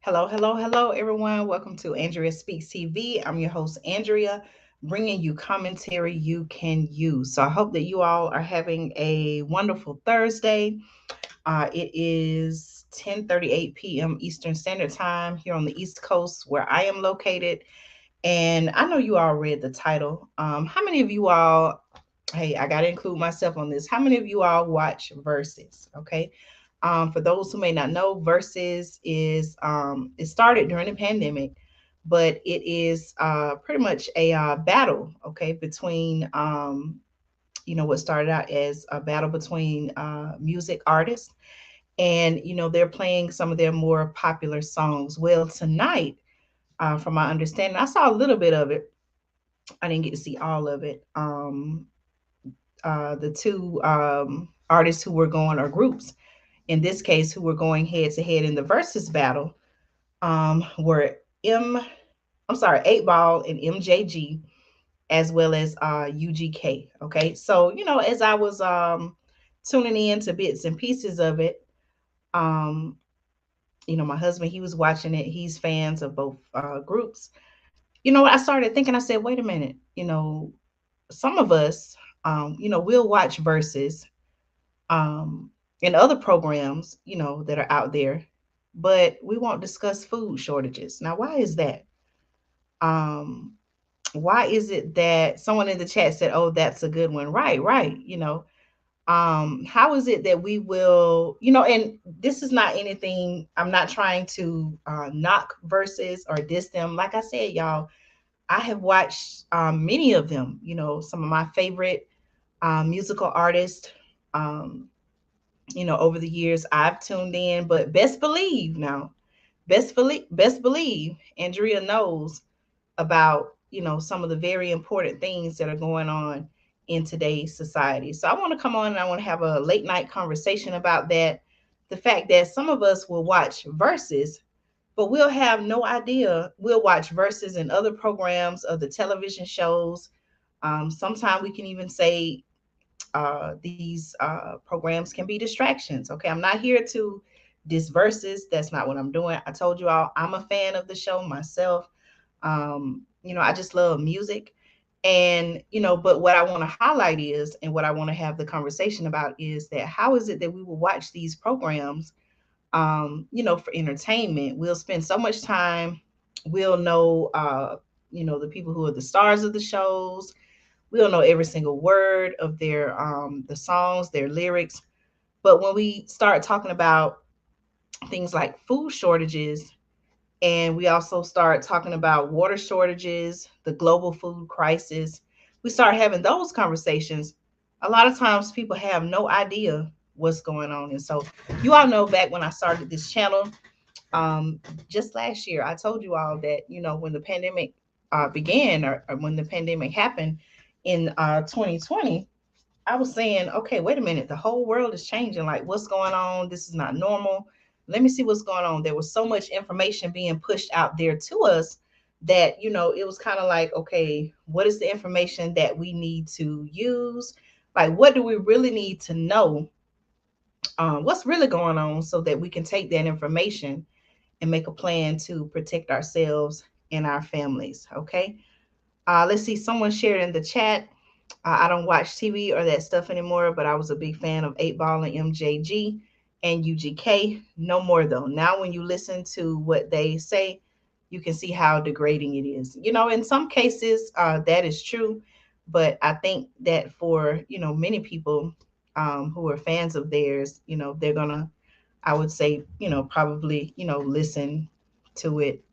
Hello, hello, hello, everyone. Welcome to Andrea Speaks TV. I'm your host, Andrea, bringing you commentary you can use. So I hope that you all are having a wonderful Thursday. It is 10:38 p.m. Eastern Standard Time here on the East Coast, where I am located. And I know you all read the title. How many of you all? Hey, I got to include myself on this. How many of you all watch Versus? Okay. For those who may not know, Versus is it started during the pandemic, but it is pretty much a battle, okay, between what started out as a battle between music artists, and they're playing some of their more popular songs. Well, tonight, from my understanding, I saw a little bit of it. I didn't get to see all of it. The two artists who were going, or groups in this case, who were going head to head in the versus battle, were M, I'm sorry, 8 Ball and MJG, as well as UGK. Okay, so as I was tuning in to bits and pieces of it, um, my husband, he was watching it. He's fans of both groups. I started thinking. I said, wait a minute. Some of us, we'll watch verses um, and other programs, that are out there, but we won't discuss food shortages. Now, why is that? Um, why is it that someone in the chat said, "Oh, that's a good one"? Right, right. How is it that we will, and this is not anything. I'm not trying to knock verses or diss them. Like I said, y'all, I have watched many of them. Some of my favorite musical artists. Um, over the years I've tuned in, but best believe Andrea knows about, some of the very important things that are going on in today's society. So I want to come on and I want to have a late night conversation about that. The fact that some of us will watch verses, but we'll have no idea. We'll watch verses in other programs of the television shows. Sometimes we can even say these programs can be distractions. Okay, I'm not here to disverses. That's not what I'm doing. I told you all I'm a fan of the show myself. I just love music. And, but what I want to highlight is, and what I want to have the conversation about is that how is it that we will watch these programs, for entertainment? We'll spend so much time, we'll know, the people who are the stars of the shows, we don't know every single word of their the songs, their lyrics. But when we start talking about things like food shortages, and we also start talking about water shortages, the global food crisis, we start having those conversations. A lot of times people have no idea what's going on. And so you all know, back when I started this channel, um, just last year, I told you all that, when the pandemic began, or when the pandemic happened in 2020, I was saying, okay, wait a minute, the whole world is changing. Like, what's going on? This is not normal. Let me see what's going on. There was so much information being pushed out there to us that, it was kind of like, okay, what is the information that we need to use? Like, what do we really need to know? What's really going on, so that we can take that information and make a plan to protect ourselves and our families. Okay. Let's see. Someone shared in the chat. I don't watch TV or that stuff anymore, but I was a big fan of 8 Ball and MJG and UGK. No more though. Now, when you listen to what they say, you can see how degrading it is. In some cases, that is true, but I think that for many people who are fans of theirs, they're gonna, I would say, probably, listen to it,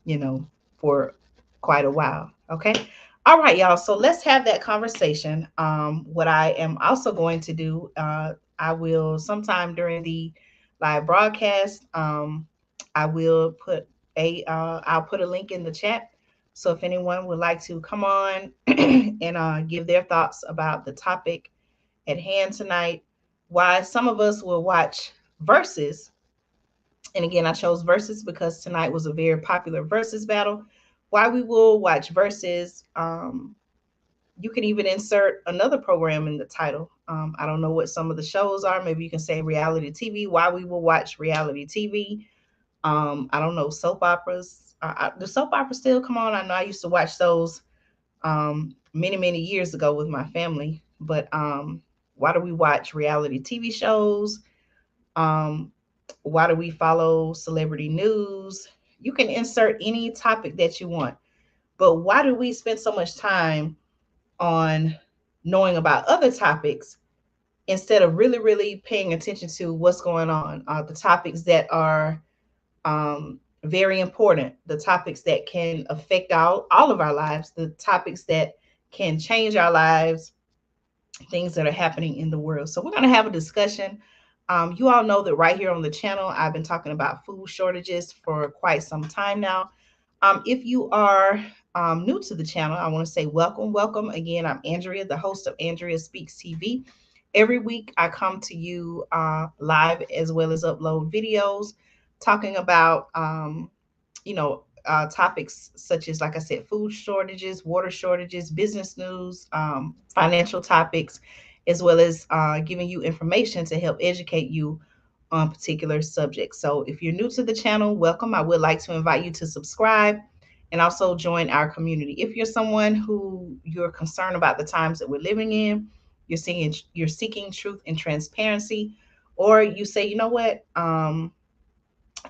you know, for quite a while. Okay. All right, y'all. So let's have that conversation. What I am also going to do, I will sometime during the live broadcast, I will put I'll put a link in the chat. So if anyone would like to come on and give their thoughts about the topic at hand tonight, why some of us will watch verses. And again, I chose verses because tonight was a very popular verses battle. Why we will watch verses. You can even insert another program in the title. I don't know what some of the shows are. Maybe you can say reality TV. Why we will watch reality TV. I don't know, soap operas. The soap operas still come on. I know I used to watch those many, many years ago with my family. But why do we watch reality TV shows? Um, why do we follow celebrity news? You can insert any topic that you want. But why do we spend so much time on knowing about other topics instead of really, really paying attention to what's going on? The topics that are very important, the topics that can affect all of our lives, the topics that can change our lives, things that are happening in the world. So we're going to have a discussion. You all know that right here on the channel, I've been talking about food shortages for quite some time now. If you are new to the channel, I want to say welcome, welcome. Again, I'm Andrea, the host of Andrea Speaks TV. Every week, I come to you live as well as upload videos talking about, topics such as, like I said, food shortages, water shortages, business news, financial topics, as well as giving you information to help educate you on particular subjects. So if you're new to the channel, welcome. I would like to invite you to subscribe and also join our community. If you're someone who you're concerned about the times that we're living in, you're seeking truth and transparency, or you say, you know what,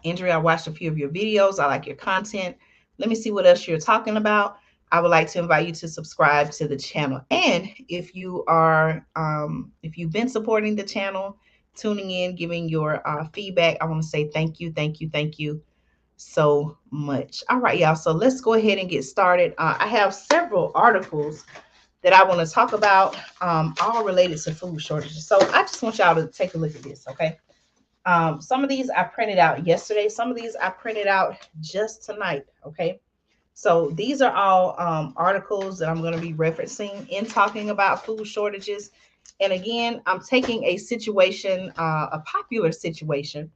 Andrea, I watched a few of your videos. I like your content. Let me see what else you're talking about. I would like to invite you to subscribe to the channel. And if you've been supporting the channel, tuning in, giving your feedback, I want to say thank you, thank you, thank you so much. All right, y'all. So let's go ahead and get started. I have several articles that I want to talk about, all related to food shortages. So I just want y'all to take a look at this, okay? Some of these I printed out yesterday. Some of these I printed out just tonight. Okay. So these are all articles that I'm going to be referencing in talking about food shortages. And again, I'm taking a situation, a popular situation,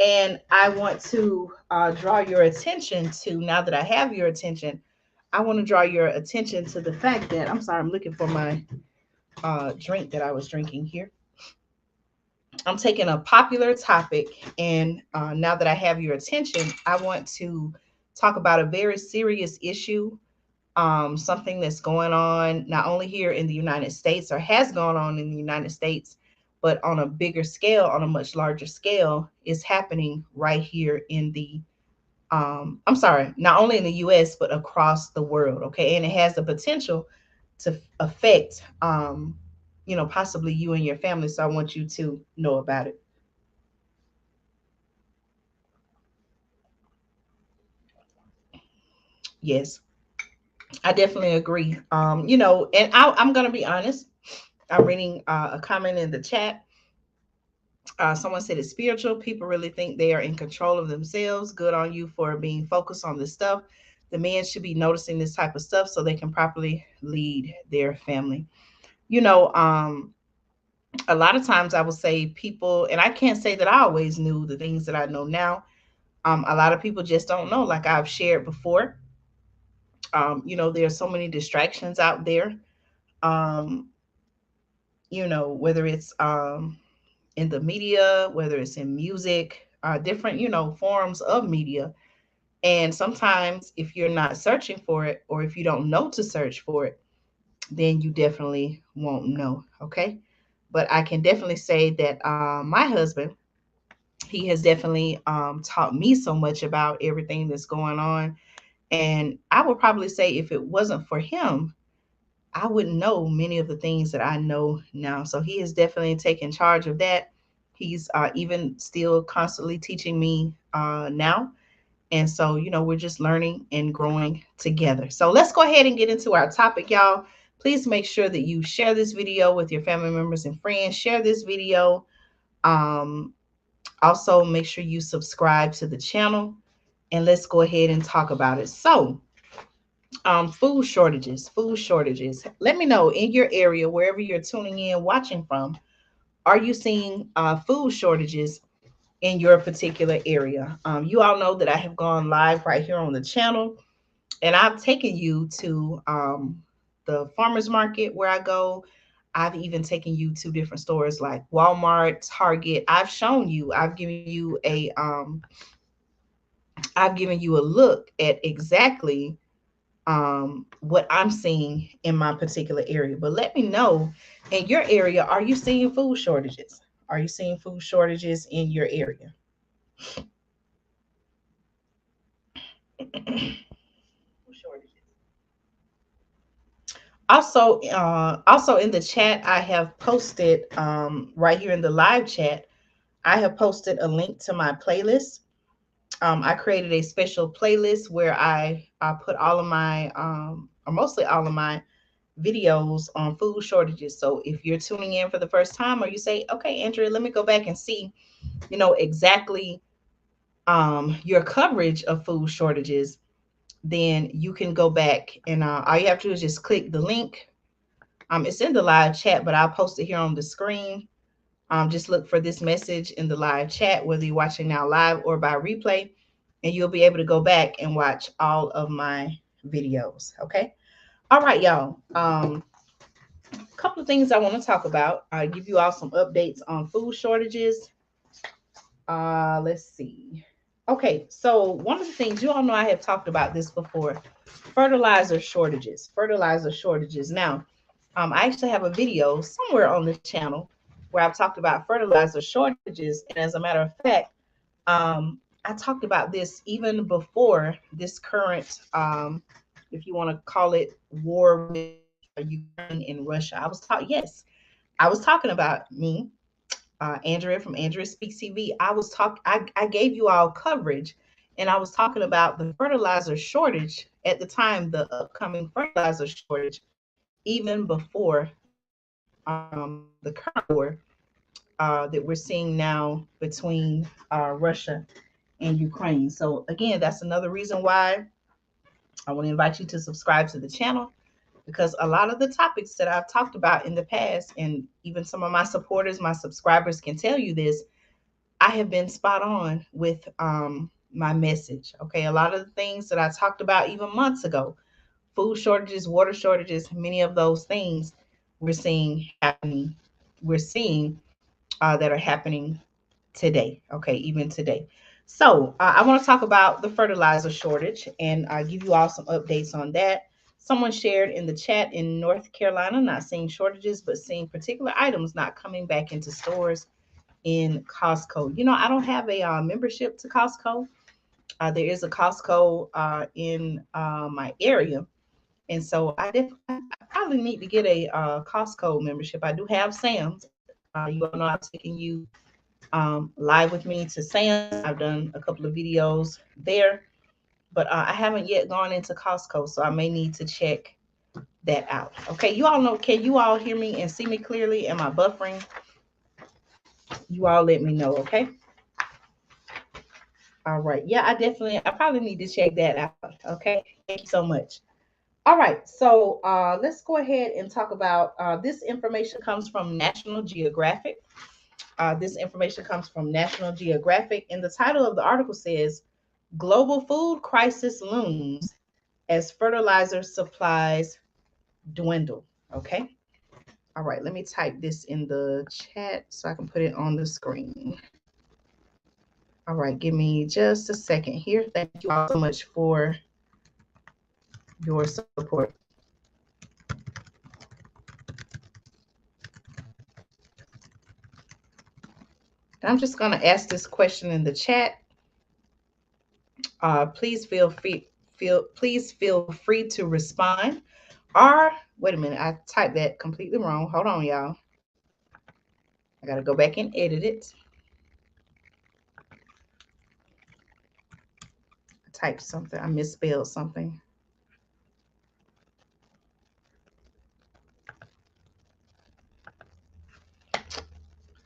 and I want to draw your attention to, now that I have your attention, I want to draw your attention to the fact that, I'm sorry, I'm looking for my drink that I was drinking here. I'm taking a popular topic, and now that I have your attention, I want to talk about a very serious issue, something that's going on not only here in the United States, or has gone on in the United States, but on a bigger scale, on a much larger scale, is happening right here in the, I'm sorry, not only in the US, but across the world. Okay. And it has the potential to affect, possibly you and your family. So I want you to know about it. Yes, I definitely agree. And I'm going to be honest. I'm reading a comment in the chat. Someone said it's spiritual. People really think they are in control of themselves. Good on you for being focused on this stuff. The men should be noticing this type of stuff so they can properly lead their family. You know, a lot of times I will say people, and I can't say that I always knew the things that I know now. A lot of people just don't know, like I've shared before. There are so many distractions out there. Um, whether it's in the media, whether it's in music, different, forms of media. And sometimes if you're not searching for it, or if you don't know to search for it, then you definitely won't know. Okay. But I can definitely say that my husband, he has definitely taught me so much about everything that's going on. And I would probably say if it wasn't for him, I wouldn't know many of the things that I know now. So he has definitely taken charge of that. He's even still constantly teaching me now. And so, we're just learning and growing together. So let's go ahead and get into our topic, y'all. Please make sure that you share this video with your family members and friends. Share this video. Um, Also, make sure you subscribe to the channel, and let's go ahead and talk about it. So, food shortages, food shortages. Let me know in your area, wherever you're tuning in, watching from, are you seeing food shortages in your particular area? You all know that I have gone live right here on the channel, and I've taken you to the farmers market where I go. I've even taken you to different stores like Walmart, Target. I've shown you, I've given you I've given you a look at exactly what I'm seeing in my particular area. But let me know, in your area, are you seeing food shortages? Are you seeing food shortages in your area? Also in the chat, I have posted right here in the live chat, I have posted a link to my playlist. I created a special playlist where I put all of my, or mostly all of my videos on food shortages. So if you're tuning in for the first time, or you say, okay, Andrea, let me go back and see, exactly your coverage of food shortages, then you can go back and all you have to do is just click the link. It's in the live chat, but I'll post it here on the screen. Just look for this message in the live chat, whether you're watching now live or by replay, and you'll be able to go back and watch all of my videos. Okay. All right, y'all. A couple of things I want to talk about. I'll give you all some updates on food shortages. Let's see. Okay, so one of the things, you all know I have talked about this before, fertilizer shortages. Fertilizer shortages. Now, I actually have a video somewhere on the channel where I've talked about fertilizer shortages. And as a matter of fact, I talked about this even before this current, if you want to call it, war with Ukraine and Russia. Yes, I was talking about me, Andrea from Andrea Speaks TV. I gave you all coverage, and I was talking about the fertilizer shortage at the time, the upcoming fertilizer shortage, even before the current war that we're seeing now between Russia and Ukraine. So again, that's another reason why I want to invite you to subscribe to the channel, because a lot of the topics that I've talked about in the past, and even some of my supporters, my subscribers can tell you this, I have been spot on with my message. Okay, a lot of the things that I talked about even months ago, food shortages, water shortages, many of those things we're seeing happening. We're seeing that are happening today. Okay, even today. So I want to talk about the fertilizer shortage and give you all some updates on that. Someone shared in the chat in North Carolina, not seeing shortages, but seeing particular items not coming back into stores in Costco. I don't have a membership to Costco. There is a Costco in my area. And so I probably need to get a Costco membership. I do have Sam's. You all know I've taken you live with me to Sam's. I've done a couple of videos there, but I haven't yet gone into Costco, so I may need to check that out. Okay, you all know, can you all hear me and see me clearly? Am I buffering? You all let me know, okay? All right. Yeah, I probably need to check that out. Okay. Thank you so much. All right. So let's go ahead and talk about this information comes from National Geographic. This information comes from National Geographic. And the title of the article says, Global Food Crisis Looms as Fertilizer Supplies Dwindle. Okay. All right. Let me type this in the chat so I can put it on the screen. All right, give me just a second here. Thank you all so much for your support. I'm just going to ask this question in the chat. Please feel free to respond. Wait a minute, I typed that completely wrong. Hold on, y'all. I got to go back and edit it. I typed something. I misspelled something.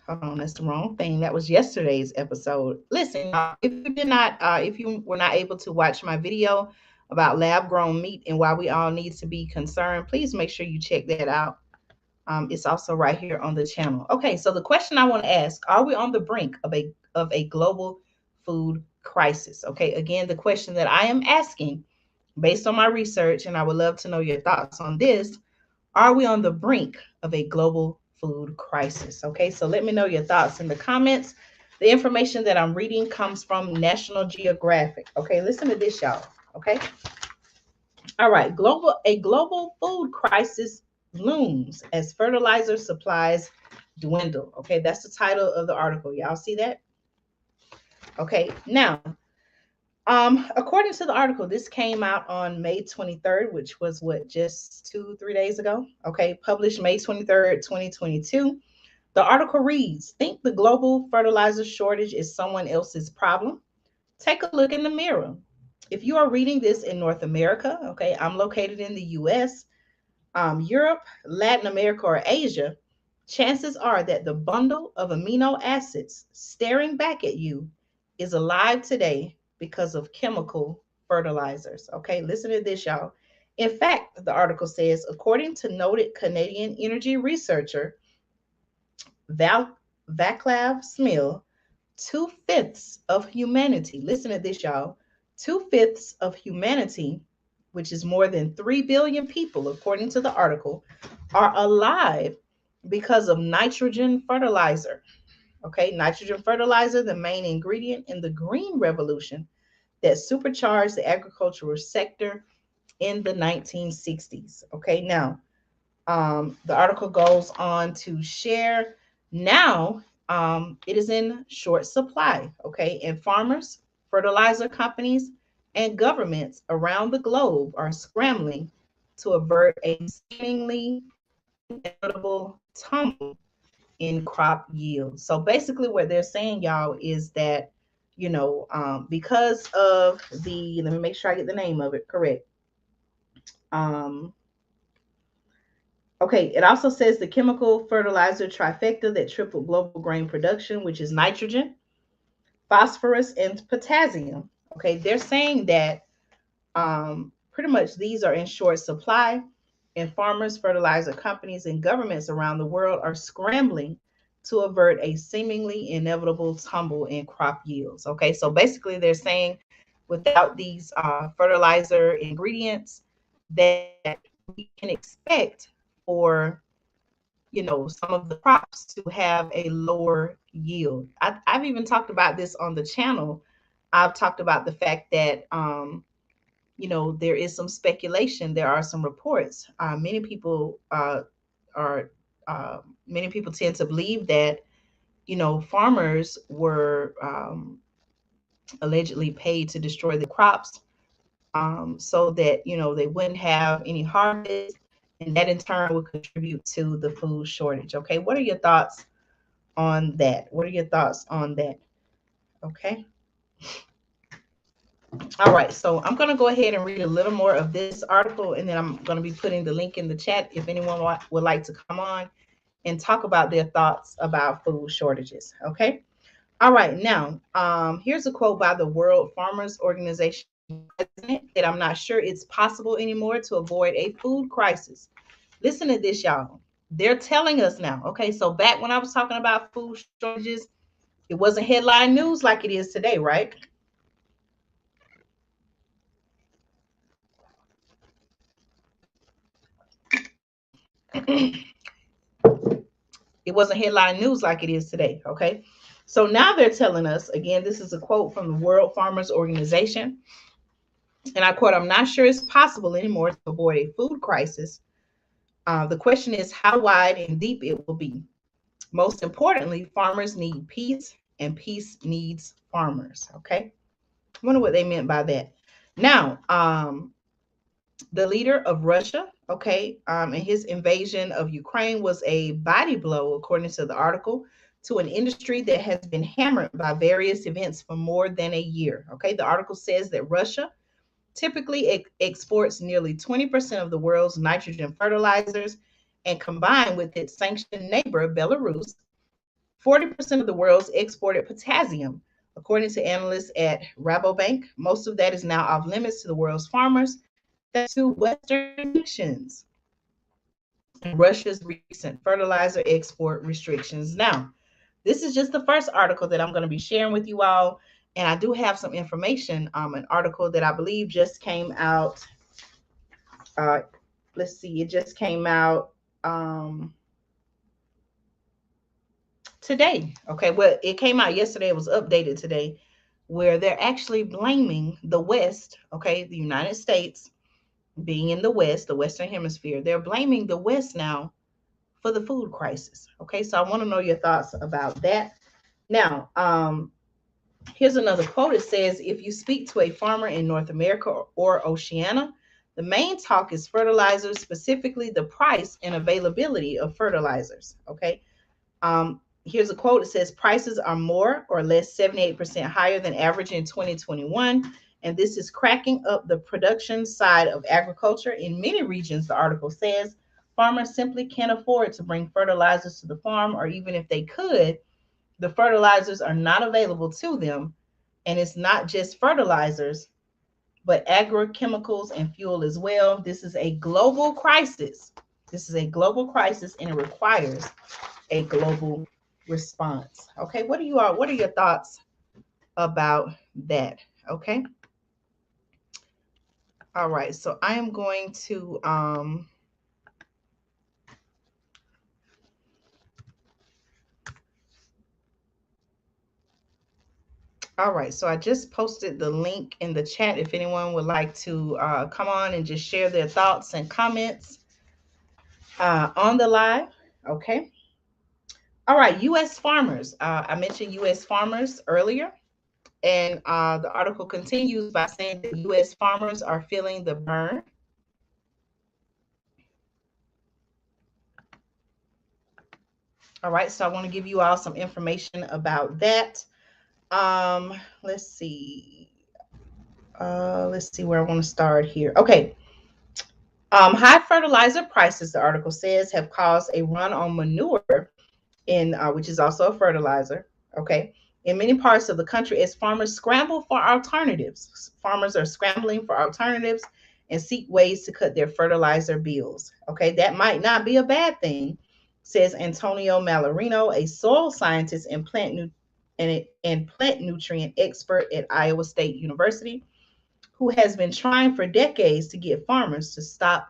Hold on, that's the wrong thing. That was yesterday's episode. Listen, if you were not able to watch my video about lab-grown meat and why we all need to be concerned, please make sure you check that out. It's also right here on the channel. Okay, so the question I want to ask: are we on the brink of a global food crisis? Okay, again, the question that I am asking, based on my research, and I would love to know your thoughts on this. Are we on the brink of a global food crisis? Okay, so let me know your thoughts in the comments. The information that I'm reading comes from National Geographic. Okay, listen to this, y'all. Okay. All right. A global food crisis looms as fertilizer supplies dwindle. Okay, that's the title of the article. Y'all see that? Okay. Now, according to the article, this came out on May 23rd, which was what, just 2, 3 days ago. Okay, published May 23rd, 2022. The article reads, think the global fertilizer shortage is someone else's problem? Take a look in the mirror. If you are reading this in North America, okay, I'm located in the US, Europe, Latin America, or Asia, chances are that the bundle of amino acids staring back at you is alive today because of chemical fertilizers. Okay, listen to this, y'all. In fact, the article says, according to noted Canadian energy researcher Vaclav Smil, 2/5 of humanity, listen to this, y'all, 2/5 of humanity, which is more than 3 billion people, according to the article, are alive because of nitrogen fertilizer. Okay, nitrogen fertilizer, the main ingredient in the green revolution that supercharged the agricultural sector in the 1960s. Okay, now the article goes on to share now it is in short supply. Okay, and farmers, fertilizer companies, and governments around the globe are scrambling to avert a seemingly inevitable tumble in crop yield. So basically, what they're saying, y'all, is that because of the, let me make sure I get the name of it correct. Um, Okay, it also says the chemical fertilizer trifecta that tripled global grain production, which is nitrogen, phosphorus, and potassium. Okay, they're saying that pretty much these are in short supply, and farmers, fertilizer companies, and governments around the world are scrambling to avert a seemingly inevitable tumble in crop yields. Okay, so basically they're saying without these fertilizer ingredients that we can expect for some of the crops to have a lower yield. I've even talked about this on the channel. I've talked about the fact that there is some speculation. There are some reports. Are many people tend to believe that farmers were allegedly paid to destroy the crops, so that they wouldn't have any harvest, and that in turn would contribute to the food shortage. Okay, what are your thoughts on that? What are your thoughts on that? Okay. All right, so I'm going to go ahead and read a little more of this article, and then I'm going to be putting the link in the chat if anyone would like to come on and talk about their thoughts about food shortages. Okay. All right, now here's a quote by the World Farmers Organization president that I'm not sure it's possible anymore to avoid a food crisis. Listen to this, y'all. They're telling us now. Okay, so back when I was talking about food shortages, it wasn't headline news like it is today, right? It wasn't headline news like it is today. Okay, so now they're telling us again, this is a quote from the World Farmers Organization, and I quote, I'm not sure it's possible anymore to avoid a food crisis. The question is how wide and deep it will be. Most importantly, farmers need peace, and peace needs farmers. Okay, I wonder what they meant by that. Now, the leader of Russia, okay, and his invasion of Ukraine was a body blow, according to the article, to an industry that has been hammered by various events for more than a year. Okay, the article says that Russia typically exports nearly 20% of the world's nitrogen fertilizers, and combined with its sanctioned neighbor, Belarus, 40% of the world's exported potassium. According to analysts at Rabobank, most of that is now off limits to the world's farmers, thanks to Western nations and Russia's recent fertilizer export restrictions. Now, this is just the first article that I'm going to be sharing with you all. And I do have some information, an article that I believe just came out. Let's see, it just came out today. Okay, well, it came out yesterday. It was updated today, where they're actually blaming the West. Okay, the United States being in the West, the Western Hemisphere, they're blaming the West now for the food crisis. Okay, so I want to know your thoughts about that. Now, here's another quote. It says, if you speak to a farmer in North America or Oceania, the main talk is fertilizers, specifically the price and availability of fertilizers. Okay. Here's a quote. It says, prices are more or less 78% higher than average in 2021. And this is cracking up the production side of agriculture in many regions, the article says. Farmers simply can't afford to bring fertilizers to the farm, or even if they could, the fertilizers are not available to them. And it's not just fertilizers, but agrochemicals and fuel as well. This is a global crisis. This is a global crisis, and it requires a global response. Okay, what are your thoughts about that? Okay. All right, so I am going to all right, so I just posted the link in the chat if anyone would like to come on and just share their thoughts and comments on the live. Okay. All right, U.S. farmers. I mentioned U.S. farmers earlier, and the article continues by saying that U.S. farmers are feeling the burn. All right, so I want to give you all some information about that. Let's see. Let's see where I want to start here. Okay. High fertilizer prices, the article says, have caused a run on manure in which is also a fertilizer. Okay. In many parts of the country, as farmers scramble for alternatives, farmers are scrambling for alternatives and seek ways to cut their fertilizer bills. Okay, that might not be a bad thing, says Antonio Malorino, a soil scientist and plant nutrient expert at Iowa State University, who has been trying for decades to get farmers to stop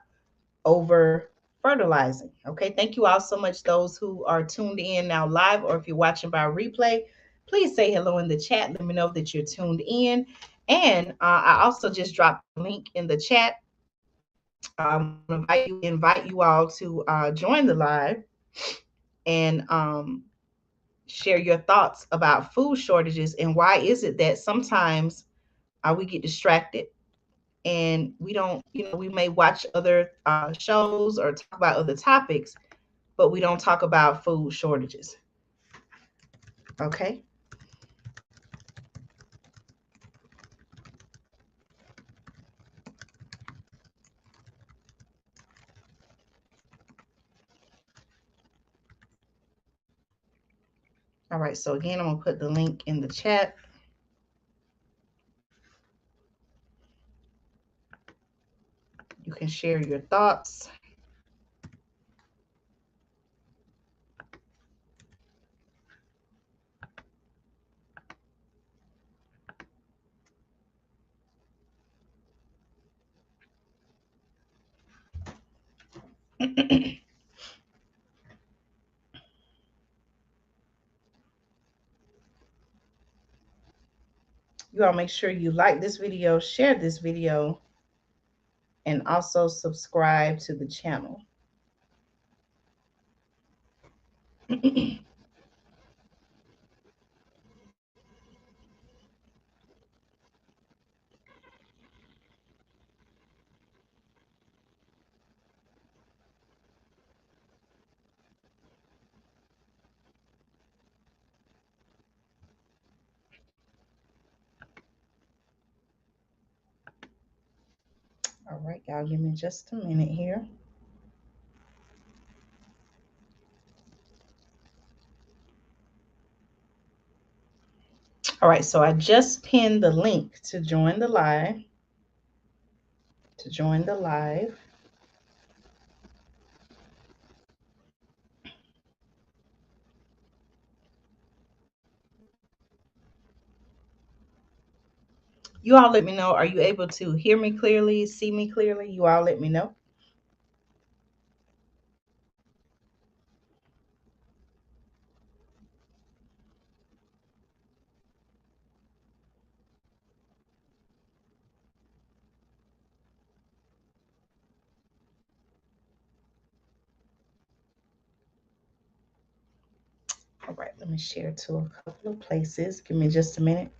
over fertilizing. Okay, thank you all so much, those who are tuned in now live, or if you're watching by replay, please say hello in the chat. Let me know that you're tuned in. And I also just dropped a link in the chat. I invite you all to join the live and share your thoughts about food shortages, and why is it that sometimes we get distracted and we don't, we may watch other shows or talk about other topics, but we don't talk about food shortages. Okay. All right. So again, I'm going to put the link in the chat. You can share your thoughts. You all make sure you like this video, share this video, and also subscribe to the channel. All right, y'all, give me just a minute here. All right, so I just pinned the link to join the live. You all let me know. Are you able to hear me clearly, see me clearly? You all let me know. All right, let me share to a couple of places. Give me just a minute.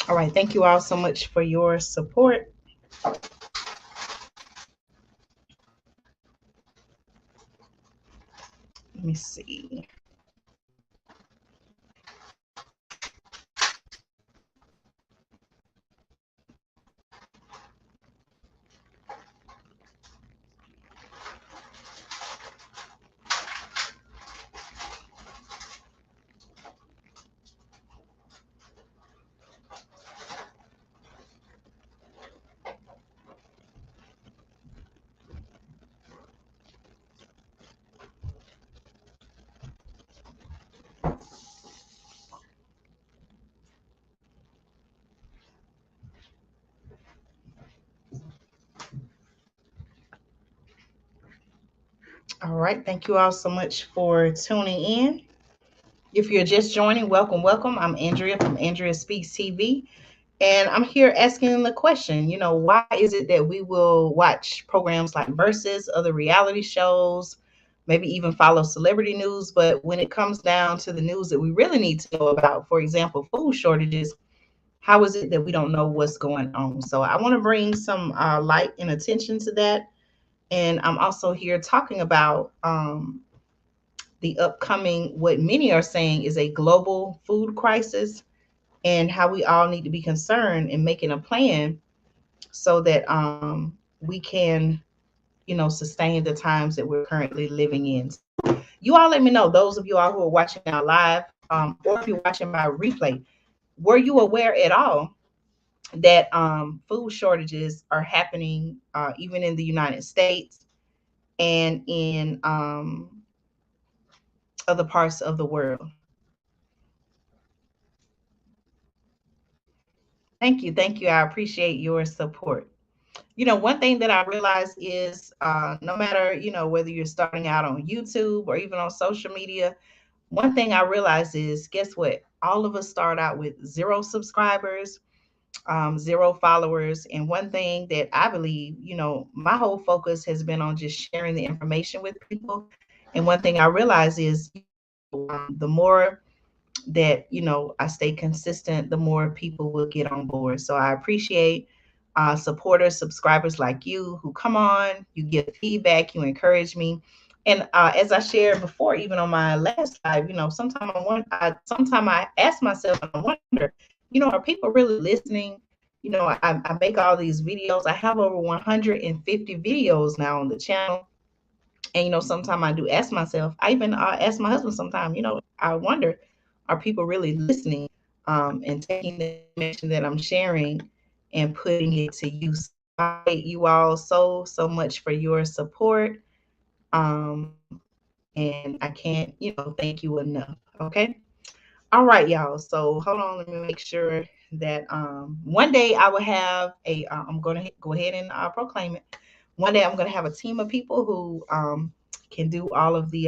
All right, thank you all so much for your support. Let me see. All right, thank you all so much for tuning in. If you're just joining, welcome, welcome. I'm Andrea from Andrea Speaks TV. And I'm here asking the question, why is it that we will watch programs like VERZUZ, other reality shows, maybe even follow celebrity news, but when it comes down to the news that we really need to know about, for example, food shortages, how is it that we don't know what's going on? So I want to bring some light and attention to that. And I'm also here talking about the upcoming, what many are saying is a global food crisis, and how we all need to be concerned in making a plan so that we can, sustain the times that we're currently living in. You all let me know, those of you all who are watching now live, or if you're watching by replay, were you aware at all that food shortages are happening even in the United States and in other parts of the world? Thank you. Thank you. I appreciate your support. One thing that I realize is no matter, whether you're starting out on YouTube or even on social media, one thing I realize is, guess what? All of us start out with 0 subscribers, 0 followers. And one thing that I believe, my whole focus has been on just sharing the information with people. And one thing I realize is the more that I stay consistent, the more people will get on board. So I appreciate supporters, subscribers like you who come on, you give feedback, you encourage me. And as I shared before, even on my last live, sometimes I ask myself and I wonder, are people really listening? I make all these videos. I have over 150 videos now on the channel. And sometimes I do ask myself, I even ask my husband sometimes, I wonder, are people really listening and taking the information that I'm sharing and putting it to use? I thank you all so much for your support. Um, and I can't, thank you enough. Okay. All right, y'all. So hold on, let me make sure that one day I will have I'm going to go ahead and proclaim it. One day I'm going to have a team of people who can do all of the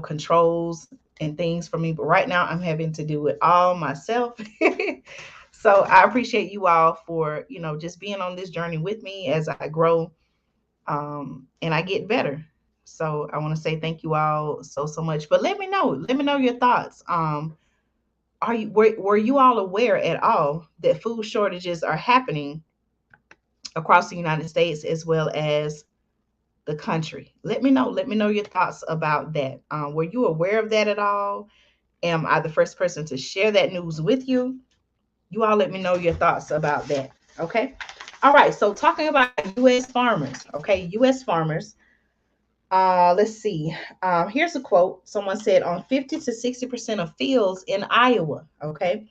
controls and things for me. But right now I'm having to do it all myself. So I appreciate you all for, just being on this journey with me as I grow and I get better. So I want to say thank you all so much. But let me know your thoughts. Were you all aware at all that food shortages are happening across the United States as well as the country? Let me know. Let me know your thoughts about that. Were you aware of that at all? Am I the first person to share that news with you? You all let me know your thoughts about that. Okay. All right. So talking about U.S. farmers. Okay. U.S. farmers. Let's see. Here's a quote. Someone said on 50 to 60% of fields in Iowa, okay,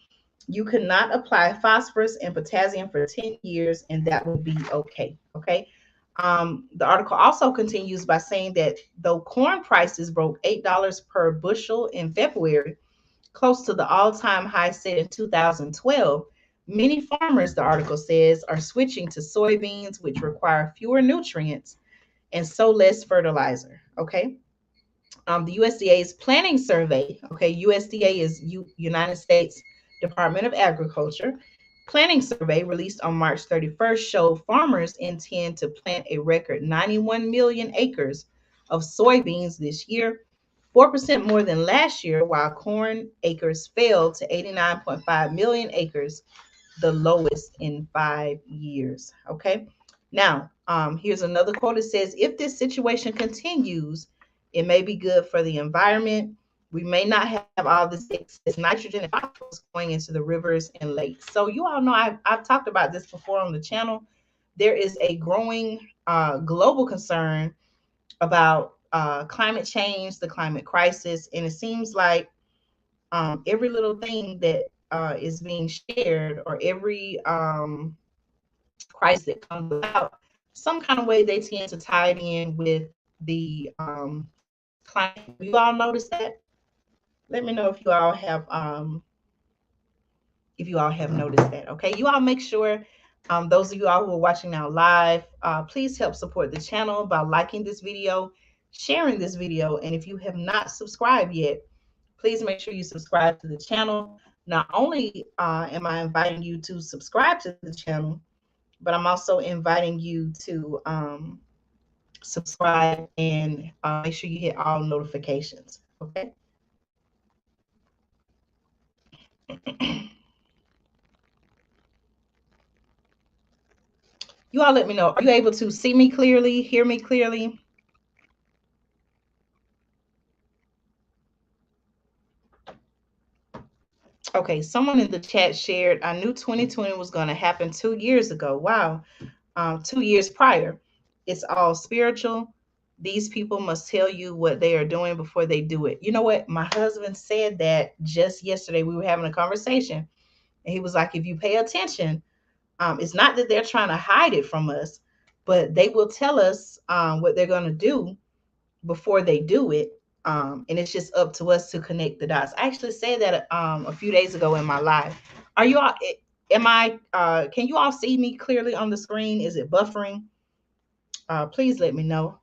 you cannot apply phosphorus and potassium for 10 years and that will be okay. Okay. The article also continues by saying that though corn prices broke $8 per bushel in February, close to the all time high set in 2012, many farmers, the article says, are switching to soybeans, which require fewer nutrients and so less fertilizer. Okay. The USDA's planning survey, okay, USDA is United States Department of Agriculture, planning survey released on March 31st showed farmers intend to plant a record 91 million acres of soybeans this year, 4% more than last year, while corn acres fell to 89.5 million acres, the lowest in 5 years. Okay. Now, here's another quote. It says, if this situation continues, it may be good for the environment. We may not have all this excess nitrogen and phosphorus going into the rivers and lakes. So you all know I've talked about this before on the channel. There is a growing global concern about climate change, the climate crisis, and it seems like every little thing that is being shared or every crisis that comes about, some kind of way they tend to tie it in with the climate. You all notice that? Let me know if you all have noticed that. Okay, you all make sure. Those of you all who are watching now live, please help support the channel by liking this video, sharing this video, and if you have not subscribed yet, please make sure you subscribe to the channel. Not only am I inviting you to subscribe to the channel, but I'm also inviting you to subscribe and make sure you hit all notifications. Okay. You all let me know. Are you able to see me clearly, hear me clearly? Okay, someone in the chat shared, I knew 2020 was going to happen 2 years ago. Wow. 2 years prior. It's all spiritual. These people must tell you what they are doing before they do it. You know what? My husband said that just yesterday. We were having a conversation, and he was like, if you pay attention, it's not that they're trying to hide it from us, but they will tell us what they're going to do before they do it. And it's just up to us to connect the dots. I actually said that a few days ago in my live. Are you all? Am I? Can you all see me clearly on the screen? Is it buffering? Please let me know.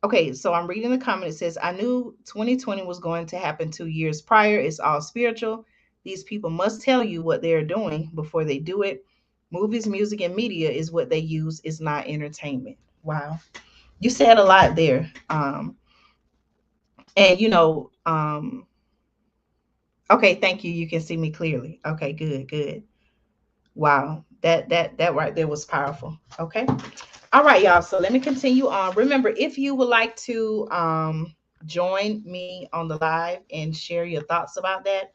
Okay, so I'm reading the comment. It says, I knew 2020 was going to happen 2 years prior. It's all spiritual. These people must tell you what they're doing before they do it. Movies, music, and media is what they use. It's not entertainment. Wow. You said a lot there. And okay, thank you. You can see me clearly. Okay, good, good. Wow. That right there was powerful. Okay. All right, y'all. So let me continue on. Remember, if you would like to join me on the live and share your thoughts about that,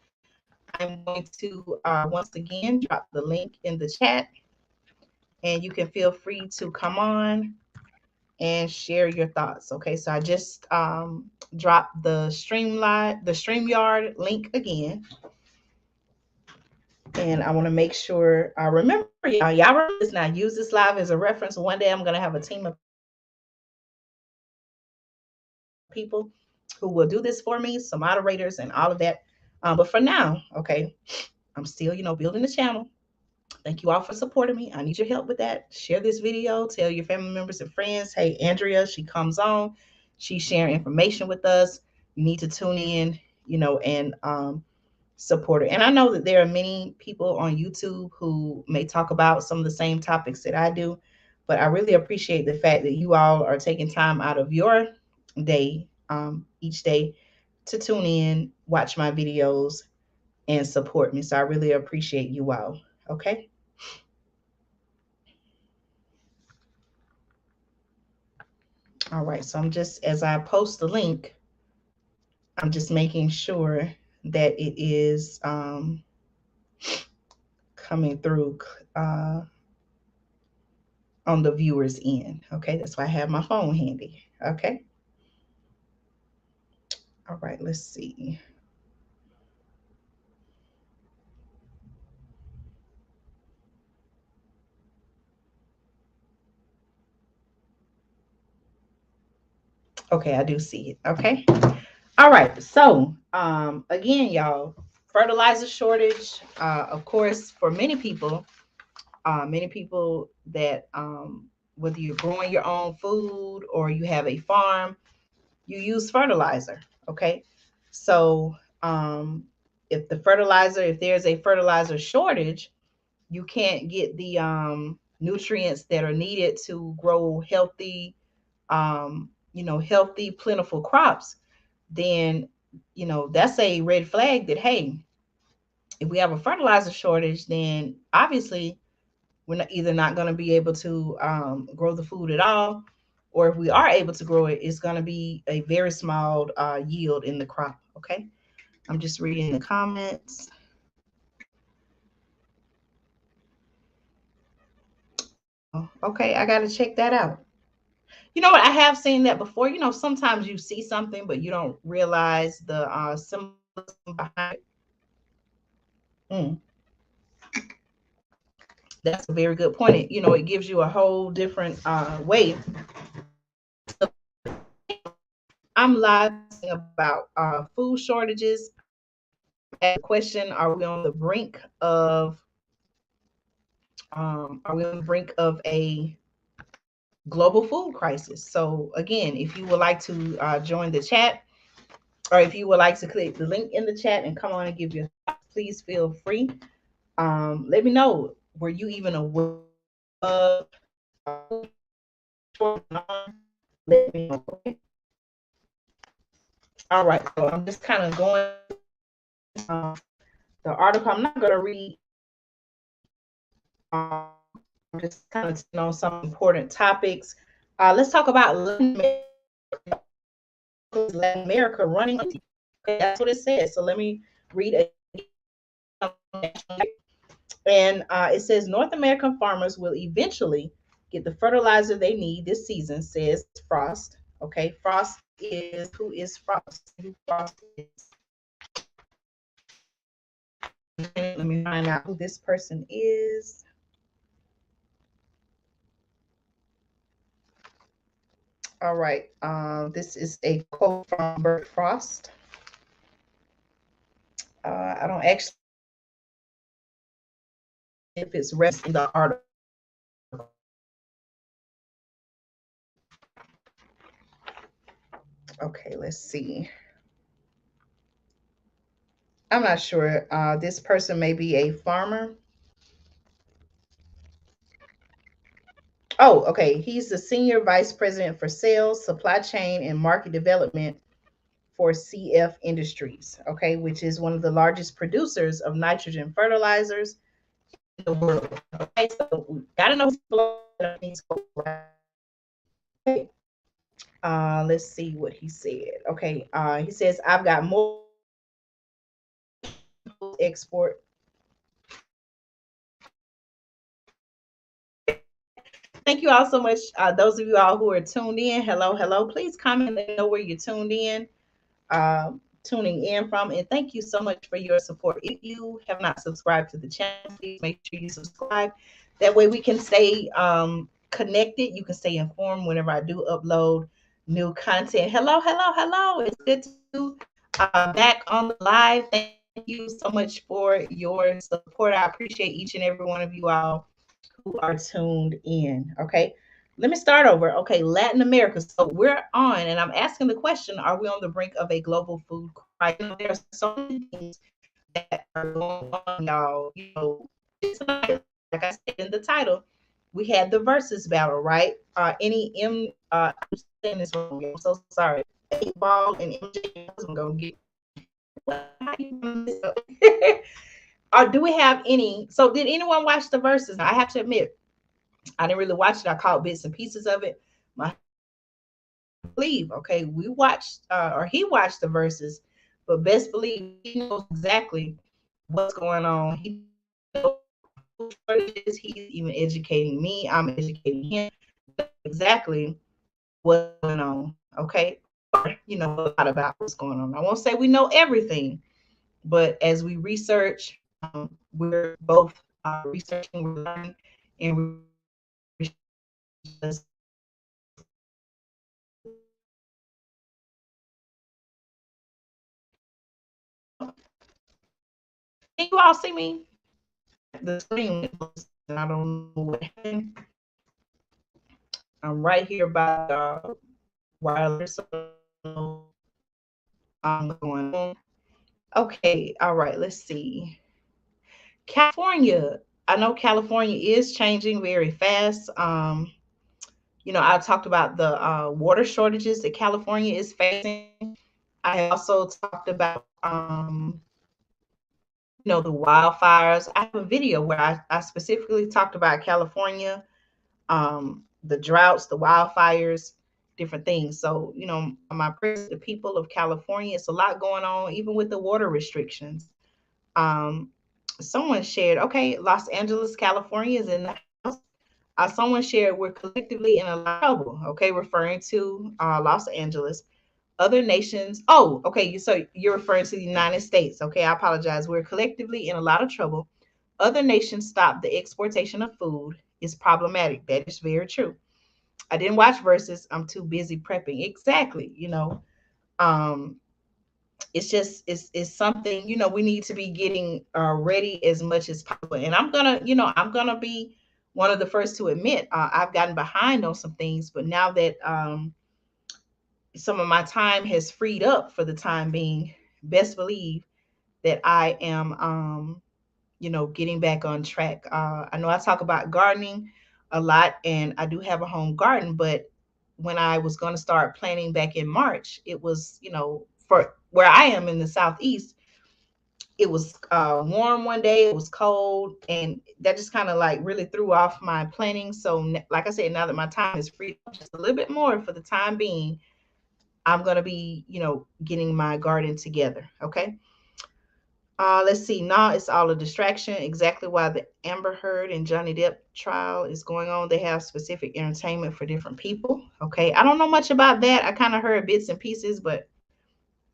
I'm going to once again drop the link in the chat, and you can feel free to come on and share your thoughts. Okay, so I just dropped the StreamYard link again, and I want to make sure I remember y'all remember this now. Use this live as a reference. One day I'm gonna have a team of people who will do this for me, some moderators and all of that. But for now, okay, I'm still, building the channel. Thank you all for supporting me. I need your help with that. Share this video, tell your family members and friends. Hey, Andrea, she comes on, she's sharing information with us. You need to tune in, and support her. And I know that there are many people on YouTube who may talk about some of the same topics that I do, but I really appreciate the fact that you all are taking time out of your day, each day, to tune in, watch my videos, and support me. So I really appreciate you all. Okay. All right. So as I post the link, I'm just making sure that it is coming through on the viewer's end. Okay. That's why I have my phone handy. Okay. All right, let's see. Okay, I do see it. Okay. All right. So, again, y'all, fertilizer shortage. Of course, for many people that whether you're growing your own food or you have a farm, you use fertilizer. Okay. So, if there's a fertilizer shortage, you can't get the nutrients that are needed to grow healthy, healthy, plentiful crops, then, that's a red flag that, hey, if we have a fertilizer shortage, then obviously we're either not going to be able to grow the food at all, or if we are able to grow it, it's going to be a very small yield in the crop. Okay. I'm just reading the comments. Okay, I got to check that out. You know what? I have seen that before. Sometimes you see something, but you don't realize the symbolism behind it. Mm, that's a very good point. It gives you a whole different way. I'm live about food shortages. A question: Are we on the brink of a global food crisis? So again, if you would like to join the chat, or if you would like to click the link in the chat and come on and give your thoughts, please feel free. Let me know. Were you even aware of let me know. Okay? All right. So I'm just kind of going the article. I'm not going to read. I'm just kind of on some important topics. Let's talk about Latin America running. Okay, that's what it says. So let me read it. And it says North American farmers will eventually get the fertilizer they need this season, says Frost. Okay, Frost is who is Frost? Who Frost is? Let me find out who this person is. All right, this is a quote from Bert Frost. I don't actually if it's rest in the article. Okay, let's see. I'm not sure. This person may be a farmer. Oh, okay. He's the senior vice president for sales, supply chain, and market development for CF Industries, okay, which is one of the largest producers of nitrogen fertilizers in the world. Okay, so we gotta know these. Okay. Let's see what he said. Okay, he says, I've got more export. Thank you all so much. Those of you all who are tuned in, hello, hello. Please comment, let me know where you're tuned in, tuning in from, and thank you so much for your support. If you have not subscribed to the channel, please make sure you subscribe. That way we can stay connected. You can stay informed whenever I do upload new content. Hello, hello, hello. It's good to back on the live. Thank you so much for your support. I appreciate each and every one of you all who are tuned in. Okay. Let me start over. Okay, Latin America. So we're on, and I'm asking the question: are we on the brink of a global food crisis? There's so many things that are going on, y'all. Like I said in the title, we had the versus battle, right? I'm saying this wrong. I'm so sorry. 8Ball and MJ I'm gonna get. Or do we have any? So did anyone watch the verses? Now, I have to admit, I didn't really watch it. I caught bits and pieces of it. My believe, okay, we watched or he watched the verses, but best believe he knows exactly what's going on. He knows he's even educating me. I'm educating him exactly what's going on. Okay. a lot about what's going on. I won't say we know everything, but as we research, we're both researching, we're learning, and can you all see me? The screen, I don't know what happened. I'm right here by wireless. I'm going on. Okay, all right, let's see. California. I know California is changing very fast. I talked about the water shortages that California is facing. I also talked about, the wildfires. I have a video where I specifically talked about California, the droughts, the wildfires, different things. So, my prayers to the people of California, it's a lot going on, even with the water restrictions. Um, Someone shared, okay, Los Angeles, California is in the house. Someone shared, we're collectively in a lot of trouble, okay, referring to Los Angeles. Other nations, oh, okay, so you're referring to the United States. Okay, I apologize. We're collectively in a lot of trouble. Other nations stop the exportation of food is problematic. That is very true. I didn't watch VERZUZ. I'm too busy prepping. Exactly. Um, it's just it's something we need to be getting ready as much as possible. And I'm gonna be one of the first to admit I've gotten behind on some things, but now that some of my time has freed up for the time being, best believe that I am getting back on track. I know I talk about gardening a lot, and I do have a home garden, but when I was going to start planting back in March, it was, for where I am in the southeast, it was warm one day, it was cold, and that just kind of like really threw off my planning. So, like I said, now that my time is free up just a little bit more for the time being, I'm going to be, getting my garden together. Okay. Let's see. Now it's all a distraction. Exactly why the Amber Heard and Johnny Depp trial is going on. They have specific entertainment for different people. Okay. I don't know much about that. I kind of heard bits and pieces, but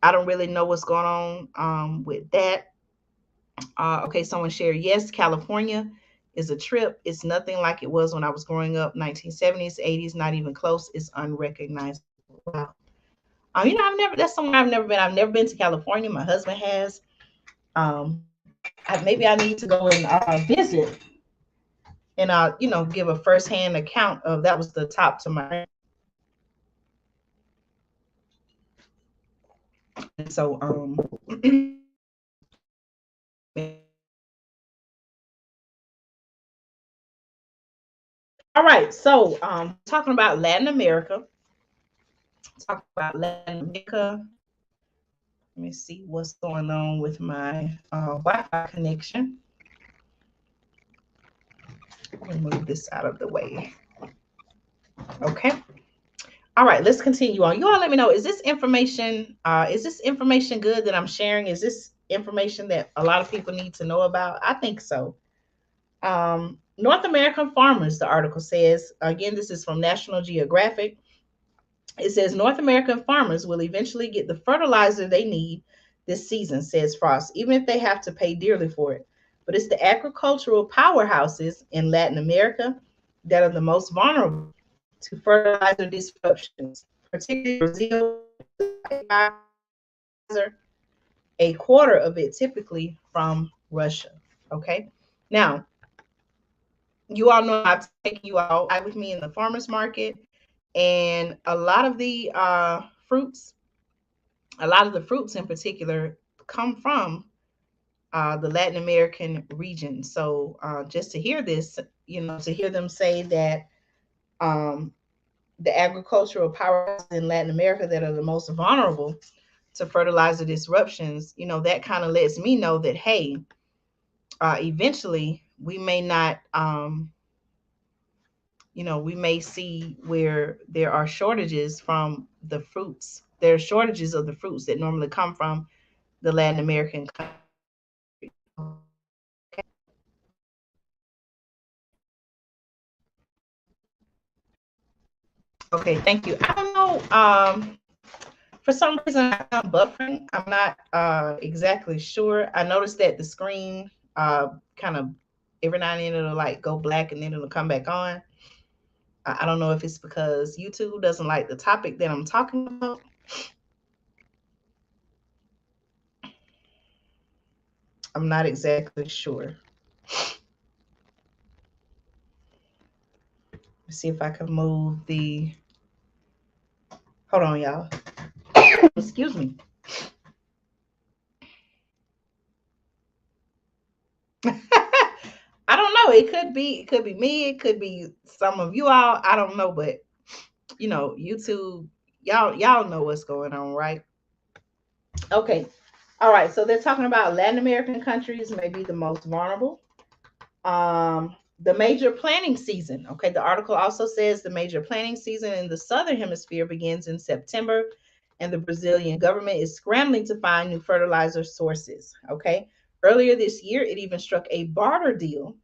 I don't really know what's going on with that. Okay. Someone shared, yes, California is a trip. It's nothing like it was when I was growing up, 1970s, 80s, not even close. It's unrecognizable. Wow. That's somewhere I've never been. I've never been to California. My husband has. Maybe I need to go and visit and give a firsthand account of that. Was the top to my. And so all right, so talking about Latin America. Talking about Latin America. Let me see what's going on with my Wi-Fi connection. Let me move this out of the way. Okay. All right, let's continue on. You all let me know, is this information good that I'm sharing? Is this information that a lot of people need to know about? I think so. North American farmers, the article says, again, this is from National Geographic. It says North American farmers will eventually get the fertilizer they need this season, says Frost, even if they have to pay dearly for it. But it's the agricultural powerhouses in Latin America that are the most vulnerable to fertilizer disruptions, particularly Brazil, a quarter of it typically from Russia. Okay. Now, you all know I've taken you out with me in the farmers market, and a lot of the fruits in particular come from the Latin American region. So just to hear this, to hear them say that um, the agricultural powers in Latin America that are the most vulnerable to fertilizer disruptions, that kind of lets me know that, hey, eventually we may not, we may see where there are shortages from the fruits. There are shortages of the fruits that normally come from the Latin American country. Okay, thank you. I don't know. For some reason, I'm buffering. I'm not exactly sure. I noticed that the screen kind of every now and then it'll like go black and then it'll come back on. I don't know if it's because YouTube doesn't like the topic that I'm talking about. I'm not exactly sure. Let's see if I can move the. Hold on, y'all. Excuse me. I don't know. It could be me. It could be some of you all. I don't know, but YouTube, y'all know what's going on, right? Okay. All right. So they're talking about Latin American countries may be the most vulnerable. The major planting season. Okay. The article also says the major planting season in the southern hemisphere begins in September, and the Brazilian government is scrambling to find new fertilizer sources. Okay. Earlier this year, it even struck a barter deal.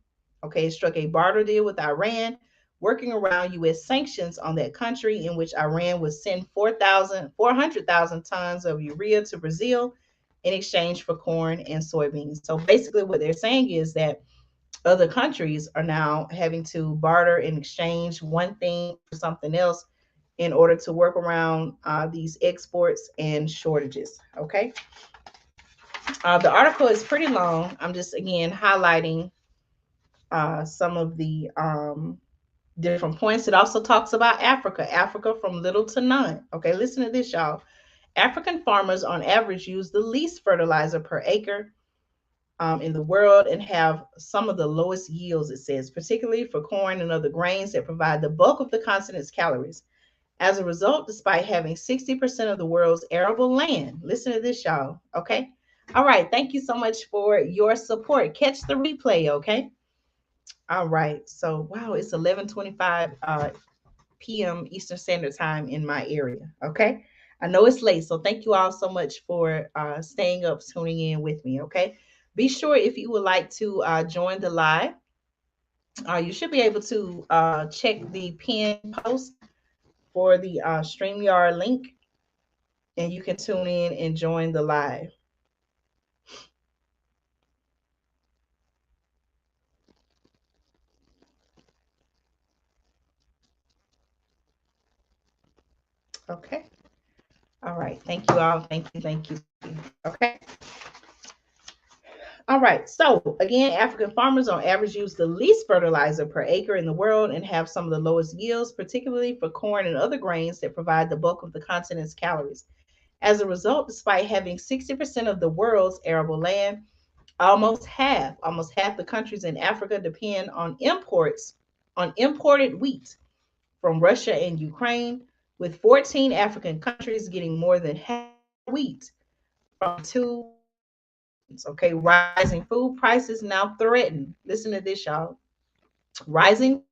Okay. It struck a barter deal with Iran, working around U.S. sanctions on that country, in which Iran would send 400,000 tons of urea to Brazil in exchange for corn and soybeans. So basically, what they're saying is that other countries are now having to barter and exchange one thing for something else in order to work around these exports and shortages. Okay. The article is pretty long. I'm just, again, highlighting some of the different points. It also talks about Africa from little to none. Okay. Listen to this, y'all. African farmers on average use the least fertilizer per acre in the world and have some of the lowest yields, it says, particularly for corn and other grains that provide the bulk of the continent's calories. As a result, despite having 60% of the world's arable land, listen to this, y'all. Okay. All right. Thank you so much for your support. Catch the replay. Okay. All right. So, wow, it's 11:25 p.m. Eastern Standard Time in my area. Okay. I know it's late, so thank you all so much for staying up, tuning in with me. Okay. Be sure if you would like to join the live, you should be able to check the pinned post for the StreamYard link, and you can tune in and join the live. Okay. All right. Thank you all. Thank you. Thank you. Okay. All right. So again, African farmers on average use the least fertilizer per acre in the world and have some of the lowest yields, particularly for corn and other grains that provide the bulk of the continent's calories. As a result, despite having 60% of the world's arable land, almost half the countries in Africa depend on imported wheat from Russia and Ukraine, with 14 African countries getting more than half wheat from two. Okay, rising food prices now threaten. Listen to this, y'all. Rising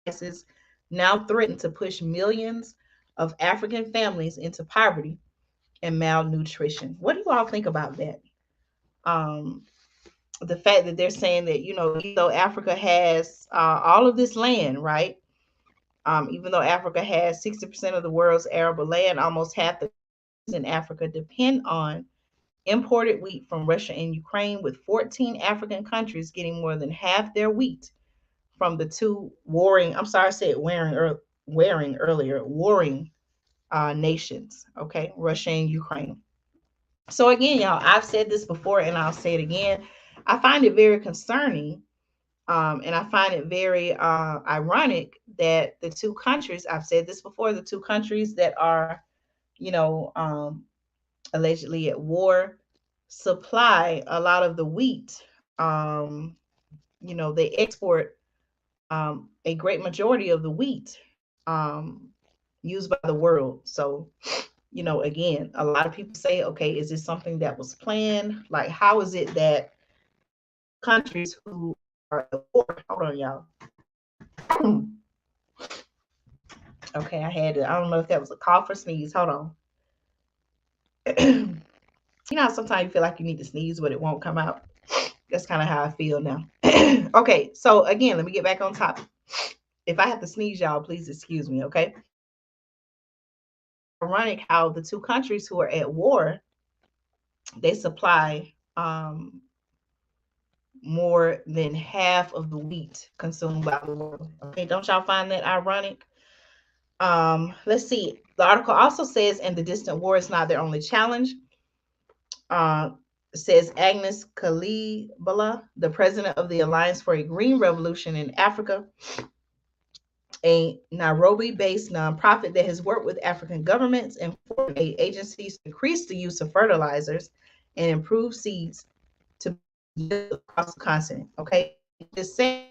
prices now threaten to push millions of African families into poverty and malnutrition. What do you all think about that? Um, the fact that they're saying that, even though Africa has all of this land, right? Even though Africa has 60% of the world's arable land, almost half the in Africa depend on imported wheat from Russia and Ukraine, with 14 African countries getting more than half their wheat from the two warring, I'm sorry, I said wearing earlier, warring nations, okay, Russia and Ukraine. So again, y'all, I've said this before and I'll say it again. I find it very concerning, and I find it very ironic that the two countries, I've said this before, the two countries that are, you know, um, allegedly at war, supply a lot of the wheat. They export a great majority of the wheat um, used by the world. So, again, a lot of people say, okay, is this something that was planned? Like, how is it that countries who are at war, hold on, y'all. Okay, I don't know if that was a cough or sneeze. Hold on. Sometimes you feel like you need to sneeze, but it won't come out. That's kind of how I feel now. Okay, so again, let me get back on topic. If I have to sneeze, y'all, please excuse me, okay? ironic how the two countries who are at war, they supply more than half of the wheat consumed by the world. Okay, don't y'all find that ironic? Let's see. The article also says, and the distant war is not their only challenge. Uh, says Agnes Kalibala, the president of the Alliance for a Green Revolution in Africa, a Nairobi based nonprofit that has worked with African governments and foreign aid agencies to increase the use of fertilizers and improve seeds to yield across the continent. Okay, this says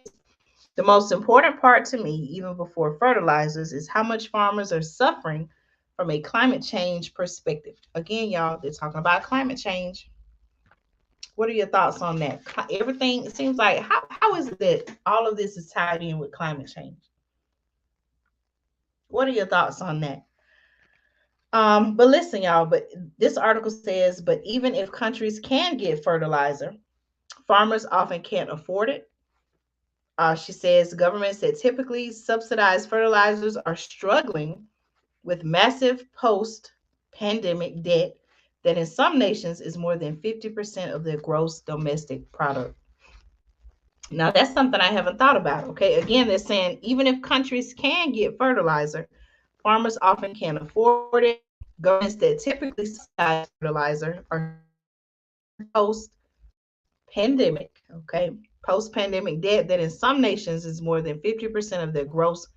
the most important part to me, even before fertilizers, is how much farmers are suffering from a climate change perspective. Again, y'all, they're talking about climate change. What are your thoughts on that? Everything, it seems like, how is it that all of this is tied in with climate change? What are your thoughts on that? But listen, y'all, but this article says, but even if countries can get fertilizer, farmers often can't afford it. She says governments that typically subsidize fertilizers are struggling with massive post pandemic debt that in some nations is more than 50% of their gross domestic product. Now, that's something I haven't thought about. Okay. Again, they're saying even if countries can get fertilizer, farmers often can't afford it. Governments that typically subsidize fertilizer are post pandemic, okay, post pandemic debt that in some nations is more than 50% of their gross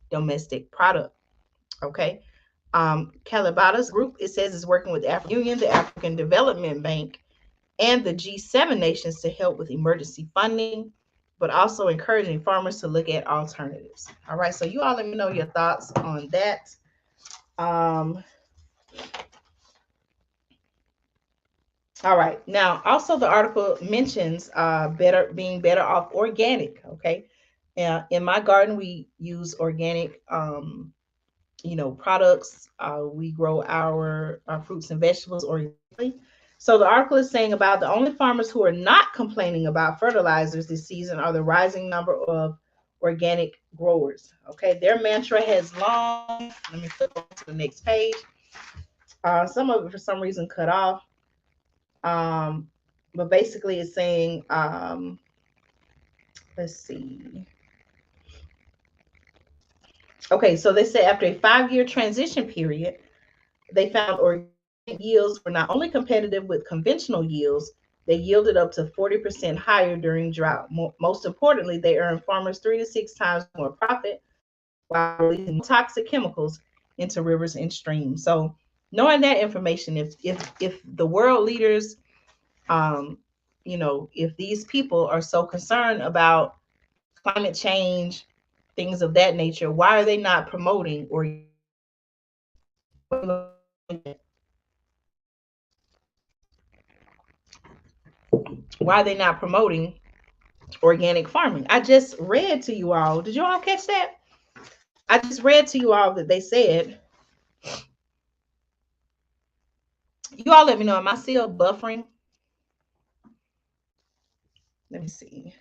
domestic product. Okay. Calibata's group, it says, is working with the African Union, the African Development Bank, and the G7 nations to help with emergency funding, but also encouraging farmers to look at alternatives. All right, so you all let me know your thoughts on that. All right, now also the article mentions being better off organic. Okay, in my garden we use organic products. We grow our fruits and vegetables organically. So the article is saying about the only farmers who are not complaining about fertilizers this season are the rising number of organic growers. Okay, their mantra has long. Let me flip on to the next page. Some of it for some reason cut off. But basically it's saying, let's see. Okay, so they say after a 5-year transition period, they found organic yields were not only competitive with conventional yields, they yielded up to 40% higher during drought. Most importantly, they earned farmers 3 to 6 times more profit while releasing toxic chemicals into rivers and streams. So, knowing that information, if the world leaders, if these people are so concerned about climate change, things of that nature, why are they not promoting or why are they not promoting organic farming? I just read to you all. Did you all catch that? I just read to you all that they said. You all let me know. Am I still buffering? Let me see.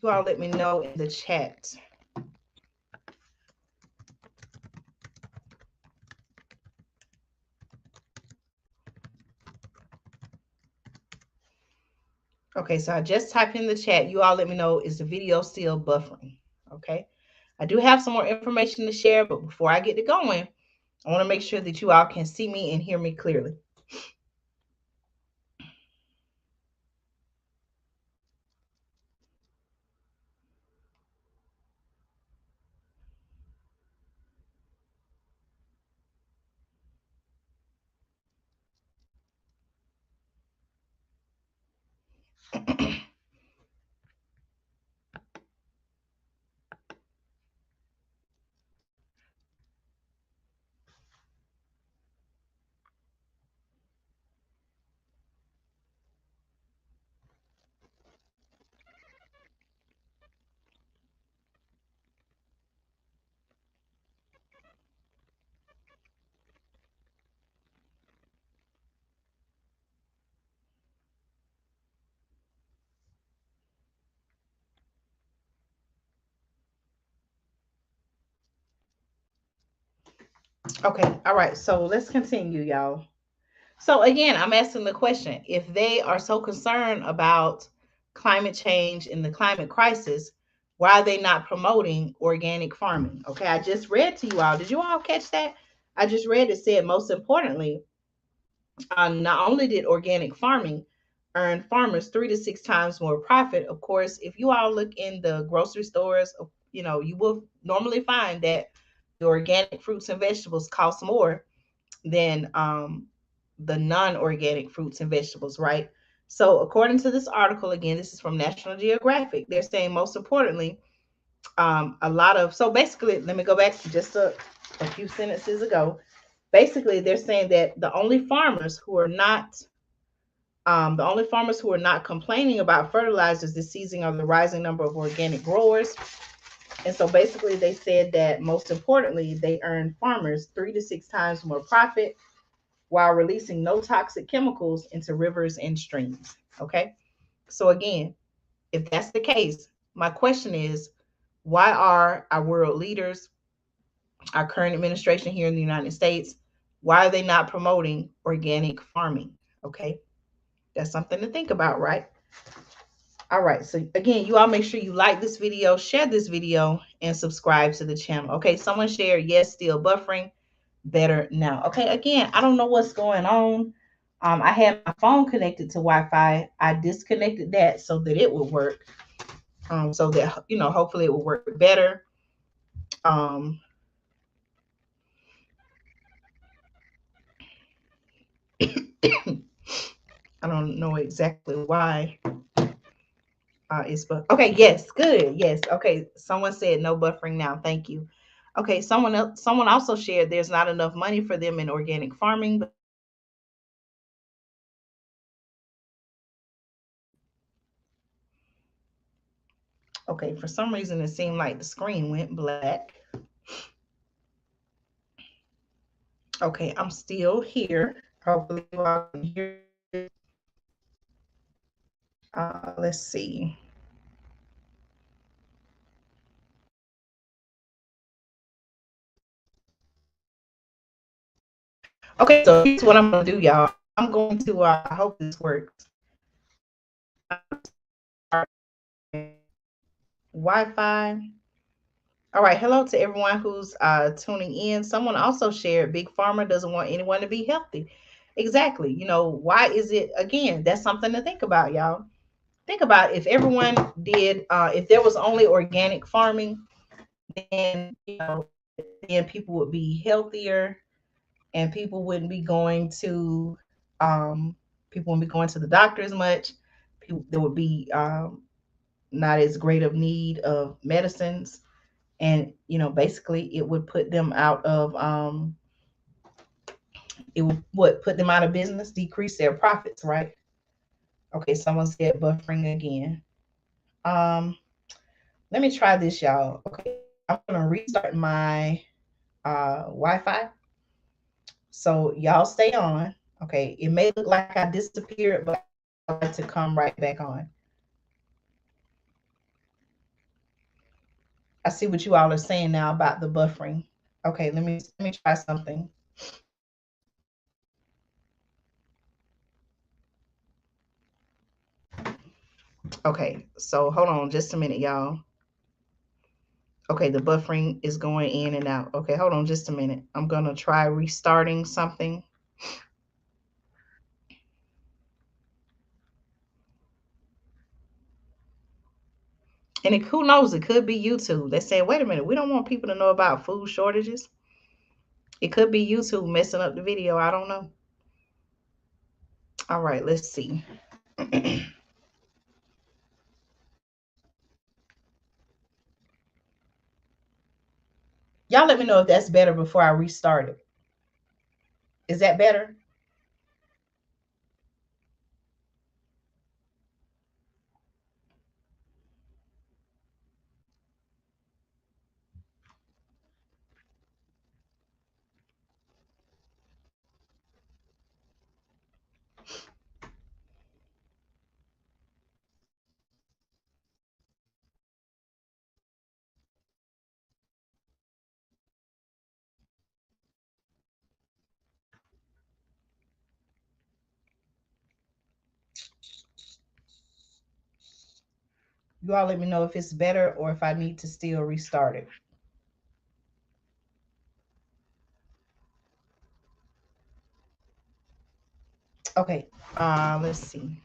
You all let me know in the chat. Okay, so I just typed in the chat. You all let me know, is the video still buffering? Okay. I do have some more information to share, but before I get to going, I want to make sure that you all can see me and hear me clearly. Okay, all right. So let's continue, y'all. So again, I'm asking the question: if they are so concerned about climate change and the climate crisis, why are they not promoting organic farming? Okay, I just read to you all. Did you all catch that? I just read it said most importantly, not only did organic farming earn farmers 3 to 6 times more profit. Of course, if you all look in the grocery stores, you will normally find that the organic fruits and vegetables cost more than the non-organic fruits and vegetables, right? So, according to this article, again, this is from National Geographic. They're saying most importantly, a lot of so basically, let me go back to just a few sentences ago. Basically, they're saying that the only farmers who are not complaining about fertilizers this season are the rising number of organic growers. And so basically, they said that most importantly, they earn farmers 3 to 6 times more profit while releasing no toxic chemicals into rivers and streams. Okay. So, again, if that's the case, my question is why are our world leaders, our current administration here in the United States, why are they not promoting organic farming? Okay. That's something to think about, right? All right. So again, you all make sure you like this video, share this video, and subscribe to the channel. Okay. Someone shared, yes, still buffering, better now. Okay. Again, I don't know what's going on. I had my phone connected to Wi-Fi. I disconnected that so that it would work. So that hopefully it will work better. Um, I don't know exactly why. It's but okay. Yes, good. Yes. Okay. Someone said no buffering now. Thank you. Okay. Someone also shared there's not enough money for them in organic farming. Okay. For some reason, it seemed like the screen went black. Okay. I'm still here. Hopefully, you all can hear. Let's see. Okay. So here's what I'm gonna do, y'all. I'm going to. I hope this works. Wi-Fi. All right. Hello to everyone who's tuning in. Someone also shared Big Pharma doesn't want anyone to be healthy. Exactly. Why is it, again, that's something to think about, y'all. Think about if everyone did, if there was only organic farming, then, then people would be healthier and um, people wouldn't be going to the doctor as much. People, there would be not as great of need of medicines, and basically it would put them out of it would put them out of business, decrease their profits, right? Okay, someone said buffering again. um Let me try this, y'all. Okay, I'm gonna restart my Wi-Fi, so y'all stay on. Okay, it may look like I disappeared, but I like to come right back on. I see what you all are saying now about the buffering. Okay, let me try something. Okay, so hold on just a minute, y'all. Okay, the buffering is going in and out. Okay, hold on just a minute. I'm gonna try restarting something. And who knows, it could be YouTube. They say, wait a minute, we don't want people to know about food shortages. It could be YouTube messing up the video. I don't know. All right, let's see. Y'all let me know if that's better before I restart it. Is that better? You all let me know if it's better or if I need to still restart it. Okay, let's see.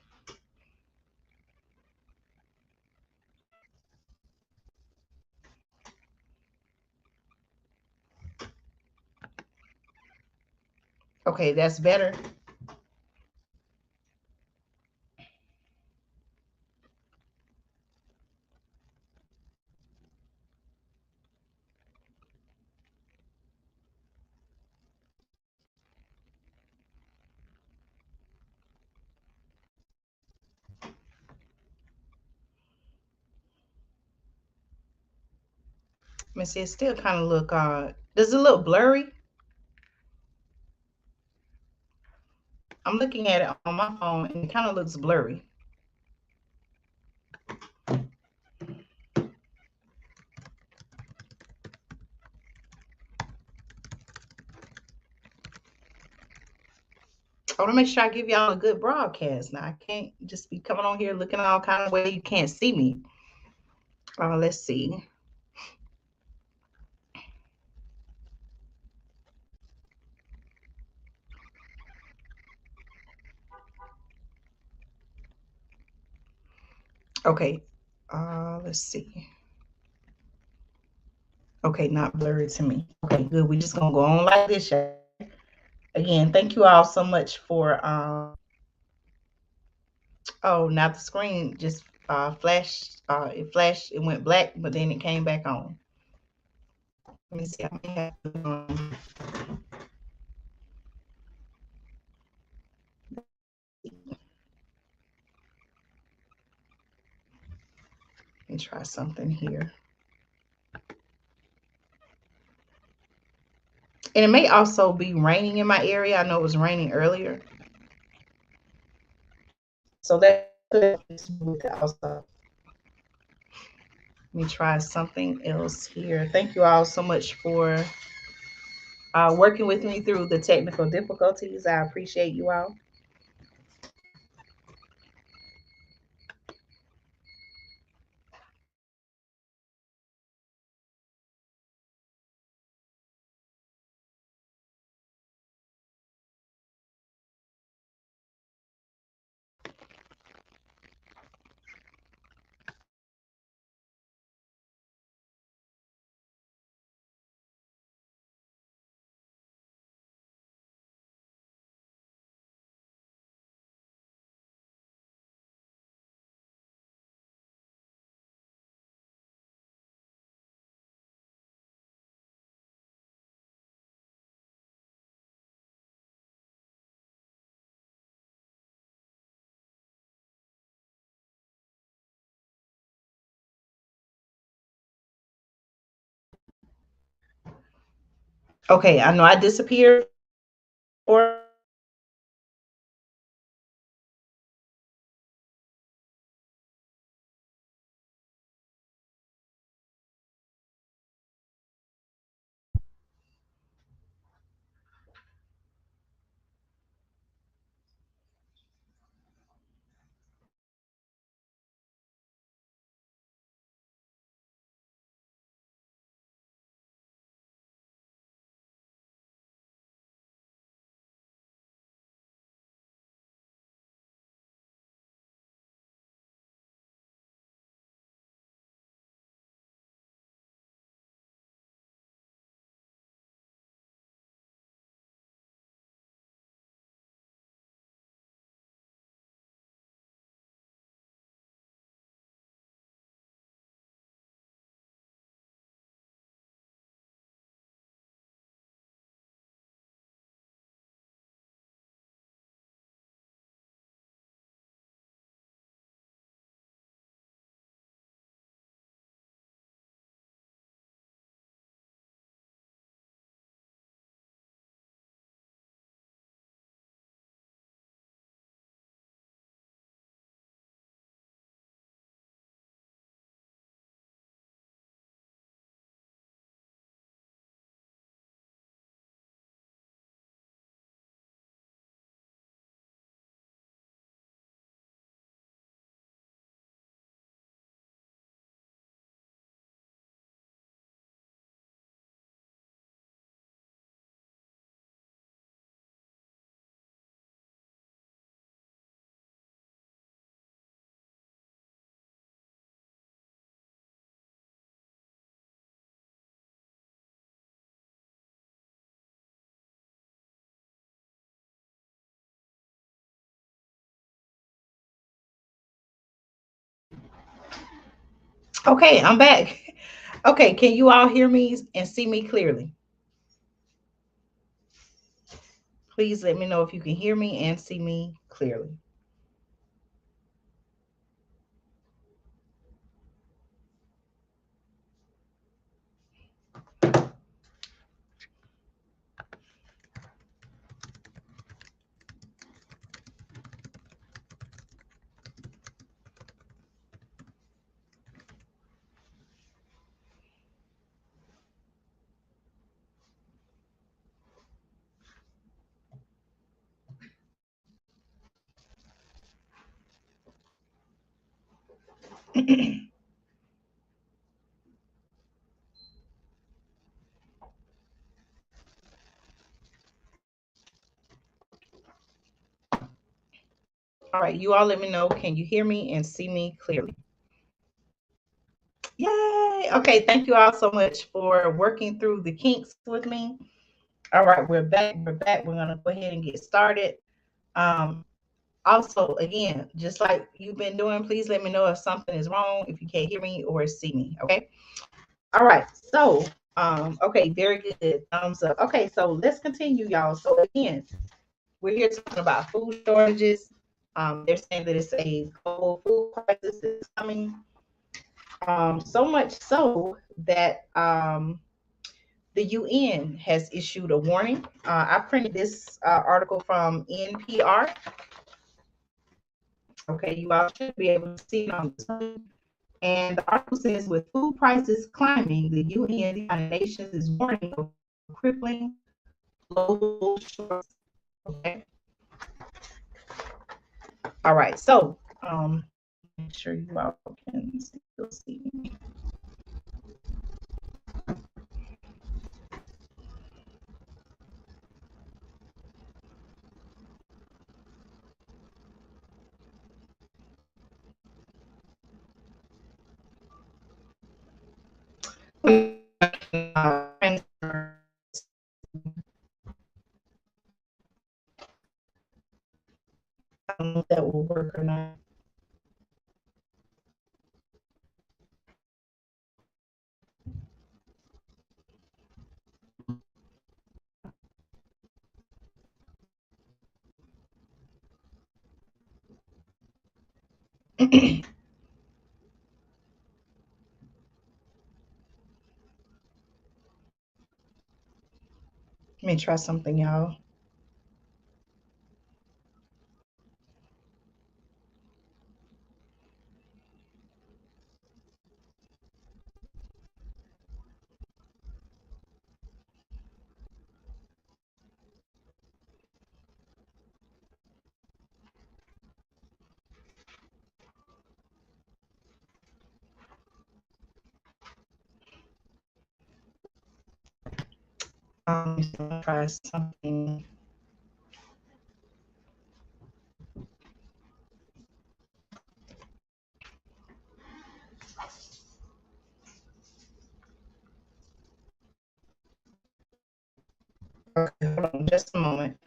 Okay, that's better. Let me see, it still kind of look, does it look blurry? I'm looking at it on my phone and it kind of looks blurry. I want to make sure I give y'all a good broadcast. Now, I can't just be coming on here looking all kind of way you can't see me. Let's see. Okay, let's see. Okay, not blurry to me. Okay, good. We're just gonna go on like this. Again, thank you all so much for. Oh, now the screen just flashed. It flashed. It went black, but then it came back on. Let me see. I may have to, let me try something here. And it may also be raining in my area. I know it was raining earlier. So that could also. Let me try something else here. Thank you all so much for working with me through the technical difficulties. I appreciate you all. Okay, I know I disappeared for Okay, I'm back. Okay, can you all hear me and see me clearly? Please let me know if you can hear me and see me clearly. All right, you all let me know. Can you hear me and see me clearly? Yay! Okay, thank you all so much for working through the kinks with me. All right, we're back. We're back. We're gonna go ahead and get started. Um, Also, again, just like you've been doing, please let me know if something is wrong, if you can't hear me or see me. Okay. All right. So, okay, very good. Thumbs up. Okay, so let's continue, y'all. So again, we're here talking about food shortages. They're saying that it's a global food crisis is coming. So much so that the UN has issued a warning. I printed this article from NPR. Okay, you all should be able to see it on the screen. And the article says, with food prices climbing, the UN, the United Nations, is warning of crippling global shortages. Okay. All right. So, make sure you all can still see me. I don't know if that will work or not. Let me try something, y'all. Try something. Okay, hold on just a moment.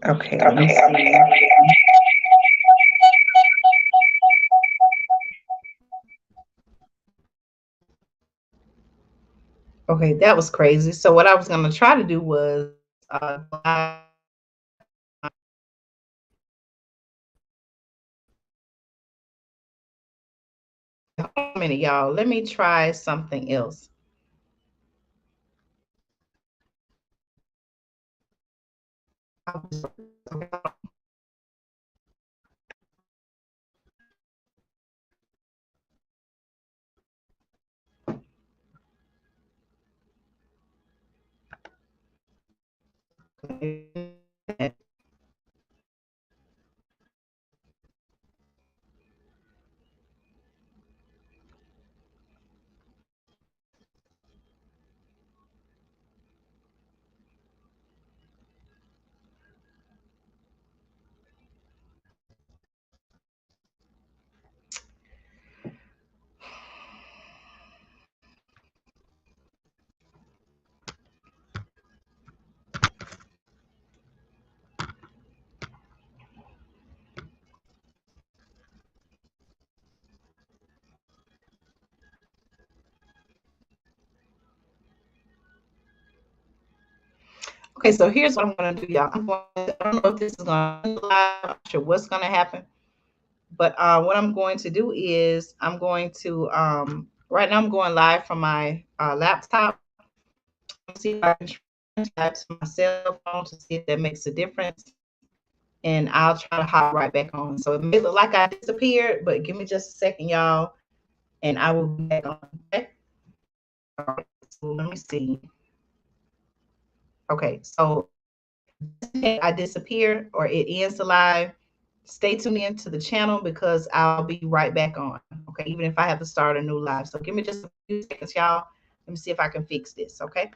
Okay, let me see. Okay, that was crazy. So what I was gonna try to do was a minute, y'all. Let me try something else. Okay, so here's what I'm going to do, y'all. I don't know if this is going to live. I'm not sure what's going to happen. But what I'm going to do is I'm going to, right now I'm going live from my laptop. See if I can tap to my cell phone to see if that makes a difference. And I'll try to hop right back on. So it may look like I disappeared, but give me just a second, y'all, and I will be back on. Okay. All right. So let me see. Okay. So I disappear or it ends the live. Stay tuned into the channel because I'll be right back on. Okay. Even if I have to start a new live. So give me just a few seconds, y'all. Let me see if I can fix this. Okay.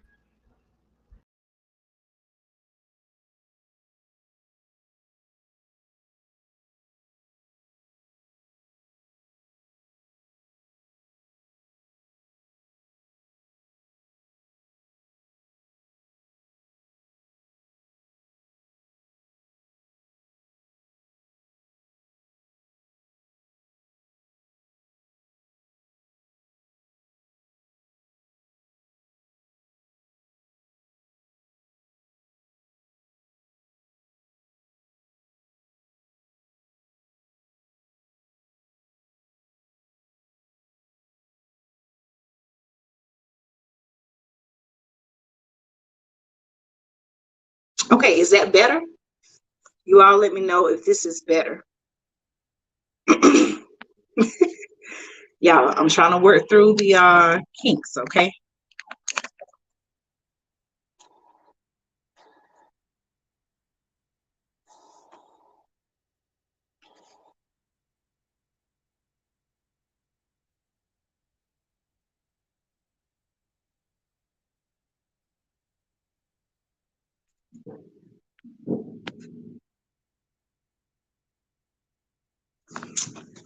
Okay, is that better? You all let me know if this is better. Y'all, I'm trying to work through the kinks, okay?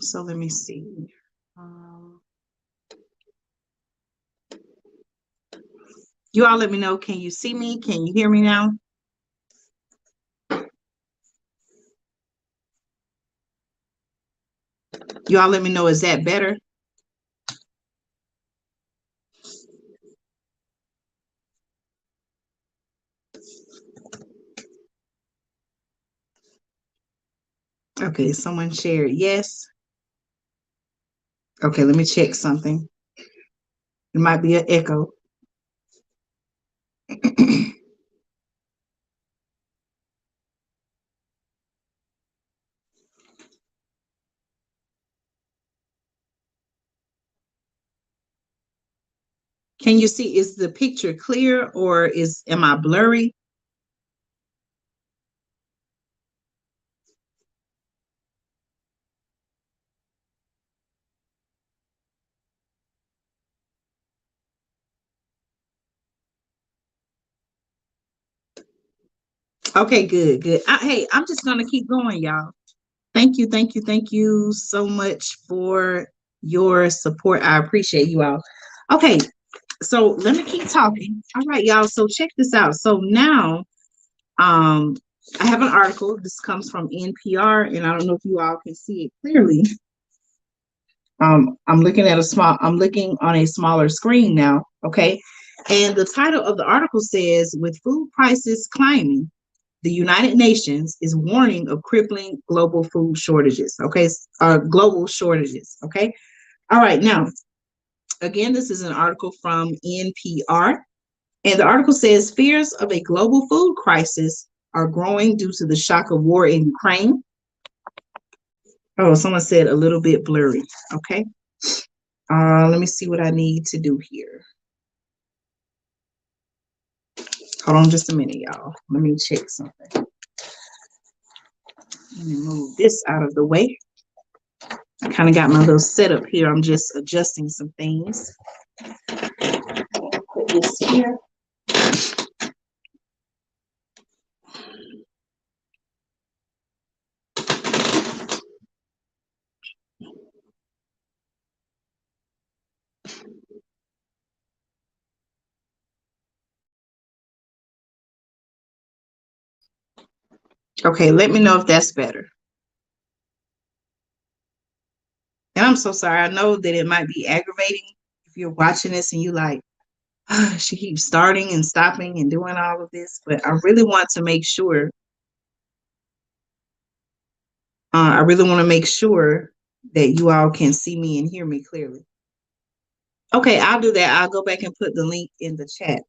So let me see. You all let me know. Can you see me? Can you hear me now? You all let me know. Is that better? Okay, someone shared yes. Okay, let me check something. It might be an echo. Can you see, is the picture clear or am I blurry? Okay, good, good. Hey, I'm just gonna keep going, y'all. Thank you, thank you, thank you so much for your support. I appreciate you all. Okay, so let me keep talking. All right, y'all. So check this out. So now, I have an article. This comes from NPR, and I don't know if you all can see it clearly. I'm looking on a smaller screen now. Okay, and the title of the article says, "With food prices climbing, the United Nations is warning of crippling global food shortages." Okay, global shortages. Okay, all right. Now, again, this is an article from NPR, and the article says fears of a global food crisis are growing due to the shock of war in Ukraine. Oh, someone said a little bit blurry. Okay, let me see what I need to do here. Hold on just a minute, y'all. Let me check something. Let me move this out of the way. I kind of got my little setup here. I'm just adjusting some things. Put this here. Okay, let me know if that's better. And I'm so sorry. I know that it might be aggravating if you're watching this and you like, She keeps starting and stopping and doing all of this, but I really want to make sure. I really want to make sure that you all can see me and hear me clearly. Okay, I'll do that. I'll go back and put the link in the chat.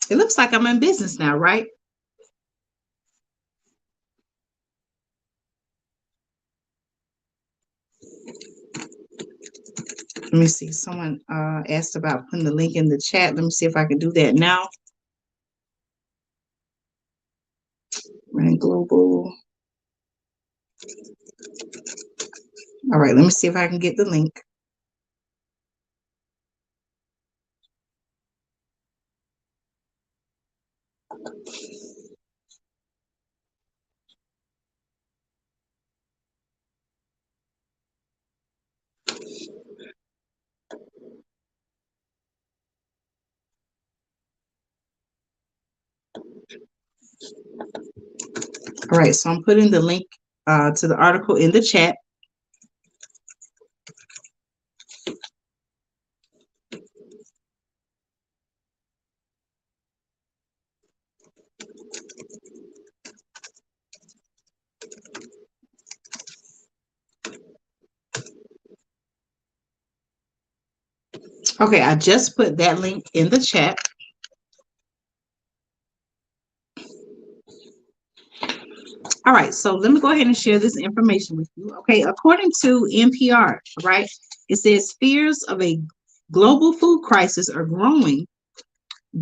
It looks like I'm in business now, right? Let me see. Someone asked about putting the link in the chat. Let me see if I can do that now. Brand Global. All right, let me see if I can get the link. All right, so I'm putting the link to the article in the chat. Okay, I just put that link in the chat. All right, so let me go ahead and share this information with you. Okay, according to NPR, right, it says fears of a global food crisis are growing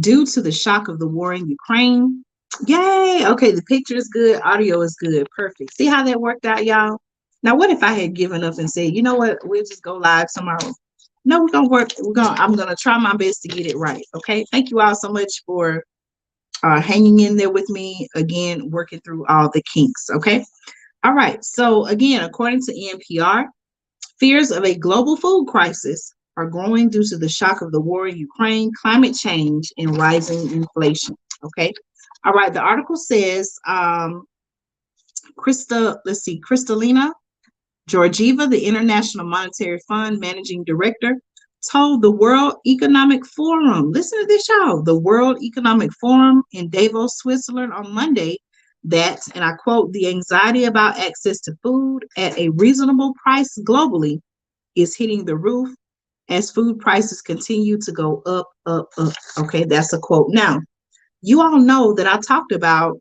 due to the shock of the war in Ukraine. Yay! Okay, the picture is good, audio is good, perfect. See how that worked out, y'all? Now, what if I had given up and said, you know what, we'll just go live tomorrow? No, we're gonna work. I'm gonna try my best to get it right. Okay, thank you all so much for hanging in there with me again, working through all the kinks. Okay. All right. So again, according to NPR, fears of a global food crisis are growing due to the shock of the war in Ukraine, climate change, and rising inflation. Okay. All right. The article says, Kristalina Georgieva, the International Monetary Fund managing director, told the World Economic Forum, listen to this, y'all, the World Economic Forum in Davos, Switzerland on Monday that, and I quote, the anxiety about access to food at a reasonable price globally is hitting the roof as food prices continue to go up, up, up. Okay, that's a quote. Now, you all know that I talked about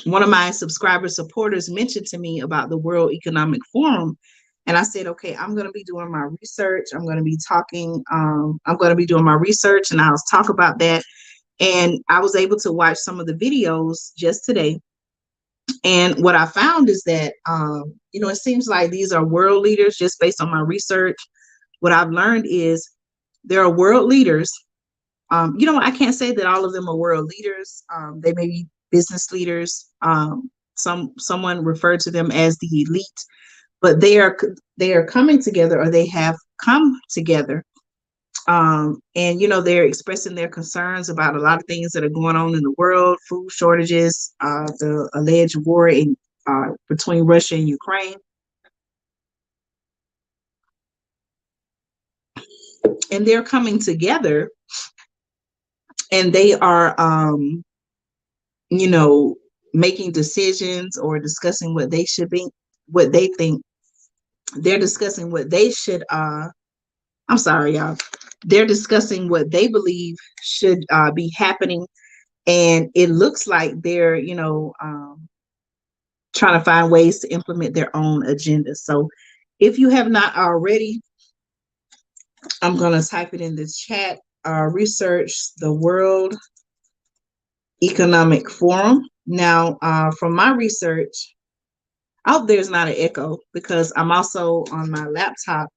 one of my subscriber supporters mentioned to me about the World Economic Forum. And I said, okay, I'm going to be doing my research. I'm going to be talking. I'm going to be doing my research and I'll talk about that. And I was able to watch some of the videos just today. And what I found is that, it seems like these are world leaders just based on my research. What I've learned is there are world leaders. I can't say that all of them are world leaders. They may be business leaders. Someone referred to them as the elite, but they are coming together, or they have come together. And they're expressing their concerns about a lot of things that are going on in the world: food shortages, the alleged war between Russia and Ukraine. And they're coming together, and they are making decisions or discussing what they should be, what they think. They're discussing what they should, I'm sorry, y'all. They're discussing what they believe should be happening. And it looks like they're, trying to find ways to implement their own agenda. So if you have not already, I'm going to type it in the chat, research the World Economic Forum. Now, from my research, I hope there's not an echo because I'm also on my laptop,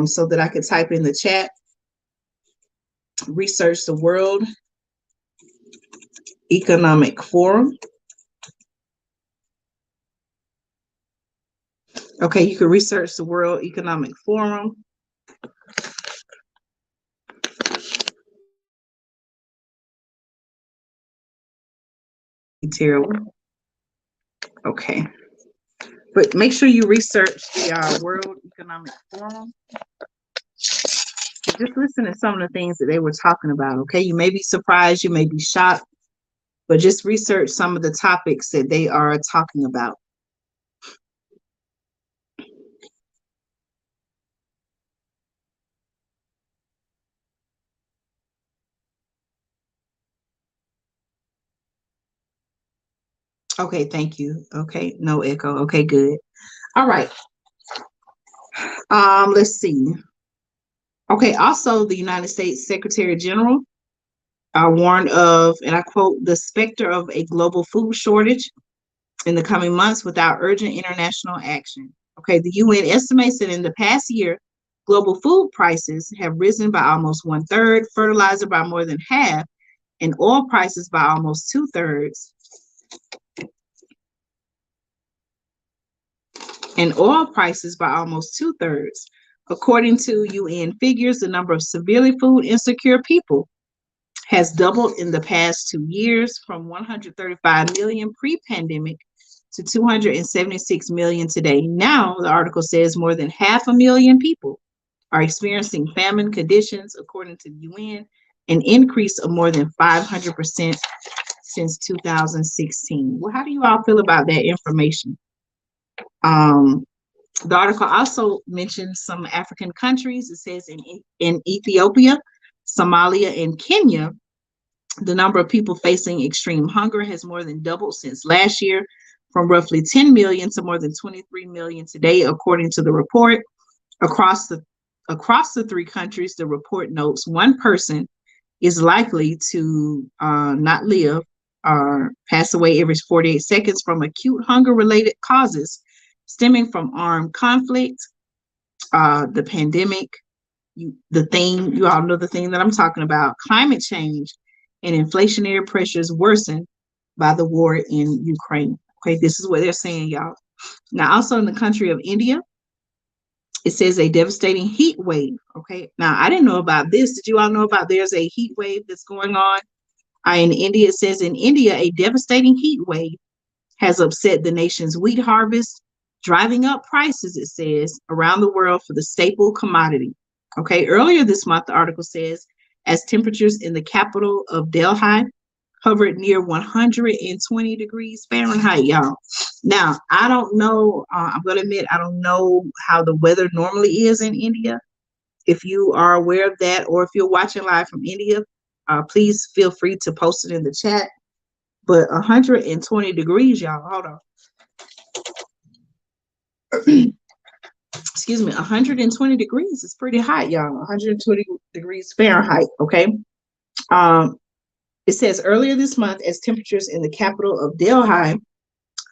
so that I could type in the chat, research the World Economic Forum. Okay, you can research the World Economic Forum. terrible. Okay. But make sure you research the World Economic Forum. Just listen to some of the things that they were talking about, okay? You may be surprised, you may be shocked, but just research some of the topics that they are talking about. Okay, thank you. Okay, no echo. Okay, good. All right. Let's see. Okay, also the United States Secretary General warned of, and I quote, the specter of a global food shortage in the coming months without urgent international action. Okay, the UN estimates that in the past year, global food prices have risen by almost 1/3, fertilizer by more than half, and oil prices by almost 2/3. And oil prices by almost 2/3. According to UN figures, the number of severely food insecure people has doubled in the past 2 years from 135 million pre-pandemic to 276 million today. Now, the article says more than 500,000 people are experiencing famine conditions, according to the UN, an increase of more than 500% since 2016. Well, how do you all feel about that information? The article also mentions some African countries. It says in Ethiopia, Somalia, and Kenya, the number of people facing extreme hunger has more than doubled since last year, from roughly 10 million to more than 23 million today, according to the report. Across the three countries, the report notes one person is likely to not live or pass away every 48 seconds from acute hunger-related causes stemming from armed conflict, the pandemic, you all know the thing that I'm talking about, climate change, and inflationary pressures worsened by the war in Ukraine. Okay, this is what they're saying, y'all. Now, also in the country of India, it says a devastating heat wave. Okay, now I didn't know about this. Did you all know about there's a heat wave that's going on in India? It says in India, a devastating heat wave has upset the nation's wheat harvest, driving up prices, it says, around the world for the staple commodity. Okay, earlier this month, the article says, as temperatures in the capital of Delhi hovered near 120 degrees Fahrenheit, y'all. Now, I don't know, I'm going to admit, I don't know how the weather normally is in India. If you are aware of that, or if you're watching live from India, please feel free to post it in the chat. But 120 degrees, y'all, hold on. Excuse me, 120 degrees is pretty hot, y'all. 120 degrees Fahrenheit, okay? It says earlier this month, as temperatures in the capital of Delhi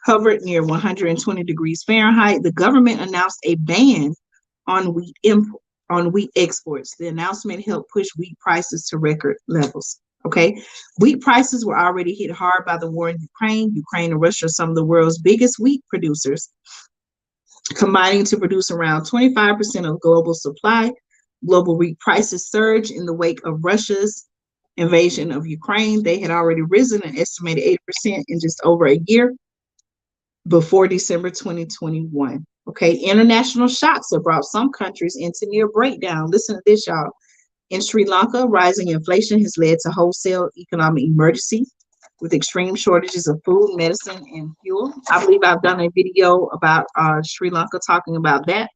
hovered near 120 degrees Fahrenheit, the government announced a ban on wheat exports. The announcement helped push wheat prices to record levels. Okay, wheat prices were already hit hard by the war in Ukraine. Ukraine and Russia are some of the world's biggest wheat producers, combining to produce around 25% of global supply. Global wheat prices surged in the wake of Russia's invasion of Ukraine. They had already risen an estimated 8% in just over a year before December 2021. Okay, international shocks have brought some countries into near breakdown. Listen to this, y'all. In Sri Lanka, rising inflation has led to wholesale economic emergency with extreme shortages of food, medicine, and fuel. I believe I've done a video about Sri Lanka talking about that.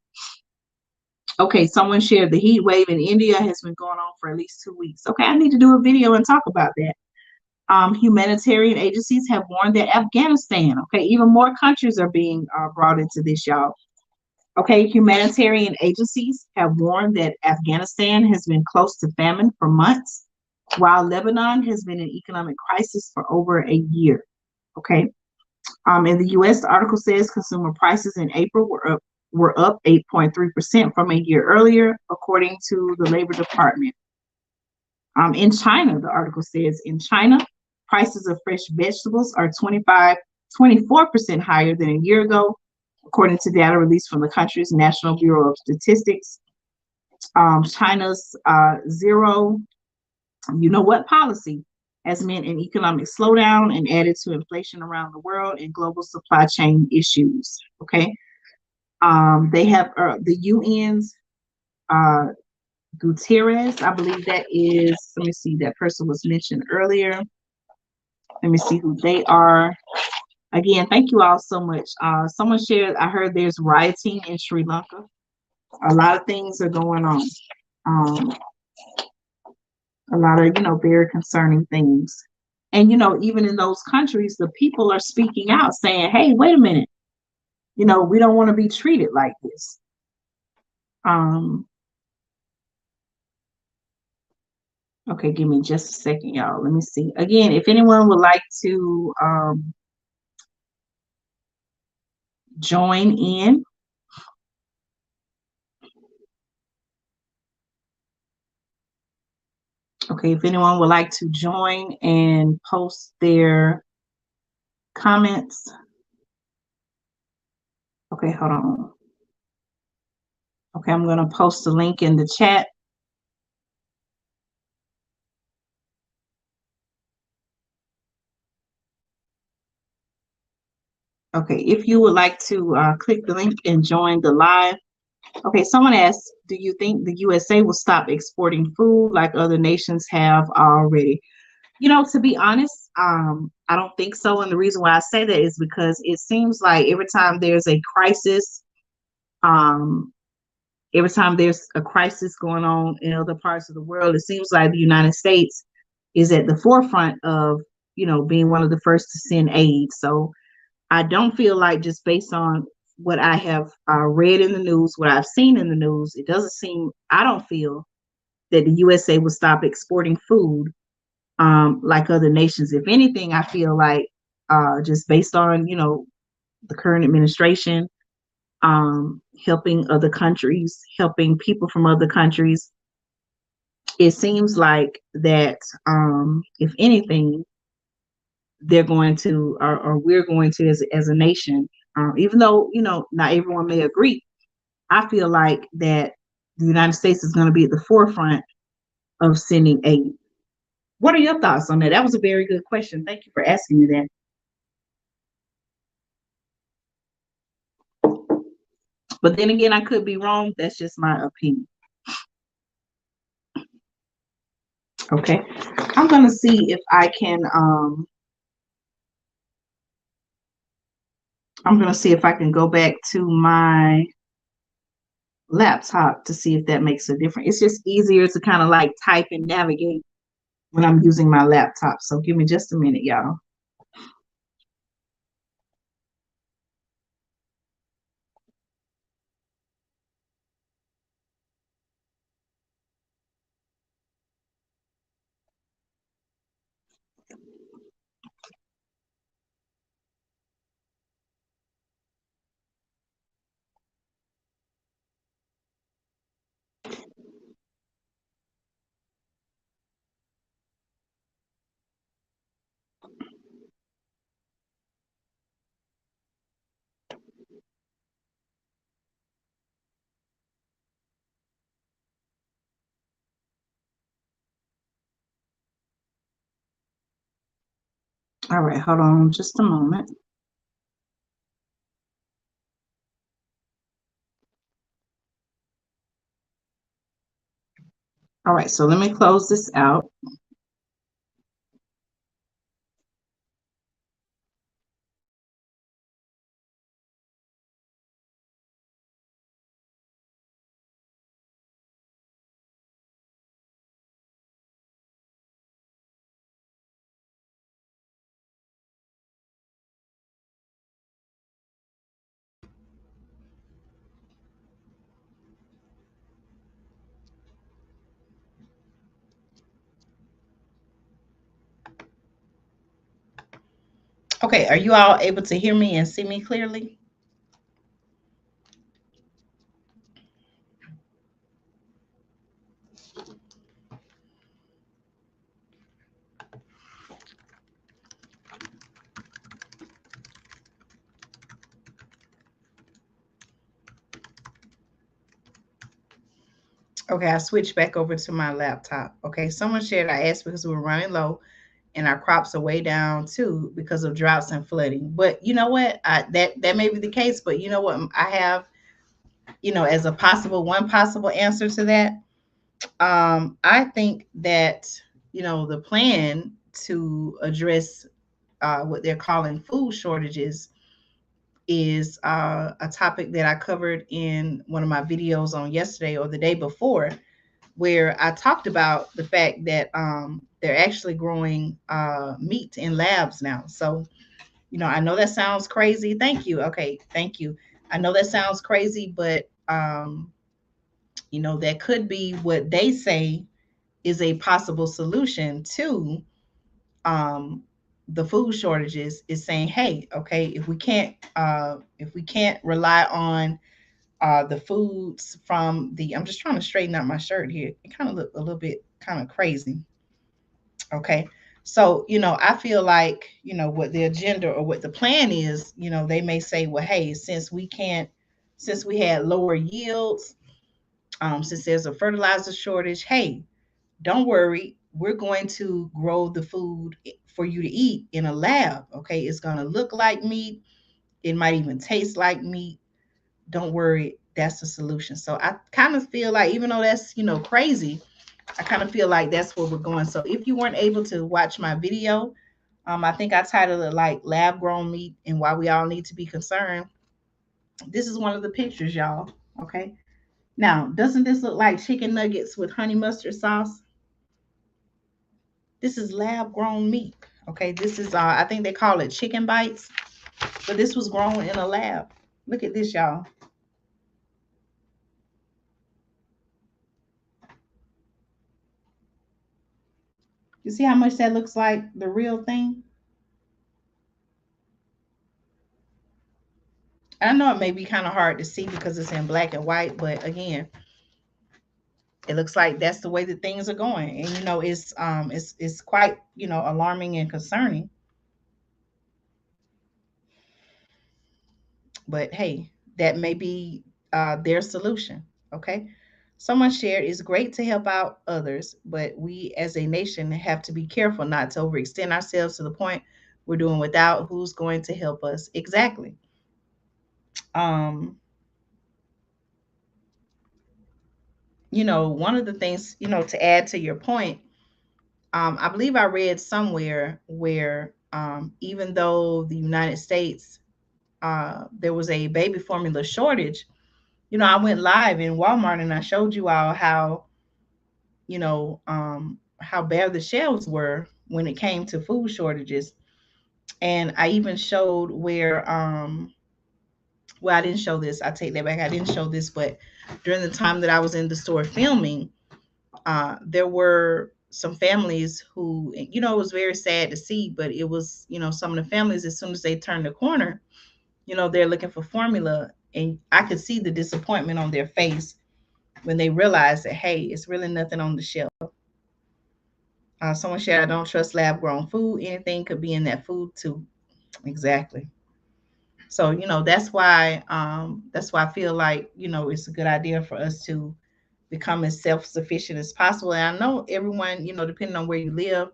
Okay, someone shared the heat wave in India has been going on for at least 2 weeks. Okay, I need to do a video and talk about that. Humanitarian agencies have warned that Afghanistan, okay, even more countries are being brought into this, y'all. Okay, humanitarian agencies have warned that Afghanistan has been close to famine for months, while Lebanon has been in economic crisis for over a year. Okay, in the U.S., the article says consumer prices in April were up 8.3% from a year earlier, according to the Labor Department. In China, the article says in China, prices of fresh vegetables are 24% higher than a year ago, according to data released from the country's National Bureau of Statistics. China's zero, you know what, policy has meant an economic slowdown and added to inflation around the world and global supply chain issues. Okay. They have the UN's Gutierrez, I believe that is, let me see, that person was mentioned earlier. Let me see who they are. Again, thank you all so much. Someone shared, I heard there's rioting in Sri Lanka. A lot of things are going on. A lot of, very concerning things. And, even in those countries, the people are speaking out saying, hey, wait a minute. We don't want to be treated like this. Okay, give me just a second, y'all. Let me see. Again, if anyone would like to join in. Okay, if anyone would like to join and post their comments. Okay, hold on. Okay, I'm going to post the link in the chat. Okay, if you would like to click the link and join the live. Okay, someone asked, do you think the USA will stop exporting food like other nations have already? To be honest, I don't think so. And the reason why I say that is because it seems like every time there's a crisis, every time there's a crisis going on in other parts of the world, it seems like the United States is at the forefront of, being one of the first to send aid. So I don't feel like, just based on what I have read in the news, what I've seen in the news, I don't feel that the USA will stop exporting food like other nations. If anything, I feel like just based on, the current administration, helping other countries, helping people from other countries, it seems like that, if anything, they're going to, or we're going to, as a nation, even though, not everyone may agree, I feel like that the United States is going to be at the forefront of sending aid. What are your thoughts on that? That was a very good question. Thank you for asking me that. But then again, I could be wrong. That's just my opinion. Okay. I'm going to see if I can, I'm going to see if I can go back to my laptop to see if that makes a difference. It's just easier to kind of like type and navigate when I'm using my laptop. So give me just a minute, y'all. All right, hold on just a moment. All right, so let me close this out. Okay, are you all able to hear me and see me clearly? Okay, I switched back over to my laptop. Okay, someone shared, I asked because we were running low and our crops are way down too because of droughts and flooding. But you know what? That may be the case, but you know what? I have, as a one possible answer to that. I think that the plan to address what they're calling food shortages is a topic that I covered in one of my videos on yesterday or the day before, where I talked about the fact that they're actually growing meat in labs now. So, I know that sounds crazy. Thank you. Okay, thank you. I know that sounds crazy, but that could be what they say is a possible solution to um, the food shortages. Is saying, hey, okay, if we can't rely on the foods from the, I'm just trying to straighten out my shirt here. It kind of looked a little bit kind of crazy. Okay. So, I feel like, what the agenda or what the plan is, they may say, well, hey, since we had lower yields, since there's a fertilizer shortage, hey, don't worry, we're going to grow the food for you to eat in a lab. Okay. It's going to look like meat. It might even taste like meat. Don't worry, that's the solution. So I kind of feel like, even though that's, crazy, I kind of feel like that's where we're going. So if you weren't able to watch my video, I think I titled it like Lab Grown Meat and Why We All Need to Be Concerned. This is one of the pictures, y'all. Okay. Now, doesn't this look like chicken nuggets with honey mustard sauce? This is lab grown meat. Okay. This is, I think they call it chicken bites, but this was grown in a lab. Look at this, y'all. You see how much that looks like the real thing? I know it may be kind of hard to see because it's in black and white, but again, it looks like that's the way that things are going. And it's quite, alarming and concerning. But hey, that may be their solution. Okay. Someone shared, it's great to help out others, but we as a nation have to be careful not to overextend ourselves to the point we're doing without. Who's going to help us? Exactly. Um, one of the things, to add to your point, I believe I read somewhere where even though the United States, there was a baby formula shortage, I went live in Walmart and I showed you all how bare the shelves were when it came to food shortages. And I even showed where, well, I didn't show this. I take that back. I didn't show this, but during the time that I was in the store filming, there were some families who, it was very sad to see, but it was, some of the families, as soon as they turned the corner, they're looking for formula. And I could see the disappointment on their face when they realized that, hey, it's really nothing on the shelf. Someone shared, I don't trust lab grown food. Anything could be in that food too. Exactly. So, that's why I feel like, it's a good idea for us to become as self-sufficient as possible. And I know everyone, depending on where you live,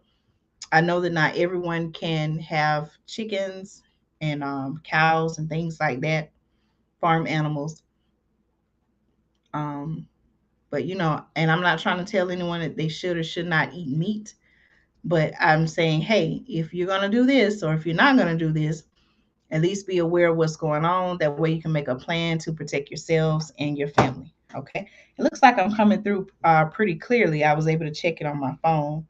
I know that not everyone can have chickens and cows and things like that, farm animals. Um, but and I'm not trying to tell anyone that they should or should not eat meat. But I'm saying, hey, if you're gonna do this, or if you're not gonna do this, at least be aware of what's going on. That way you can make a plan to protect yourselves and your family. Okay. It looks like I'm coming through pretty clearly. I was able to check it on my phone.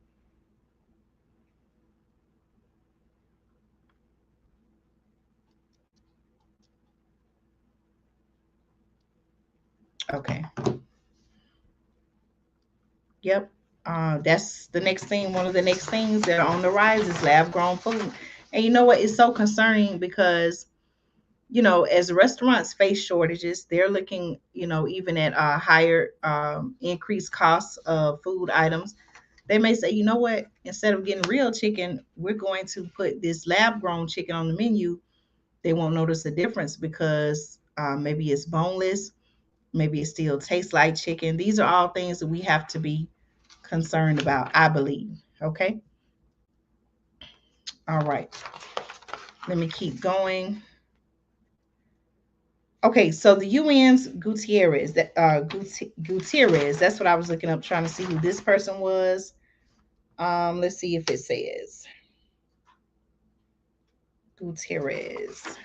Okay. Yep. That's the next thing. One of the next things that are on the rise is lab grown food. And you know what? It's so concerning because, as restaurants face shortages, they're looking, even at higher increased costs of food items. They may say, you know what? Instead of getting real chicken, we're going to put this lab grown chicken on the menu. They won't notice the difference because maybe it's boneless, maybe it still tastes like chicken. These are all things that we have to be concerned about, I believe. Okay. All right. Let me keep going. Okay, so the UN's Gutierrez, Gutierrez, that's what I was looking up, trying to see who this person was. Let's see if it says Gutierrez.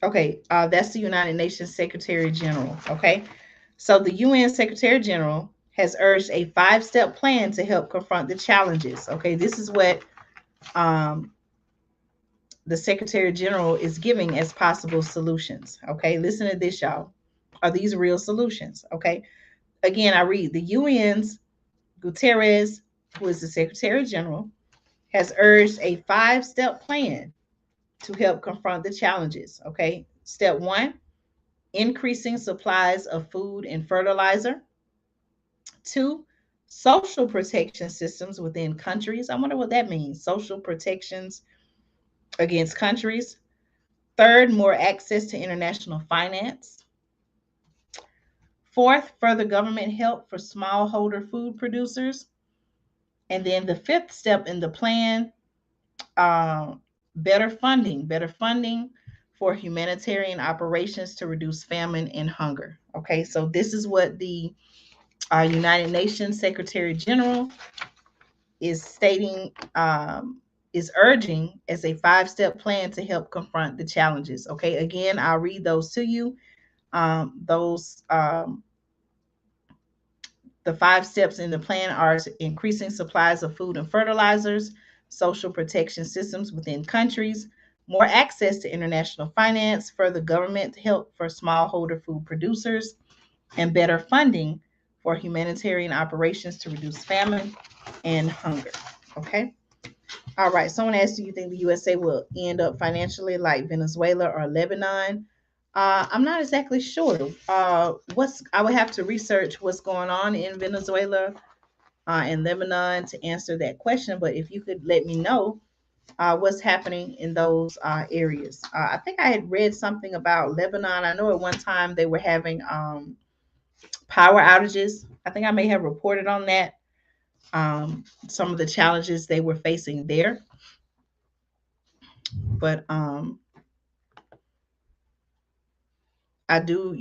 Okay, that's the United Nations Secretary General. Okay, so the UN Secretary General has urged a 5-step plan to help confront the challenges. Okay, this is what um, the Secretary General is giving as possible solutions. Okay, listen to this, y'all. Are these real solutions? Okay, again, I read the UN's Guterres, who is the Secretary General, has urged a 5-step plan to help confront the challenges. Okay, step one, increasing supplies of food and fertilizer. Two, social protection systems within countries. I wonder what that means. Social protections against countries. Third, more access to international finance. Fourth, further government help for smallholder food producers. And then the fifth step in the plan, uh, better funding for humanitarian operations to reduce famine and hunger. Okay, so this is what the United Nations Secretary General is stating, is urging as a 5-step plan to help confront the challenges. Okay, again, I'll read those to you. The 5 steps in the plan are increasing supplies of food and fertilizers, social protection systems within countries, more access to international finance, further government help for smallholder food producers, and better funding for humanitarian operations to reduce famine and hunger. Okay. All right. Someone asked, do you think the USA will end up financially like Venezuela or Lebanon? I'm not exactly sure. I would have to research what's going on in Venezuela and Lebanon to answer that question. But if you could let me know what's happening in those areas. I think I had read something about Lebanon. I know at one time they were having power outages. I think I may have reported on that. Some of the challenges they were facing there. But I do,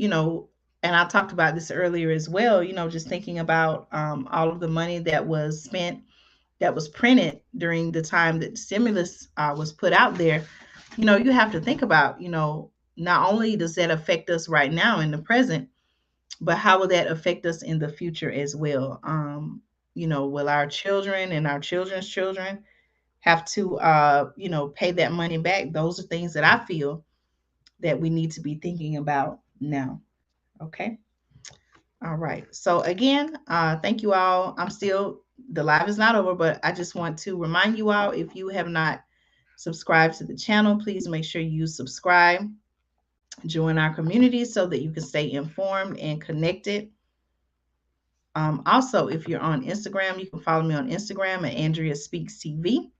and I talked about this earlier as well, just thinking about all of the money that was spent, that was printed during the time that stimulus was put out there. You have to think about, not only does that affect us right now in the present, but how will that affect us in the future as well? Will our children and our children's children have to, pay that money back? Those are things that I feel that we need to be thinking about now. Okay. All right. So again, thank you all. The live is not over, but I just want to remind you all, if you have not subscribed to the channel, please make sure you subscribe, join our community so that you can stay informed and connected. Also, if you're on Instagram, you can follow me on Instagram at Andrea Speaks TV.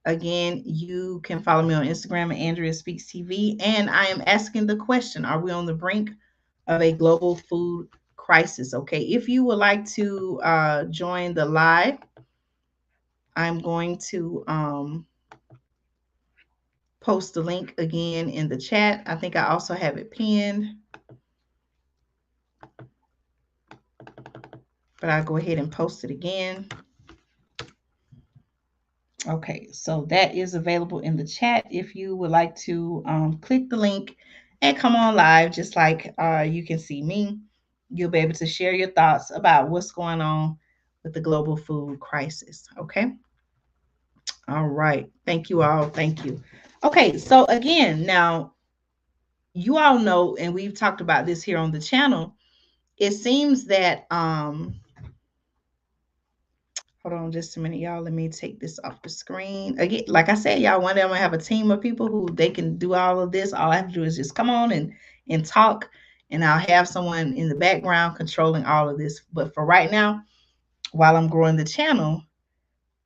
Again, you can follow me on Instagram at Andrea Speaks TV. And I am asking the question, are we on the brink of a global food crisis? Okay, if you would like to join the live, I'm going to post the link again in the chat. I think I also have it pinned, but I'll go ahead and post it again. Okay, so that is available in the chat if you would like to click the link and come on live, just like you can see me. You'll be able to share your thoughts about what's going on with the global food crisis. Okay. All right. Thank you all. Thank you. Okay. So again, now you all know, and we've talked about this here on the channel. It seems that hold on just a minute, y'all. Let me take this off the screen. Again, like I said, y'all, one day I'm gonna have a team of people who they can do all of this. All I have to do is just come on and talk, and I'll have someone in the background controlling all of this. But for right now, while I'm growing the channel,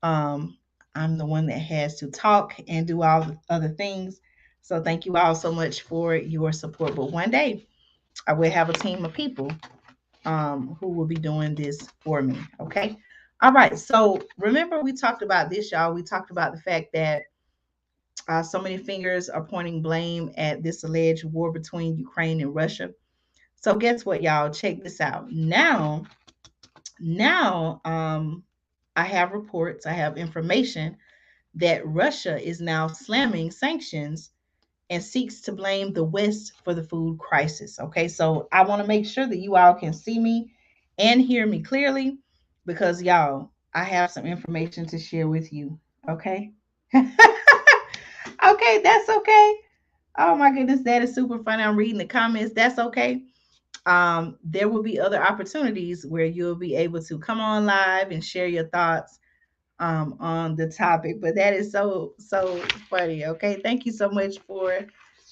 I'm the one that has to talk and do all the other things. So thank you all so much for your support. But one day I will have a team of people who will be doing this for me. Okay. All right. So remember, we talked about this, y'all. We talked about the fact that so many fingers are pointing blame at this alleged war between Ukraine and Russia. So guess what, y'all? Check this out. Now, I have reports, I have information that Russia is now slamming sanctions and seeks to blame the West for the food crisis. Okay, so I want to make sure that you all can see me and hear me clearly because, y'all, I have some information to share with you. Okay. Okay, that's okay. Oh my goodness, that is super funny. I'm reading the comments. That's okay. There will be other opportunities where you'll be able to come on live and share your thoughts on the topic. But that is so funny. Okay, thank you so much for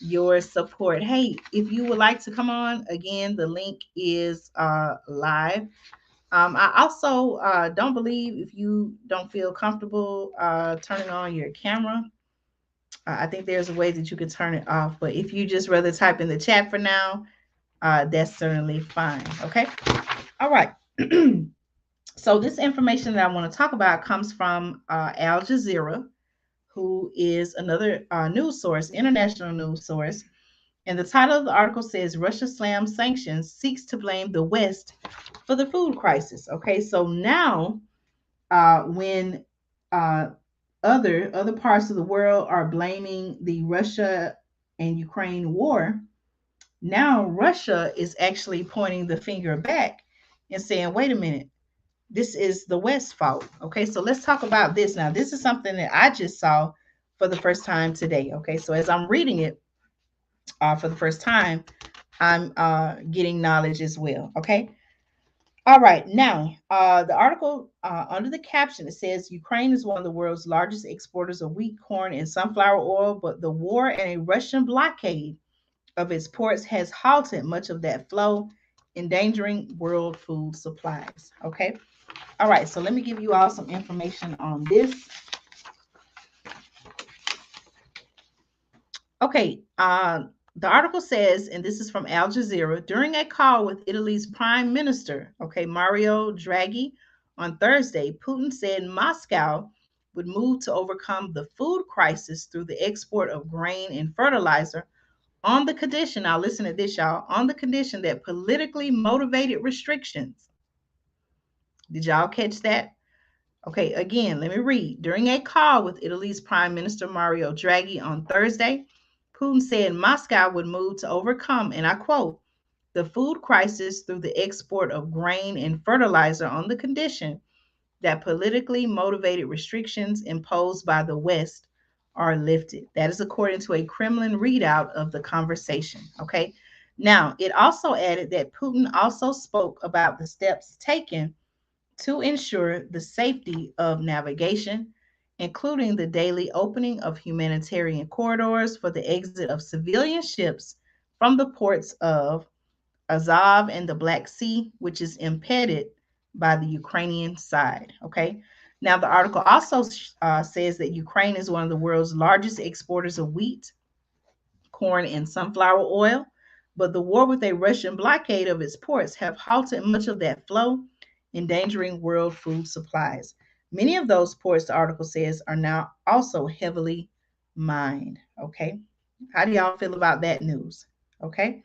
your support. Hey, if you would like to come on again, the link is live. I also don't believe if you don't feel comfortable turning on your camera. I think there's a way that you could turn it off. But if you just rather type in the chat for now, that's certainly fine. Okay. All right. So this information that I want to talk about comes from Al Jazeera, who is another news source, international news source. And the title of the article says Russia slams sanctions, seeks to blame the West for the food crisis. Okay, so now when uh, other parts of the world are blaming the Russia and Ukraine war, now Russia is actually pointing the finger back and saying, wait a minute, this is the West's fault. Okay, so let's talk about this now. This is something that I just saw for the first time today. Okay, so as I'm reading it for the first time, I'm getting knowledge as well. Okay, all right. Now, the article under the caption it says Ukraine is one of the world's largest exporters of wheat, corn, and sunflower oil, but the war and a Russian blockade of its ports has halted much of that flow, endangering world food supplies. Okay. All right, so let me give you all some information on this. Okay, the article says, and this is from Al Jazeera, during a call with Italy's Prime Minister, okay, Mario Draghi, on Thursday, Putin said Moscow would move to overcome the food crisis through the export of grain and fertilizer on the condition, now listen to this, y'all, on the condition that politically motivated restrictions. Did y'all catch that? Okay, again, let me read. During a call with Italy's Prime Minister Mario Draghi on Thursday, Putin said Moscow would move to overcome, and I quote, the food crisis through the export of grain and fertilizer on the condition that politically motivated restrictions imposed by the West are lifted. That is according to a Kremlin readout of the conversation. Okay. Now, it also added that Putin also spoke about the steps taken to ensure the safety of navigation, including the daily opening of humanitarian corridors for the exit of civilian ships from the ports of Azov and the Black Sea, which is impeded by the Ukrainian side. Okay. Now, the article also says that Ukraine is one of the world's largest exporters of wheat, corn, and sunflower oil, but the war with a Russian blockade of its ports have halted much of that flow, endangering world food supplies. Many of those ports, the article says, are now also heavily mined. Okay. How do y'all feel about that news? Okay.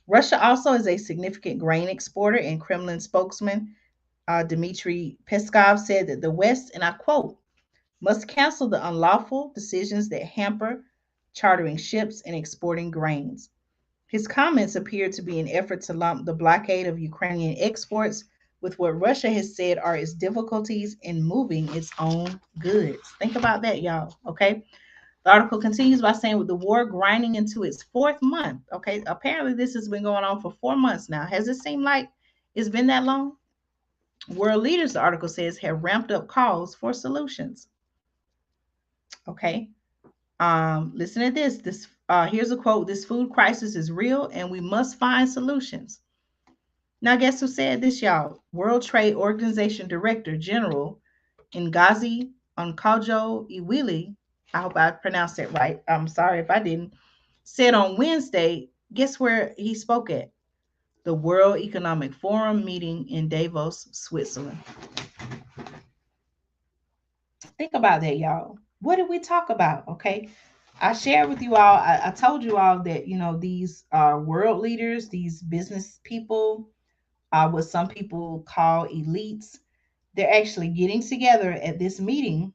Russia also is a significant grain exporter, and Kremlin spokesman Dmitry Peskov said that the West, and I quote, must cancel the unlawful decisions that hamper chartering ships and exporting grains. His comments appear to be an effort to lump the blockade of Ukrainian exports with what Russia has said are its difficulties in moving its own goods. Think about that, y'all. Okay. The article continues by saying, with the war grinding into its fourth month, okay, apparently this has been going on for 4 months now. Has it seemed like it's been that long? World leaders, the article says, have ramped up calls for solutions. Okay. Listen to this. Here's a quote. This food crisis is real and we must find solutions. Now, guess who said this, y'all? World Trade Organization Director General Ngozi Okonjo-Iweala, I hope I pronounced it right. I'm sorry if I didn't, said on Wednesday, guess where he spoke at? The World Economic Forum meeting in Davos, Switzerland. Think about that, y'all. What did we talk about? Okay. I shared with you all, I told you all that, these world leaders, these business people, what some people call elites, they're actually getting together at this meeting,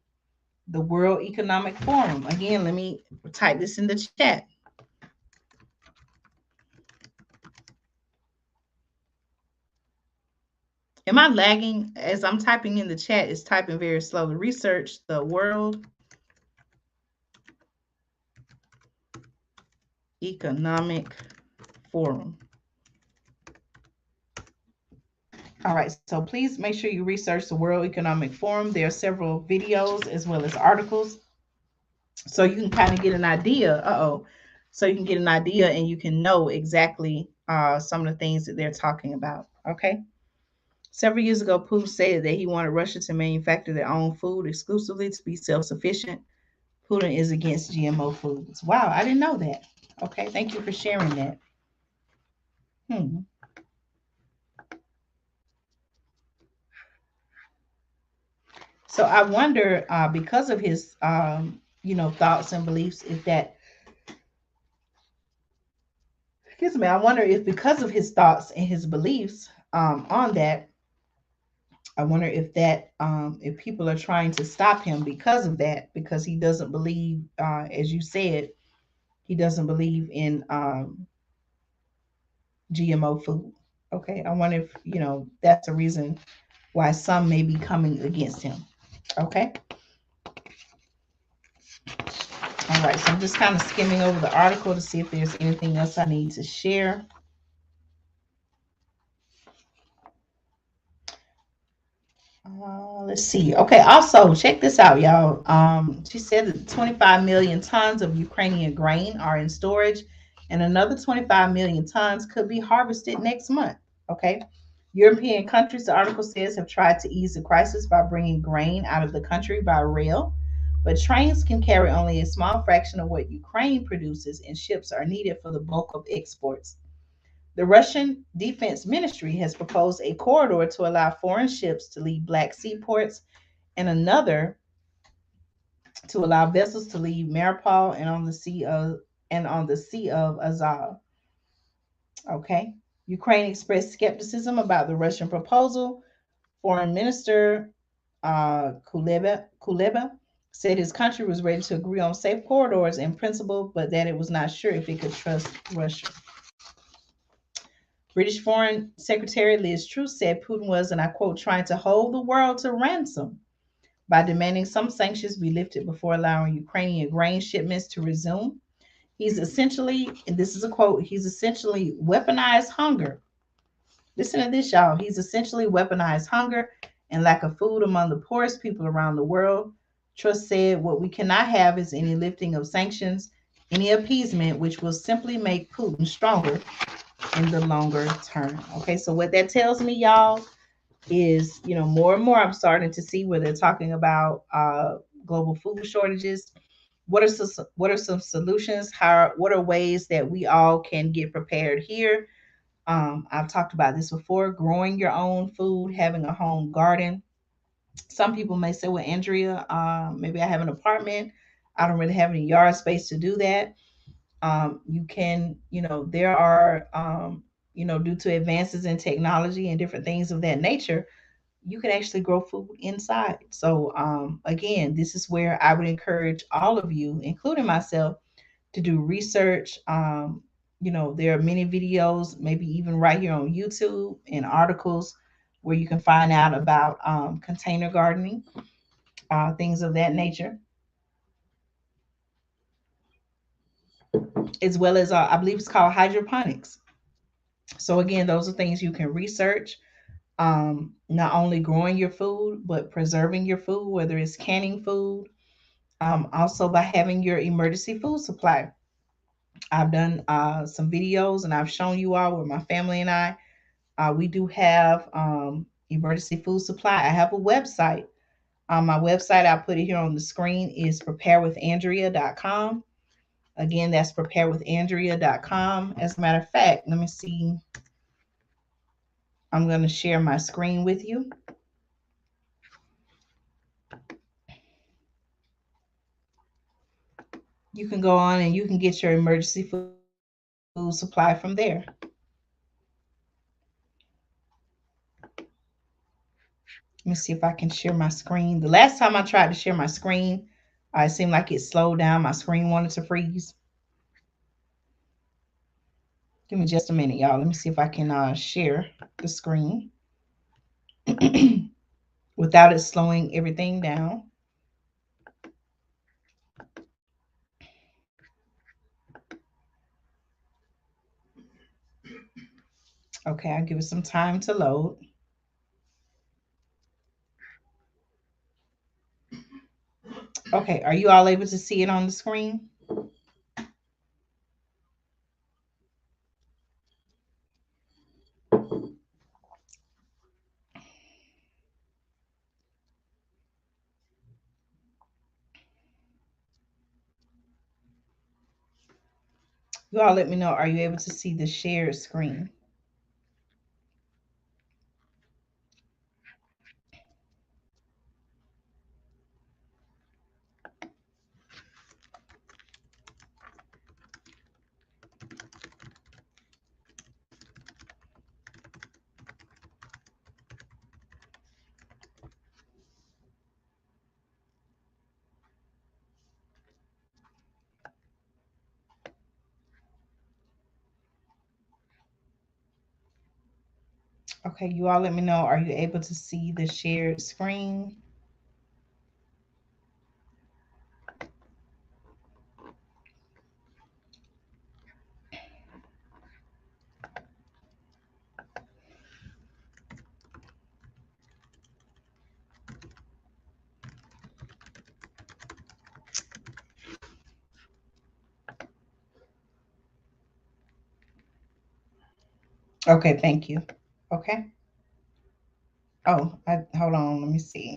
the World Economic Forum. Again, let me type this in the chat. Am I lagging as I'm typing in the chat? It's typing very slowly. Research the World Economic Forum. All right, so please make sure you research the World Economic Forum. There are several videos as well as articles, so you can kind of get an idea. So you can get an idea and you can know exactly some of the things that they're talking about. Okay. Several years ago, Putin said that he wanted Russia to manufacture their own food exclusively to be self-sufficient. Putin is against GMO foods. Wow, I didn't know that. Okay, thank you for sharing that. So I wonder, because of his, thoughts and beliefs, if that, excuse me, I wonder if because of his thoughts and his beliefs on that, I wonder if that, if people are trying to stop him because of that, because he doesn't believe, as you said, he doesn't believe in GMO food. Okay, I wonder if that's a reason why some may be coming against him. Okay. All right, so I'm just kind of skimming over the article to see if there's anything else I need to share. Let's see. Okay, also check this out, y'all. She said that 25 million tons of Ukrainian grain are in storage, and another 25 million tons could be harvested next month. Okay, European countries, the article says, have tried to ease the crisis by bringing grain out of the country by rail, but trains can carry only a small fraction of what Ukraine produces, and ships are needed for the bulk of exports. The Russian Defense Ministry has proposed a corridor to allow foreign ships to leave Black Sea ports and another to allow vessels to leave Mariupol and on the Sea of Azov. Okay. Ukraine expressed skepticism about the Russian proposal. Foreign Minister Kuleba said his country was ready to agree on safe corridors in principle, but that it was not sure if it could trust Russia. British Foreign Secretary Liz Truss said Putin was, and I quote, trying to hold the world to ransom by demanding some sanctions be lifted before allowing Ukrainian grain shipments to resume. He's essentially, and this is a quote, he's essentially weaponized hunger. Listen to this, y'all. He's essentially weaponized hunger and lack of food among the poorest people around the world. Truss said, what we cannot have is any lifting of sanctions, any appeasement, which will simply make Putin stronger in the longer term. Okay, so what that tells me, y'all, is more and more I'm starting to see where they're talking about global food shortages. What are some solutions? What are ways that we all can get prepared here? I've talked about this before: growing your own food, having a home garden. Some people may say, "Well, Andrea, maybe I have an apartment. I don't really have any yard space to do that." You can, there are, due to advances in technology and different things of that nature, you can actually grow food inside. So, again, this is where I would encourage all of you, including myself, to do research. There are many videos, maybe even right here on YouTube, and articles where you can find out about container gardening, things of that nature, as well as I believe it's called hydroponics. So again, those are things you can research. Not only growing your food, but preserving your food, whether it's canning food. Also by having your emergency food supply. I've done some videos and I've shown you all with my family and I. We do have emergency food supply. I have a website. My website, I'll put it here on the screen, is preparewithandrea.com. Again, that's preparewithandrea.com. As a matter of fact, let me see. I'm going to share my screen with you. you can go on and you can get your emergency food supply from there. Let me see if I can share my screen. The last time I tried to share my screen, it seemed like it slowed down. My screen wanted to freeze. Give me just a minute, y'all. Let me see if I can share the screen without it slowing everything down. Okay, I'll give it some time to load. Okay, are you all able to see it on the screen? You all let me know, are you able to see the shared screen? Okay, you all let me know, are you able to see the shared screen? Okay, thank you. Okay. Oh, hold on, let me see.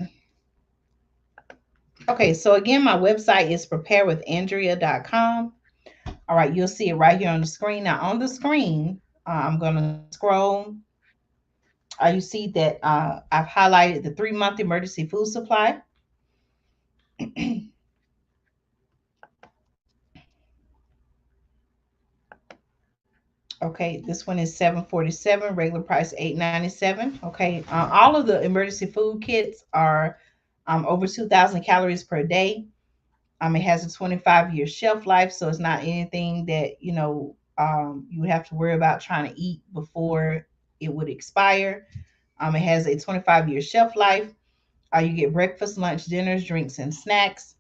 Okay, so again, my website is preparewithandrea.com. All right, you'll see it right here on the screen. Now, on the screen, I'm going to scroll. You see that I've highlighted the 3-month emergency food supply. Okay, this one is $7.47, regular price $8.97. Okay, all of the emergency food kits are over 2,000 calories per day. It has a 25-year shelf life, so it's not anything that you would have to worry about trying to eat before it would expire. It has a 25-year shelf life. You get breakfast, lunch, dinners, drinks, and snacks.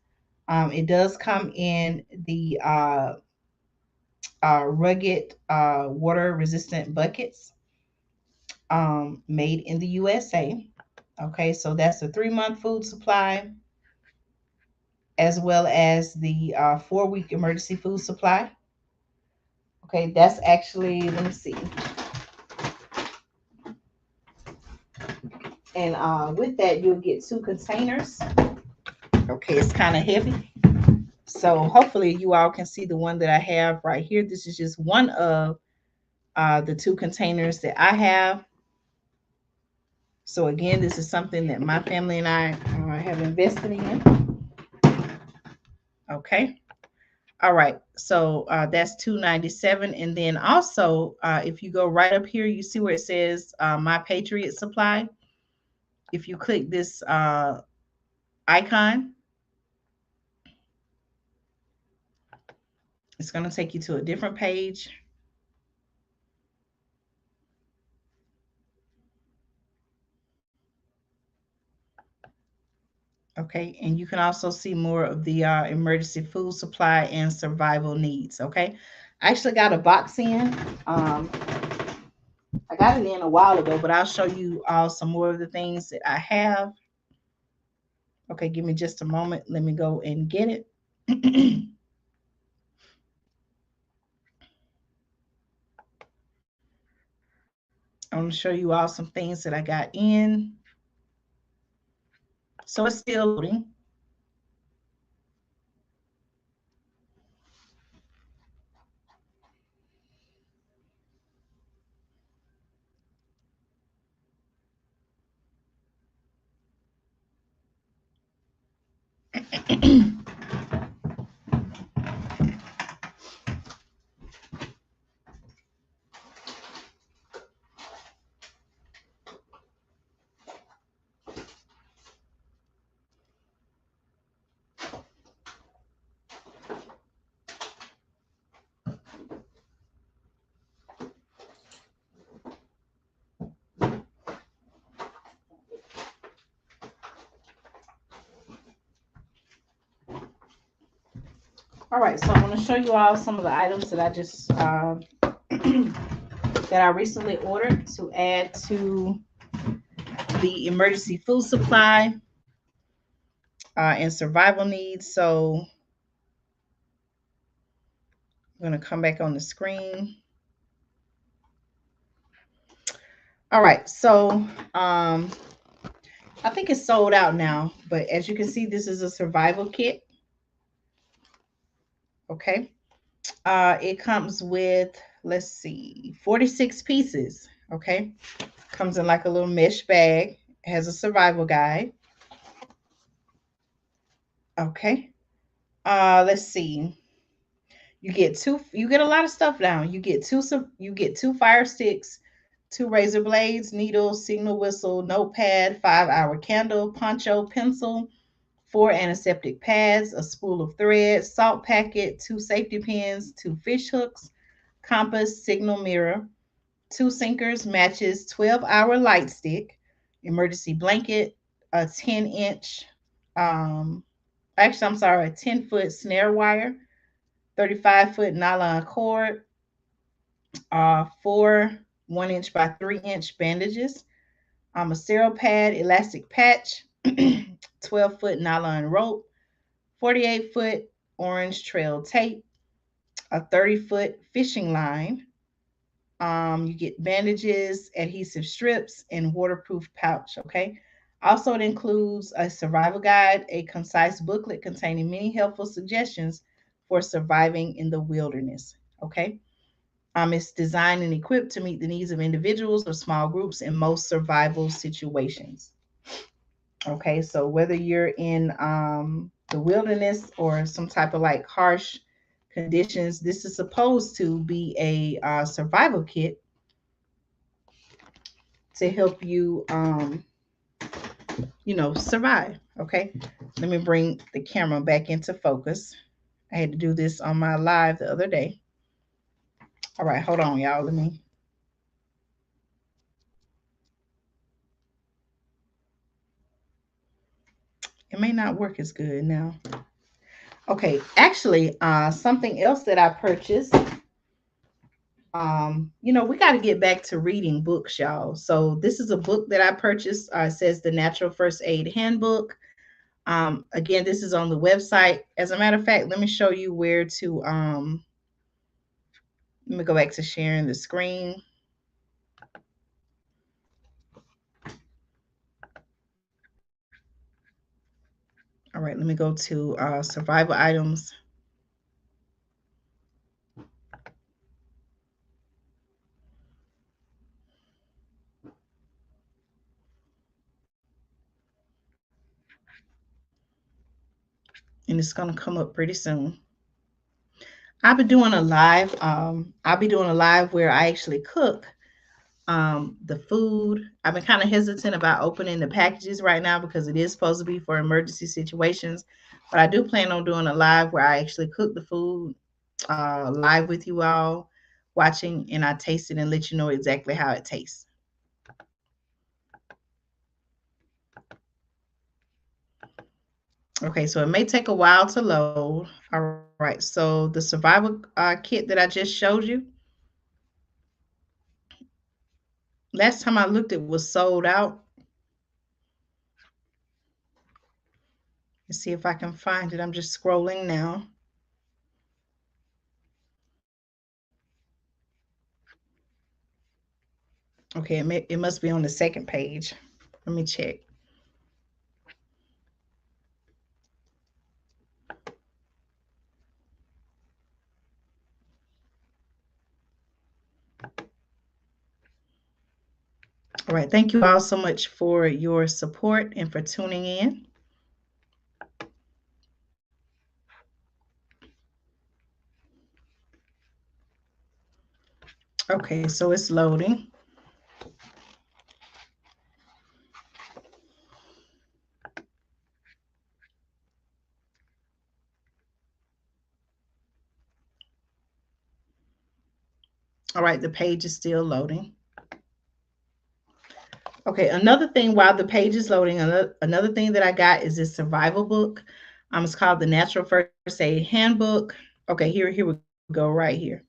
It does come in the rugged water resistant buckets made in the USA. Okay, so that's a 3-month food supply as well as the 4-week emergency food supply. Okay, that's actually, let me see. And with that, you'll get 2 containers. Okay, it's kind of heavy. So hopefully you all can see the one that I have right here. This is just one of the 2 containers that I have. So again, this is something that my family and I have invested in. Okay. All right. So that's $2.97. And then also, if you go right up here, you see where it says My Patriot Supply. If you click this icon, it's going to take you to a different page. Okay, and you can also see more of the emergency food supply and survival needs. Okay, I actually got a box in. I got it in a while ago, but I'll show you all some more of the things that I have. Okay, give me just a moment. Let me go and get it. I want to show you all some things that I got in. So it's still loading. All right, so I'm going to show you all some of the items that I just that I recently ordered to add to the emergency food supply and survival needs. So I'm going to come back on the screen. All right, so I think it's sold out now, but as you can see, this is a survival kit. Okay. It comes with, let's see, 46 pieces. Okay. Comes in like a little mesh bag. It has a survival guide. Okay. Let's see. You get a lot of stuff now. You get two fire sticks, two razor blades, needles, signal whistle, notepad, 5-hour candle, poncho, pencil, 4 antiseptic pads, a spool of thread, salt packet, 2 safety pins, 2 fish hooks, compass, signal mirror, 2 sinkers, matches, 12-hour light stick, emergency blanket, a 10-inch, a 10-foot snare wire, 35-foot nylon cord, 4 1-inch by 3-inch bandages, a sterile pad, elastic patch, 12-foot nylon rope, 48-foot orange trail tape, a 30-foot fishing line. You get bandages, adhesive strips, and waterproof pouch. Okay. Also, it includes a survival guide, a concise booklet containing many helpful suggestions for surviving in the wilderness. Okay. It's designed and equipped to meet the needs of individuals or small groups in most survival situations. Okay, so whether you're in the wilderness or some type of like harsh conditions, this is supposed to be a survival kit to help you, survive. Okay, let me bring the camera back into focus. I had to do this on my live the other day. All right, hold on, y'all. It may not work as good now. Okay, actually, something else that I purchased. We got to get back to reading books, y'all. So this is a book that I purchased. It says the Natural First Aid Handbook. Again, this is on the website. As a matter of fact, let me show you where to. Let me go back to sharing the screen. All right, let me go to survival items. And it's going to come up pretty soon. I'll be doing a live. I'll be doing a live where I actually cook the food. I've been kind of hesitant about opening the packages right now because it is supposed to be for emergency situations. But I do plan on doing a live where I actually cook the food live with you all watching, and I taste it and let you know exactly how it tastes. Okay, so it may take a while to load. All right, so the survival kit that I just showed you, last time I looked, it was sold out. Let's see if I can find it. I'm just scrolling now. Okay, it must be on the second page. Let me check. All right, thank you all so much for your support and for tuning in. Okay, so it's loading. All right, the page is still loading. Okay, another thing while the page is loading, another thing that I got is this survival book. It's called the Natural First Aid Handbook. Okay, here we go right here.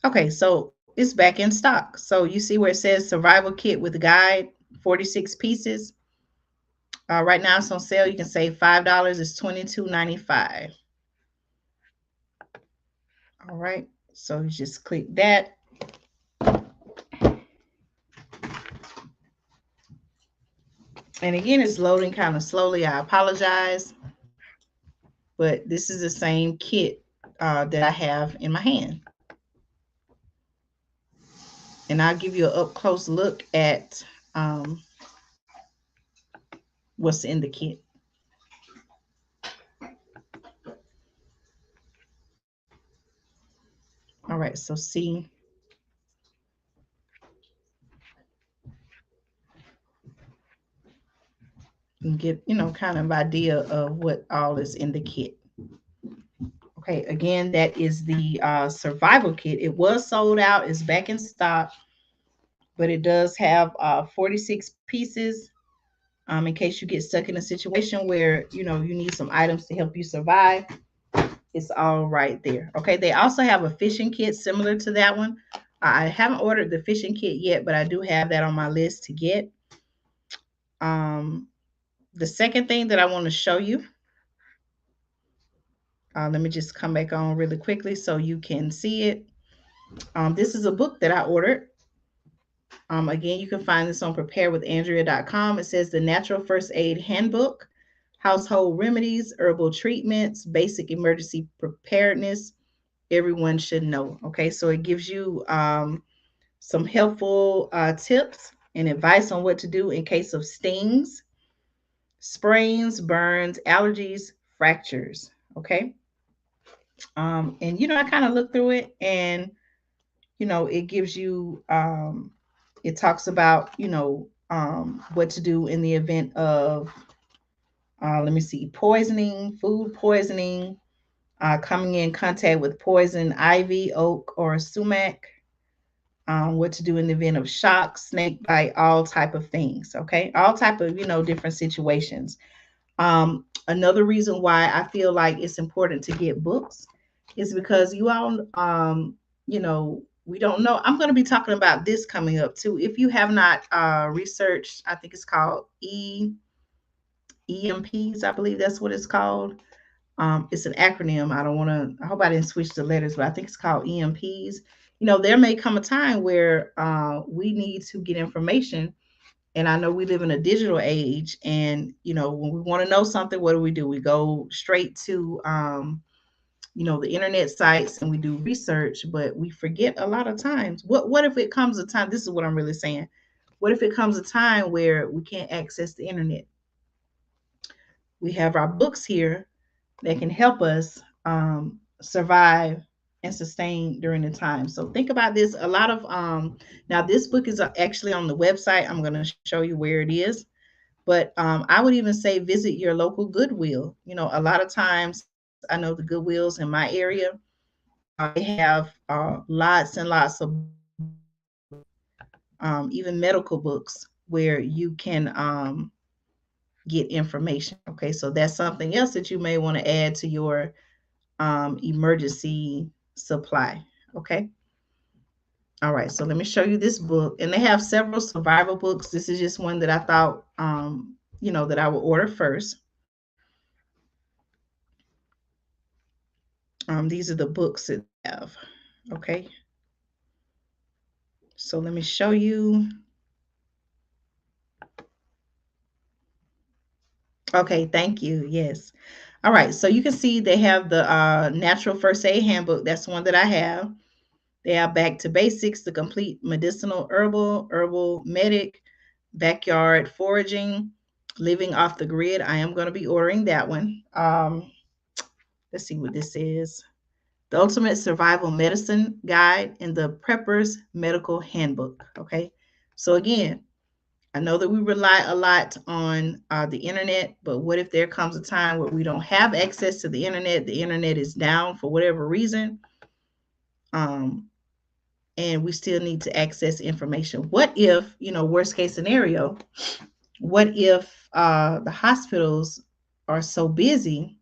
Okay, so it's back in stock. So you see where it says survival kit with guide, 46 pieces. Right now it's on sale. You can save $5. It's $22.95. All right, so you just click that. And again, it's loading kind of slowly. I apologize, but this is the same kit that I have in my hand. And I'll give you an up close look at what's in the kit. All right, so see, you get, kind of idea of what all is in the kit. Okay, again, that is the survival kit. It was sold out, it's back in stock, but it does have 46 pieces in case you get stuck in a situation where, you need some items to help you survive. It's all right there. Okay, they also have a fishing kit similar to that one. I haven't ordered the fishing kit yet, but I do have that on my list to get. The second thing that I want to show you, let me just come back on really quickly so you can see it. This is a book that I ordered. Again, you can find this on preparewithandrea.com. It says the Natural First Aid Handbook, Household Remedies, Herbal Treatments, Basic Emergency Preparedness, Everyone Should Know. Okay, so it gives you some helpful tips and advice on what to do in case of stings, sprains, burns, allergies, fractures. Okay. And I kind of looked through it, and it gives you it talks about what to do in the event of let me see, poisoning, food poisoning, coming in contact with poison ivy, oak, or sumac, what to do in the event of shock, snake bite, all type of things. Okay, all type of different situations. Another reason why I feel like it's important to get books is because you all, we don't know. I'm going to be talking about this coming up too. If you have not researched, I think it's called EMPs. I believe that's what it's called. It's an acronym. I hope I didn't switch the letters, but I think it's called EMPs. There may come a time where we need to get information. And I know we live in a digital age, and when we want to know something, what do? We go straight to the internet sites and we do research, but we forget a lot of times. What if it comes a time? This is what I'm really saying. What if it comes a time where we can't access the internet? We have our books here that can help us survive and sustain during the time. So think about this. A lot of now this book is actually on the website. I'm going to show you where it is. But I would even say visit your local Goodwill. A lot of times I know the Goodwills in my area, they have lots and lots of even medical books where you can get information. Okay, so that's something else that you may want to add to your emergency supply. Okay. All right, so let me show you this book. And they have several survival books. This is just one that I thought, that I would order first. These are the books that they have. Okay. So let me show you. Okay, thank you. Yes. All right, so you can see they have the Natural First Aid Handbook. That's the one that I have. They have Back to Basics, the Complete Medicinal Herbal Medic, Backyard Foraging, Living Off the Grid. I am going to be ordering that one. Let's see what this is. The Ultimate Survival Medicine Guide and the Prepper's Medical Handbook. Okay, so again, I know that we rely a lot on the internet, but what if there comes a time where we don't have access to the internet is down for whatever reason, and we still need to access information? What if, worst case scenario, what if the hospitals are so busy,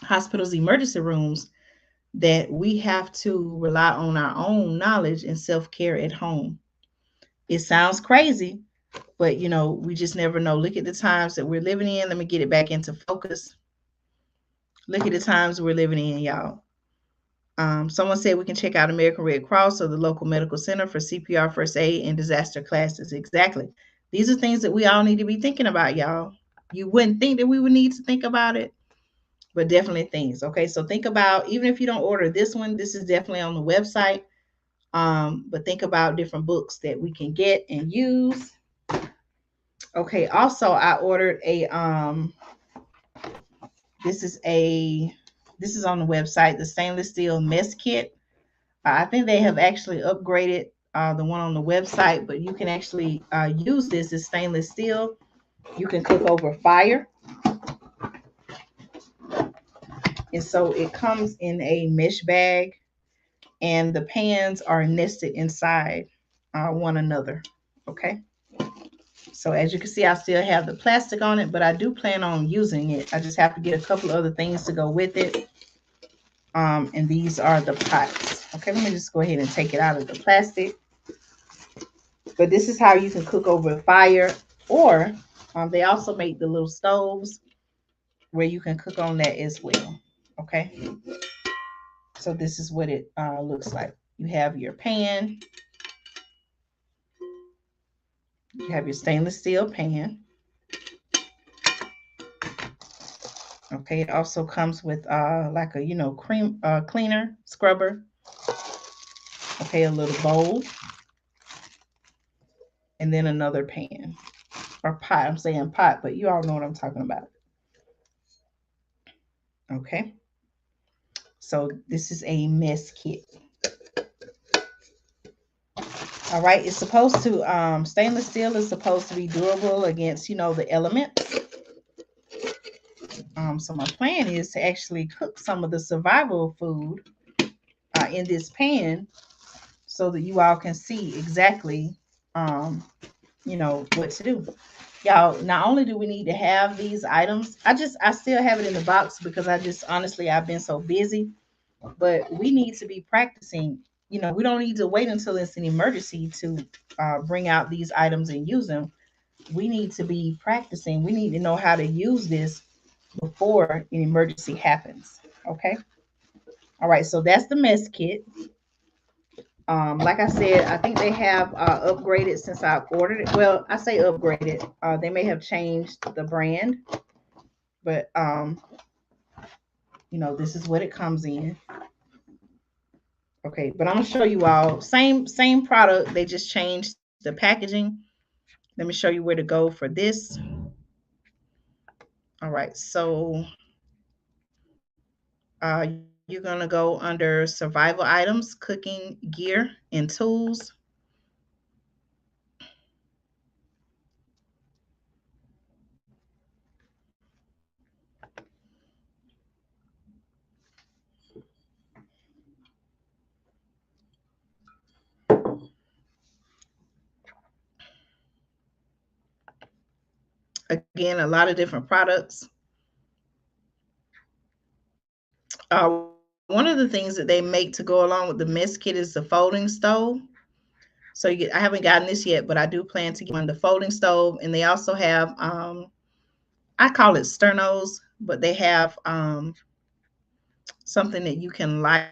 hospitals, emergency rooms, that we have to rely on our own knowledge and self care at home. It sounds crazy, but we just never know. Look at the times that we're living in. Let me get it back into focus. Look at the times we're living in, y'all. Someone said we can check out American Red Cross or the local medical center for CPR, first aid, and disaster classes. Exactly. These are things that we all need to be thinking about, y'all. You wouldn't think that we would need to think about it, but definitely things. Okay, so think about, even if you don't order this one, this is definitely on the website. But think about different books that we can get and use. Okay, also I ordered a this is on the website, the stainless steel mess kit. I think they have actually upgraded the one on the website, but you can actually use this as stainless steel. You can cook over fire. And so it comes in a mesh bag, and the pans are nested inside one another. Okay. So as you can see, I still have the plastic on it, but I do plan on using it. I just have to get a couple other things to go with it. And these are the pots. Okay, let me just go ahead and take it out of the plastic. But this is how you can cook over fire, or they also make the little stoves where you can cook on that as well. Okay, so this is what it looks like. You have your pan, you have your stainless steel pan. Okay, it also comes with like a cream cleaner scrubber. Okay, a little bowl, and then another pan or pot. I'm saying pot, but you all know what I'm talking about. Okay, so this is a mess kit. All right, it's supposed to stainless steel is supposed to be durable against the elements. So my plan is to actually cook some of the survival food in this pan, so that you all can see exactly what to do. Y'all, not only do we need to have these items, I still have it in the box because I've been so busy, but we need to be practicing. We don't need to wait until it's an emergency to bring out these items and use them. We need to be practicing. We need to know how to use this before an emergency happens. Okay. All right. So that's the mess kit. Like I said, I think they have upgraded since I ordered it. Well, I say upgraded. They may have changed the brand, but this is what it comes in. Okay, but I'm gonna show you all same product. They just changed the packaging. Let me show you where to go for this. All right, so you're gonna go under survival items, cooking gear, and tools. Again, a lot of different products. One of the things that they make to go along with the mess kit is the folding stove. So I haven't gotten this yet, but I do plan to get one, the folding stove. And they also have, I call it sternos, but they have something that you can light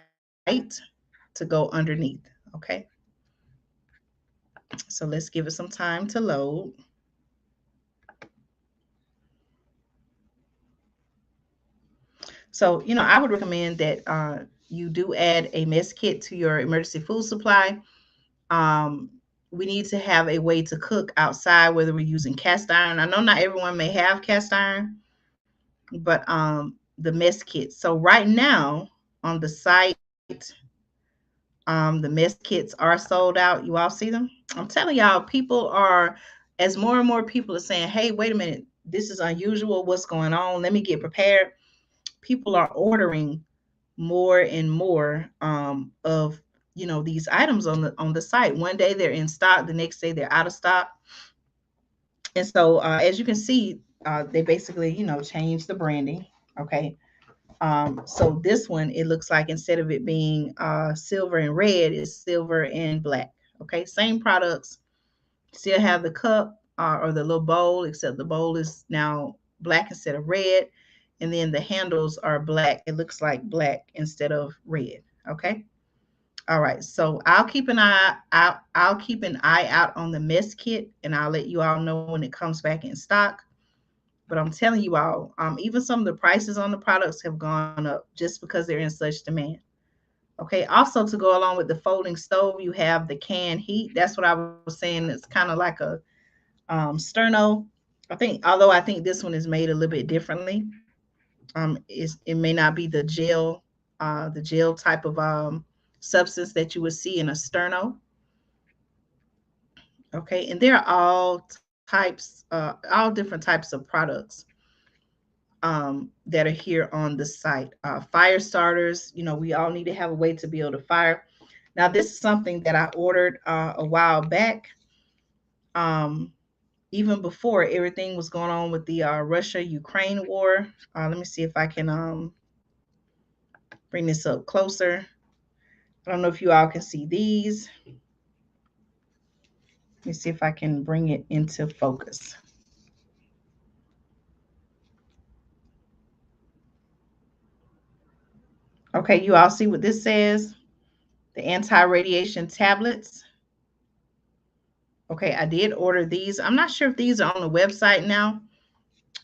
to go underneath. Okay. So let's give it some time to load. So, I would recommend that you do add a mess kit to your emergency food supply. Um, we need to have a way to cook outside, whether we're using cast iron. I know not everyone may have cast iron, but the mess kit. So right now on the site, the mess kits are sold out. You all see them? I'm telling y'all, as more and more people are saying, hey, wait a minute, this is unusual. What's going on? Let me get prepared. People are ordering more and more of these items on the site. One day they're in stock, the next day they're out of stock. And so, as you can see, they basically, changed the branding. Okay. So this one, it looks like instead of it being silver and red, it's silver and black. Okay. Same products, still have the cup or the little bowl, except the bowl is now black instead of red. And then the handles are black. It looks like black instead of red. Okay. All right. So I'll keep an eye out on the mess kit, and I'll let you all know when it comes back in stock. But I'm telling you all, even some of the prices on the products have gone up just because they're in such demand. Okay. Also, to go along with the folding stove, you have the canned heat. That's what I was saying. It's kind of like a sterno. Although I think this one is made a little bit differently. It may not be the gel type of substance that you would see in a sterno. Okay, and there are all different types of products that are here on the site. Fire starters, we all need to have a way to build a fire. Now, this is something that I ordered a while back, um, even before everything was going on with the Russia-Ukraine war. Let me see if I can bring this up closer. I don't know if you all can see these. Let me see if I can bring it into focus. Okay, you all see what this says? The anti-radiation tablets. Okay, I did order these. I'm not sure if these are on the website now.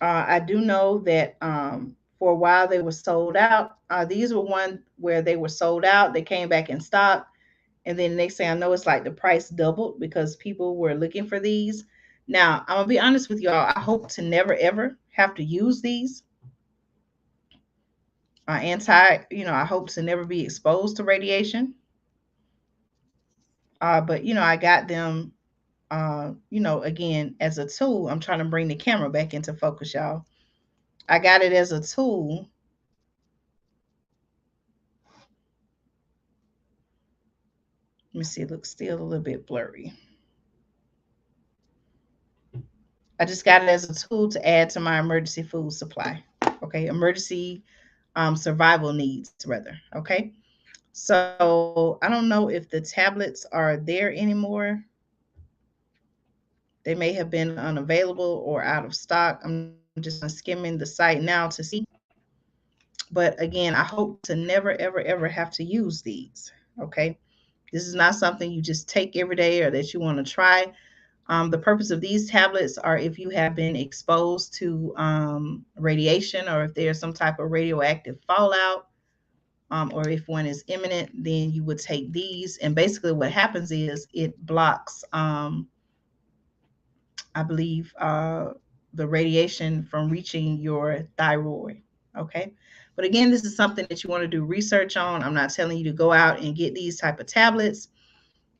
I do know that for a while they were sold out. These were one where they were sold out. They came back in stock. And then next thing I know, it's like the price doubled because people were looking for these. Now, I'm going to be honest with y'all. I hope to never, ever have to use these. I hope to never be exposed to radiation. But, I got them, again, as a tool. I'm trying to bring the camera back into focus, y'all. I got it as a tool. Let me see, it looks still a little bit blurry. I just got it as a tool to add to my emergency food supply. Okay, emergency survival needs, rather. Okay, so I don't know if the tablets are there anymore. They may have been unavailable or out of stock. I'm just skimming the site now to see. But again, I hope to never, ever, ever have to use these. Okay, this is not something you just take every day or that you want to try. The purpose of these tablets are if you have been exposed to radiation or if there's some type of radioactive fallout, or if one is imminent, then you would take these. And basically, what happens is it blocks, I believe, the radiation from reaching your thyroid. Okay. But again, this is something that you want to do research on. I'm not telling you to go out and get these type of tablets.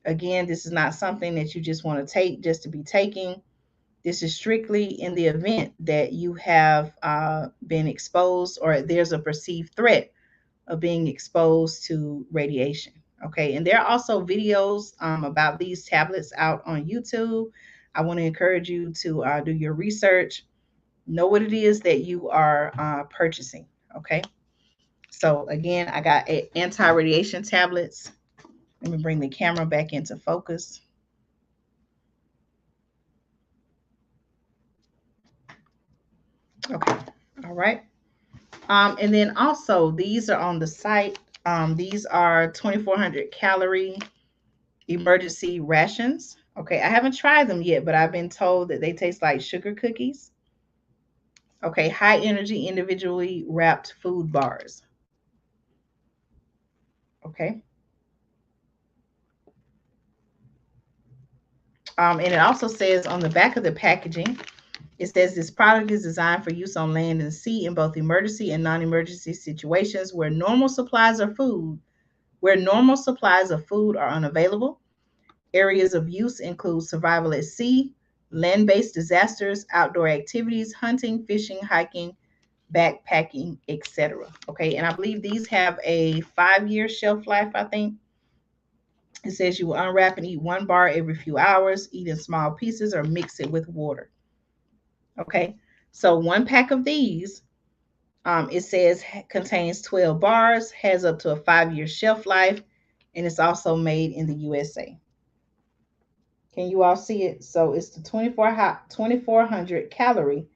Again, this is not something that you just want to take just to be taking. This is strictly in the event that you have been exposed or there's a perceived threat of being exposed to radiation. Okay, and there are also videos about these tablets out on YouTube. I want to encourage you to do your research, know what it is that you are purchasing. Okay, so again, I got anti-radiation tablets. Let me bring the camera back into focus. Okay, all right. And then also, these are on the site. These are 2,400 calorie emergency rations. Okay, I haven't tried them yet, but I've been told that they taste like sugar cookies. Okay, high energy individually wrapped food bars. Okay. And it also says on the back of the packaging, it says this product is designed for use on land and sea in both emergency and non-emergency situations where normal supplies of food are unavailable. Areas of use include survival at sea, land-based disasters, outdoor activities, hunting, fishing, hiking, backpacking, etc. Okay, and I believe these have a 5-year shelf life, I think. It says you will unwrap and eat one bar every few hours, eat in small pieces or mix it with water. Okay, so one pack of these, it says contains 12 bars, has up to a 5-year shelf life, and it's also made in the USA. Can you all see it? So it's the 2400 calorie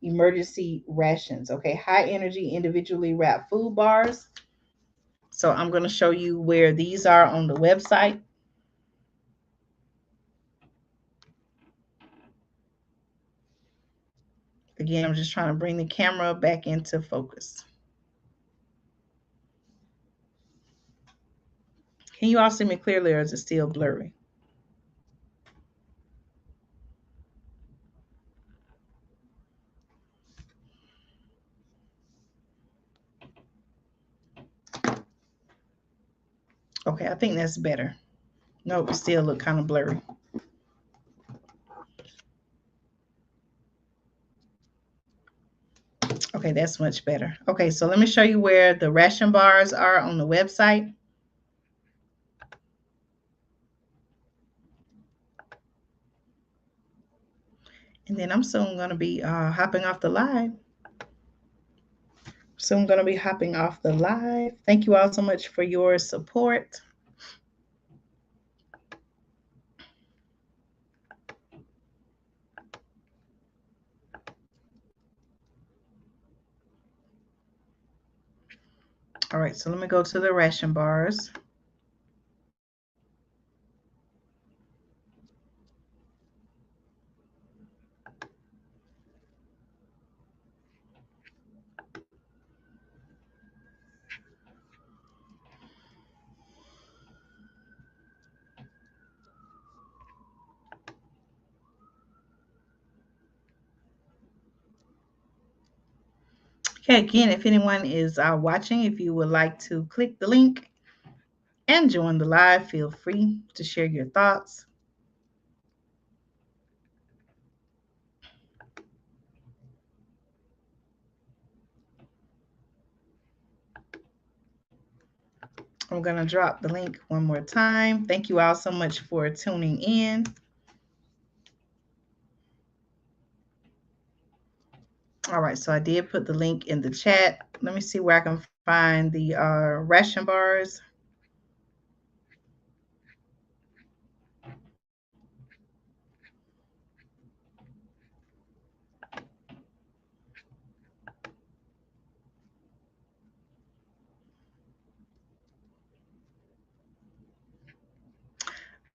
emergency rations. Okay, high energy individually wrapped food bars. So I'm going to show you where these are on the website. Again, I'm just trying to bring the camera back into focus. Can you all see me clearly, or is it still blurry? Okay, I think that's better. Nope, it still look kind of blurry. Okay, that's much better. Okay, so let me show you where the ration bars are on the website. And then I'm soon going to be hopping off the live. So I'm going to be hopping off the live. Thank you all so much for your support. All right, so let me go to the ration bars. Okay, again, if anyone is watching, if you would like to click the link and join the live, feel free to share your thoughts. I'm going to drop the link one more time. Thank you all so much for tuning in. All right, so I did put the link in the chat. Let me see where I can find the ration bars.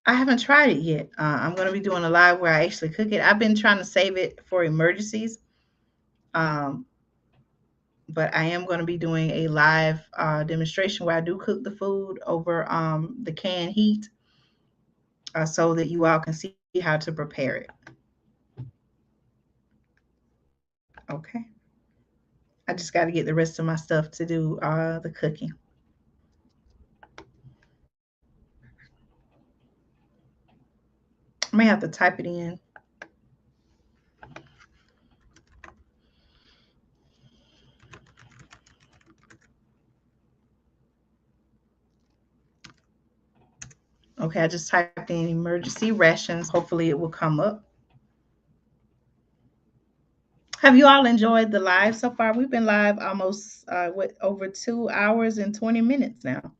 I haven't tried it yet. I'm going to be doing a live where I actually cook it. I've been trying to save it for emergencies. But I am going to be doing a live demonstration where I do cook the food over the canned heat so that you all can see how to prepare it. Okay. I just got to get the rest of my stuff to do the cooking. I may have to type it in. Okay, I just typed in emergency rations. Hopefully it will come up. Have you all enjoyed the live so far? We've been live almost over 2 hours and 20 minutes now.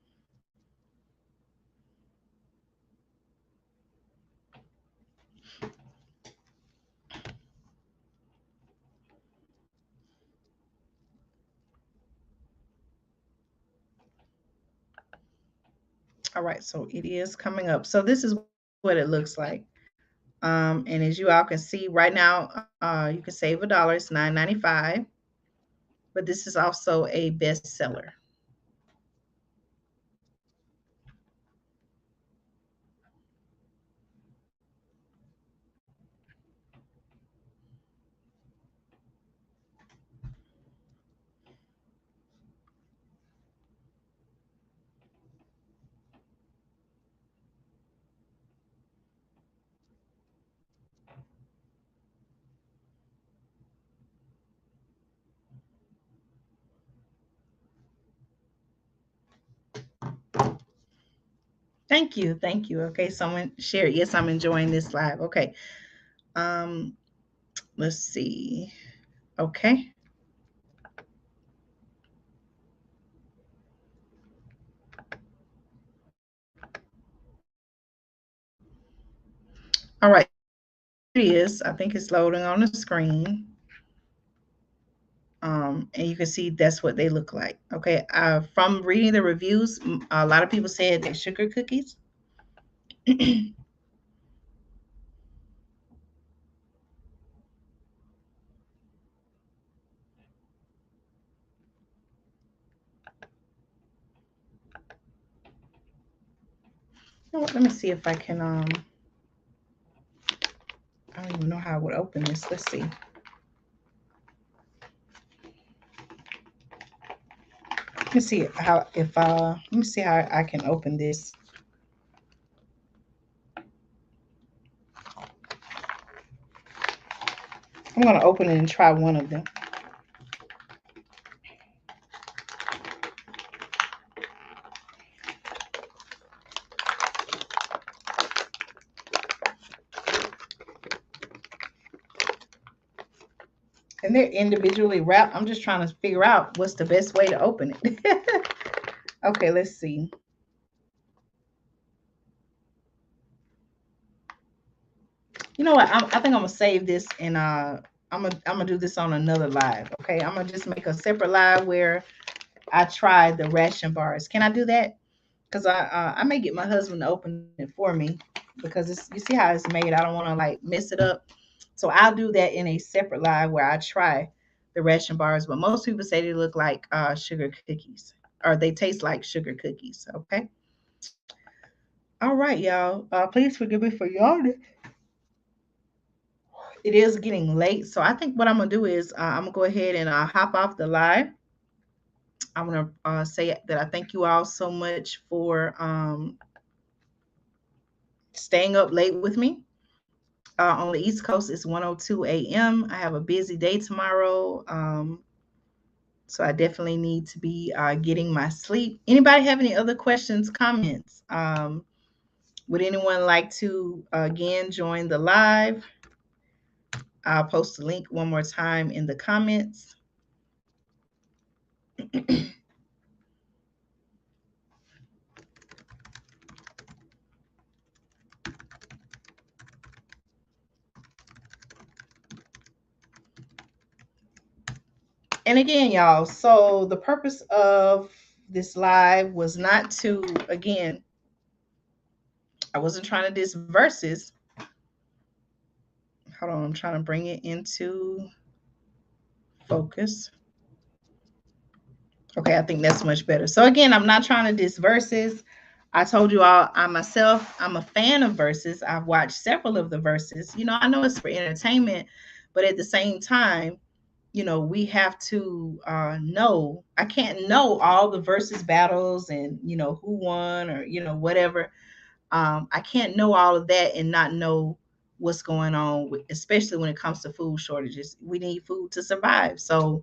All right, so it is coming up. So this is what it looks like. And as you all can see right now, you can save $1. It's $9.95. But this is also a bestseller. Thank you. Thank you. Okay, someone shared. Yes, I'm enjoying this live. Okay. Let Let's see. Okay. All right. It is. I think it's loading on the screen. And you can see that's what they look like. Okay. From reading the reviews, a lot of people said they're sugar cookies. Let me see if I can. I don't even know how I would open this. Let's see. Let me see how let me see how I can open this. I'm gonna open it and try one of them. And they're individually wrapped. I'm just trying to figure out what's the best way to open it. Okay, let's see. You know what? I think I'm gonna save this and I'm gonna do this on another live. Okay, I'm gonna just make a separate live where I try the ration bars. Can I do that? Because I may get my husband to open it for me because it's, you see how it's made. I don't want to like mess it up. So I'll do that in a separate live where I try the ration bars. But most people say they look like sugar cookies or they taste like sugar cookies. Okay. All right, y'all. Please forgive me for yawning. It is getting late. So I think what I'm going to do is I'm going to go ahead and hop off the live. I want to say that I thank you all so much for staying up late with me. On the East Coast, it's 1:02 a.m. I have a busy day tomorrow. So I definitely need to be getting my sleep. Anybody have any other questions, comments? Would anyone like to, again, join the live? I'll post the link one more time in the comments. And again, y'all, so the purpose of this live was not to, again, I wasn't trying to diss VERZUZ. Hold on, I'm trying to bring it into focus. Okay, I think that's much better. So again, I'm not trying to diss VERZUZ. I told you all, I'm a fan of VERZUZ. I've watched several of the VERZUZ. You know, I know it's for entertainment, but at the same time, you know, we have to know. I can't know all the VERZUZ battles and, you know, who won or, you know, whatever. I can't know all of that and not know what's going on, especially when it comes to food shortages. We need food to survive. So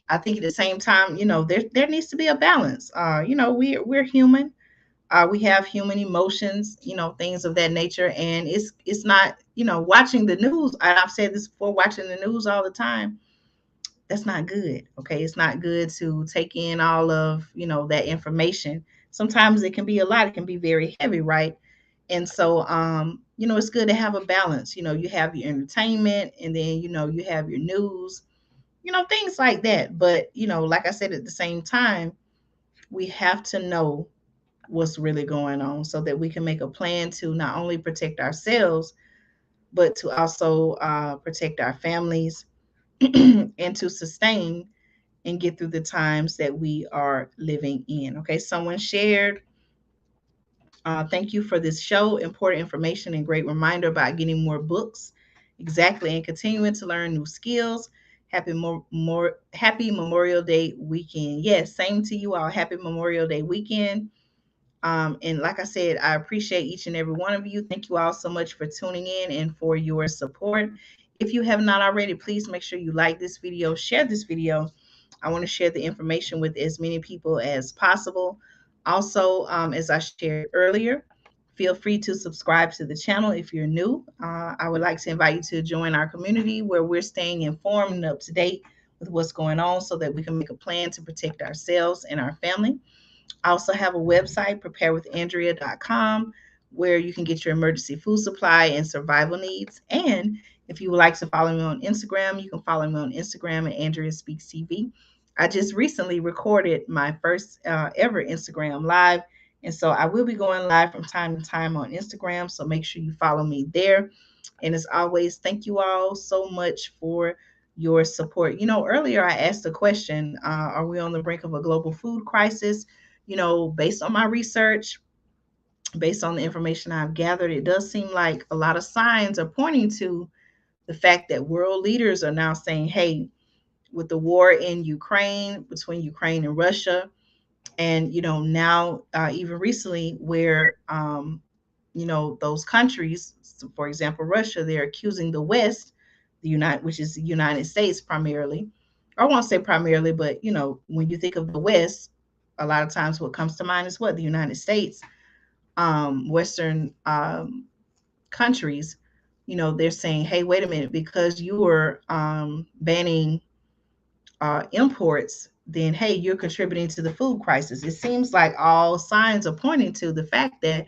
I think at the same time, you know, there needs to be a balance. You know, we're human. We have human emotions, you know, things of that nature. And it's not, you know, watching the news. I've said this before, watching the news all the time. That's not good. Okay. It's not good to take in all of, you know, that information. Sometimes it can be a lot. It can be very heavy, right? And so you know, it's good to have a balance. You know, you have your entertainment and then, you know, you have your news, you know, things like that. But, you know, like I said, at the same time, we have to know what's really going on so that we can make a plan to not only protect ourselves, but to also protect our families and to sustain and get through the times that we are living in. Okay, someone shared. Thank you for this show. Important information and great reminder about getting more books. Exactly, and continuing to learn new skills. Happy Memorial Day weekend. Yes, same to you all. Happy Memorial Day weekend. And like I said, I appreciate each and every one of you. Thank you all so much for tuning in and for your support. If you have not already, please make sure you like this video, share this video. I want to share the information with as many people as possible. Also, as I shared earlier, Feel free to subscribe to the channel if you're new. I would like to invite you to join our community where we're staying informed and up to date with what's going on so that we can make a plan to protect ourselves and our family. I also have a website, preparewithandrea.com, where you can get your emergency food supply and survival needs. And if you would like to follow me on Instagram, you can follow me on Instagram at Andrea Speaks TV. I just recently recorded my first ever Instagram live. And so I will be going live from time to time on Instagram. So make sure you follow me there. And as always, thank you all so much for your support. Earlier I asked a question, are we on the brink of a global food crisis? Based on my research, based on the information I've gathered, it does seem like a lot of signs are pointing to the fact that world leaders are now saying, hey, with the war in Ukraine, between Ukraine and Russia, and, now even recently where, those countries, so for example, Russia, they're accusing the West, which is the United States primarily. I won't say primarily, but, when you think of the West, a lot of times what comes to mind is what? The United States, Western countries, they're saying, hey, wait a minute, because you are banning imports, then hey, you're contributing to the food crisis. It seems like all signs are pointing to the fact that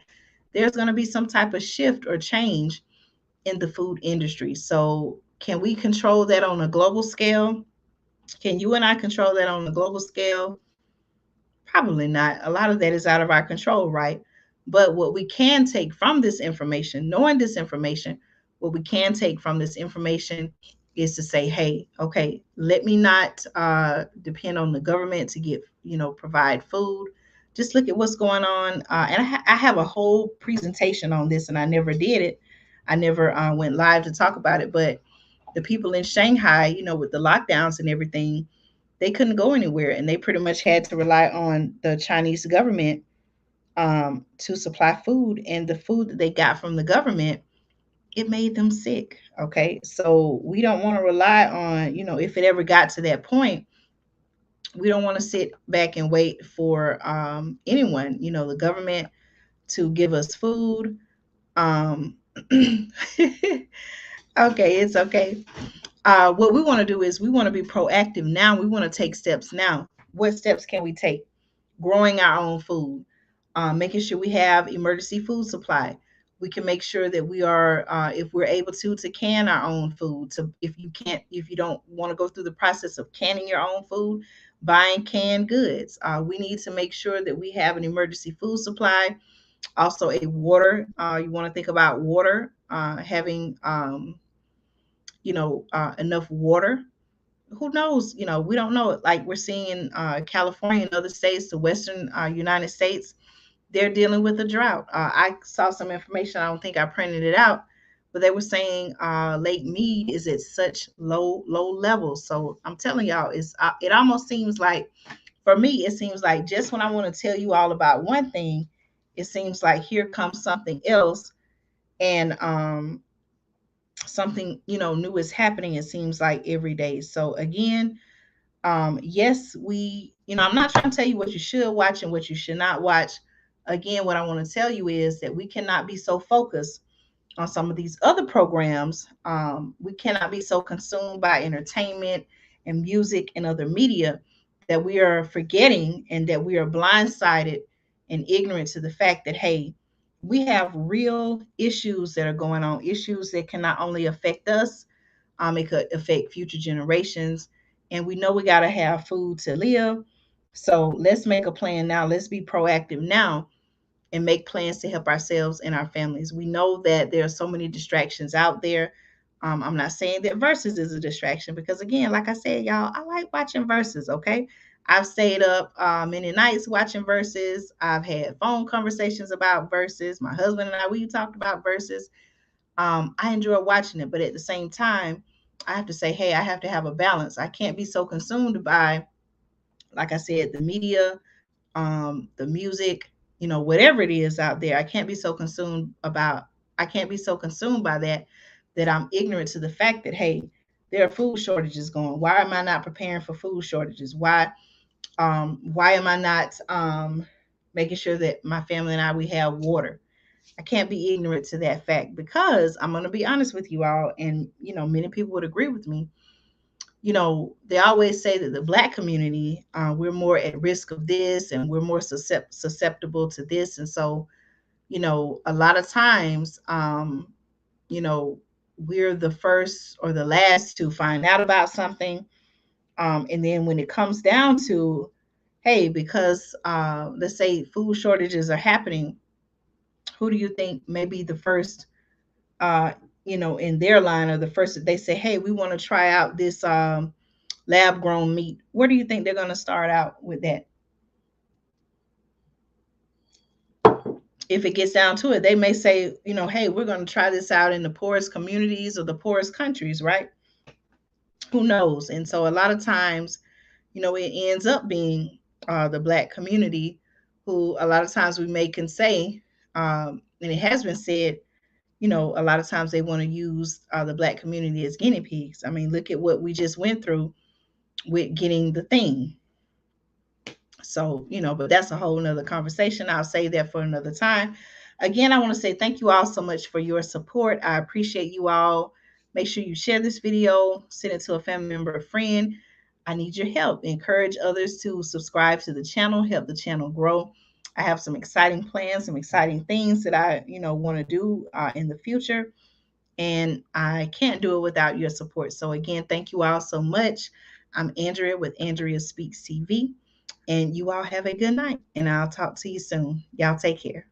there's going to be some type of shift or change in the food industry. So, can we control that on a global scale? Can you and I control that on a global scale? Probably not. A lot of that is out of our control, right? But what we can take from this information, knowing this information, what we can take from this information is to say, hey, okay, let me not depend on the government to get, provide food. Just look at what's going on. And I have a whole presentation on this, and I never did it. I never went live to talk about it. But the people in Shanghai, with the lockdowns and everything, they couldn't go anywhere, and they pretty much had to rely on the Chinese government to supply food. And the food that they got from the government, it made them sick. Okay, so we don't want to rely on, if it ever got to that point, we don't want to sit back and wait for anyone, the government, to give us food. Okay, it's okay. What we want to do is we want to be proactive now. We want to take steps now. What steps can we take? Growing our own food, making sure we have emergency food supply. We can make sure that we are, if we're able to can our own food. So if you don't want to go through the process of canning your own food, buying canned goods. We need to make sure that we have an emergency food supply. Also, a water. You want to think about water, having, enough water. Who knows? We don't know. Like we're seeing in California and other states, the Western United States, they're dealing with a drought. I saw some information. I don't think I printed it out, but they were saying Lake Mead is at such low levels. So I'm telling y'all, it almost seems like, for me, it seems like just when I want to tell you all about one thing, it seems like here comes something else, and something new is happening. It seems like every day. So again, yes, I'm not trying to tell you what you should watch and what you should not watch. Again, what I want to tell you is that we cannot be so focused on some of these other programs. We cannot be so consumed by entertainment and music and other media that we are forgetting and that we are blindsided and ignorant to the fact that, hey, we have real issues that are going on, issues that can not only affect us, it could affect future generations. And we know we got to have food to live. So let's make a plan now. Let's be proactive now and make plans to help ourselves and our families. We know that there are so many distractions out there. I'm not saying that VERZUZ is a distraction because, again, like I said, y'all, I like watching VERZUZ, okay? I've stayed up many nights watching VERZUZ. I've had phone conversations about VERZUZ. My husband and I, we talked about VERZUZ. I enjoy watching it, but at the same time, I have to say, hey, I have to have a balance. I can't be so consumed by, like I said, the media, the music, whatever it is out there. I can't be so consumed by that I'm ignorant to the fact that, hey, there are food shortages going. Why am I not preparing for food shortages? Why am I not making sure that my family and I, we have water? I can't be ignorant to that fact, because I'm going to be honest with you all, and many people would agree with me. They always say that the Black community, we're more at risk of this, and we're more susceptible to this. And so, a lot of times, you know, we're the first or the last to find out about something. And then when it comes down to, hey, because let's say food shortages are happening, who do you think may be the first, uh, in their line, or the first that they say, hey, we want to try out this lab grown meat? Where do you think they're going to start out with that? If it gets down to it, they may say, hey, we're going to try this out in the poorest communities or the poorest countries, right? Who knows? And so a lot of times, it ends up being the Black community, who a lot of times we can say, and it has been said, a lot of times they want to use the Black community as guinea pigs. I mean, look at what we just went through with getting the thing. So, but that's a whole nother conversation. I'll save that for another time. Again, I want to say thank you all so much for your support. I appreciate you all. Make sure you share this video, send it to a family member, a friend. I need your help. Encourage others to subscribe to the channel, help the channel grow. I have some exciting plans, some exciting things that I, want to do in the future. And I can't do it without your support. So again, thank you all so much. I'm Andrea with Andrea Speaks TV. And you all have a good night. And I'll talk to you soon. Y'all take care.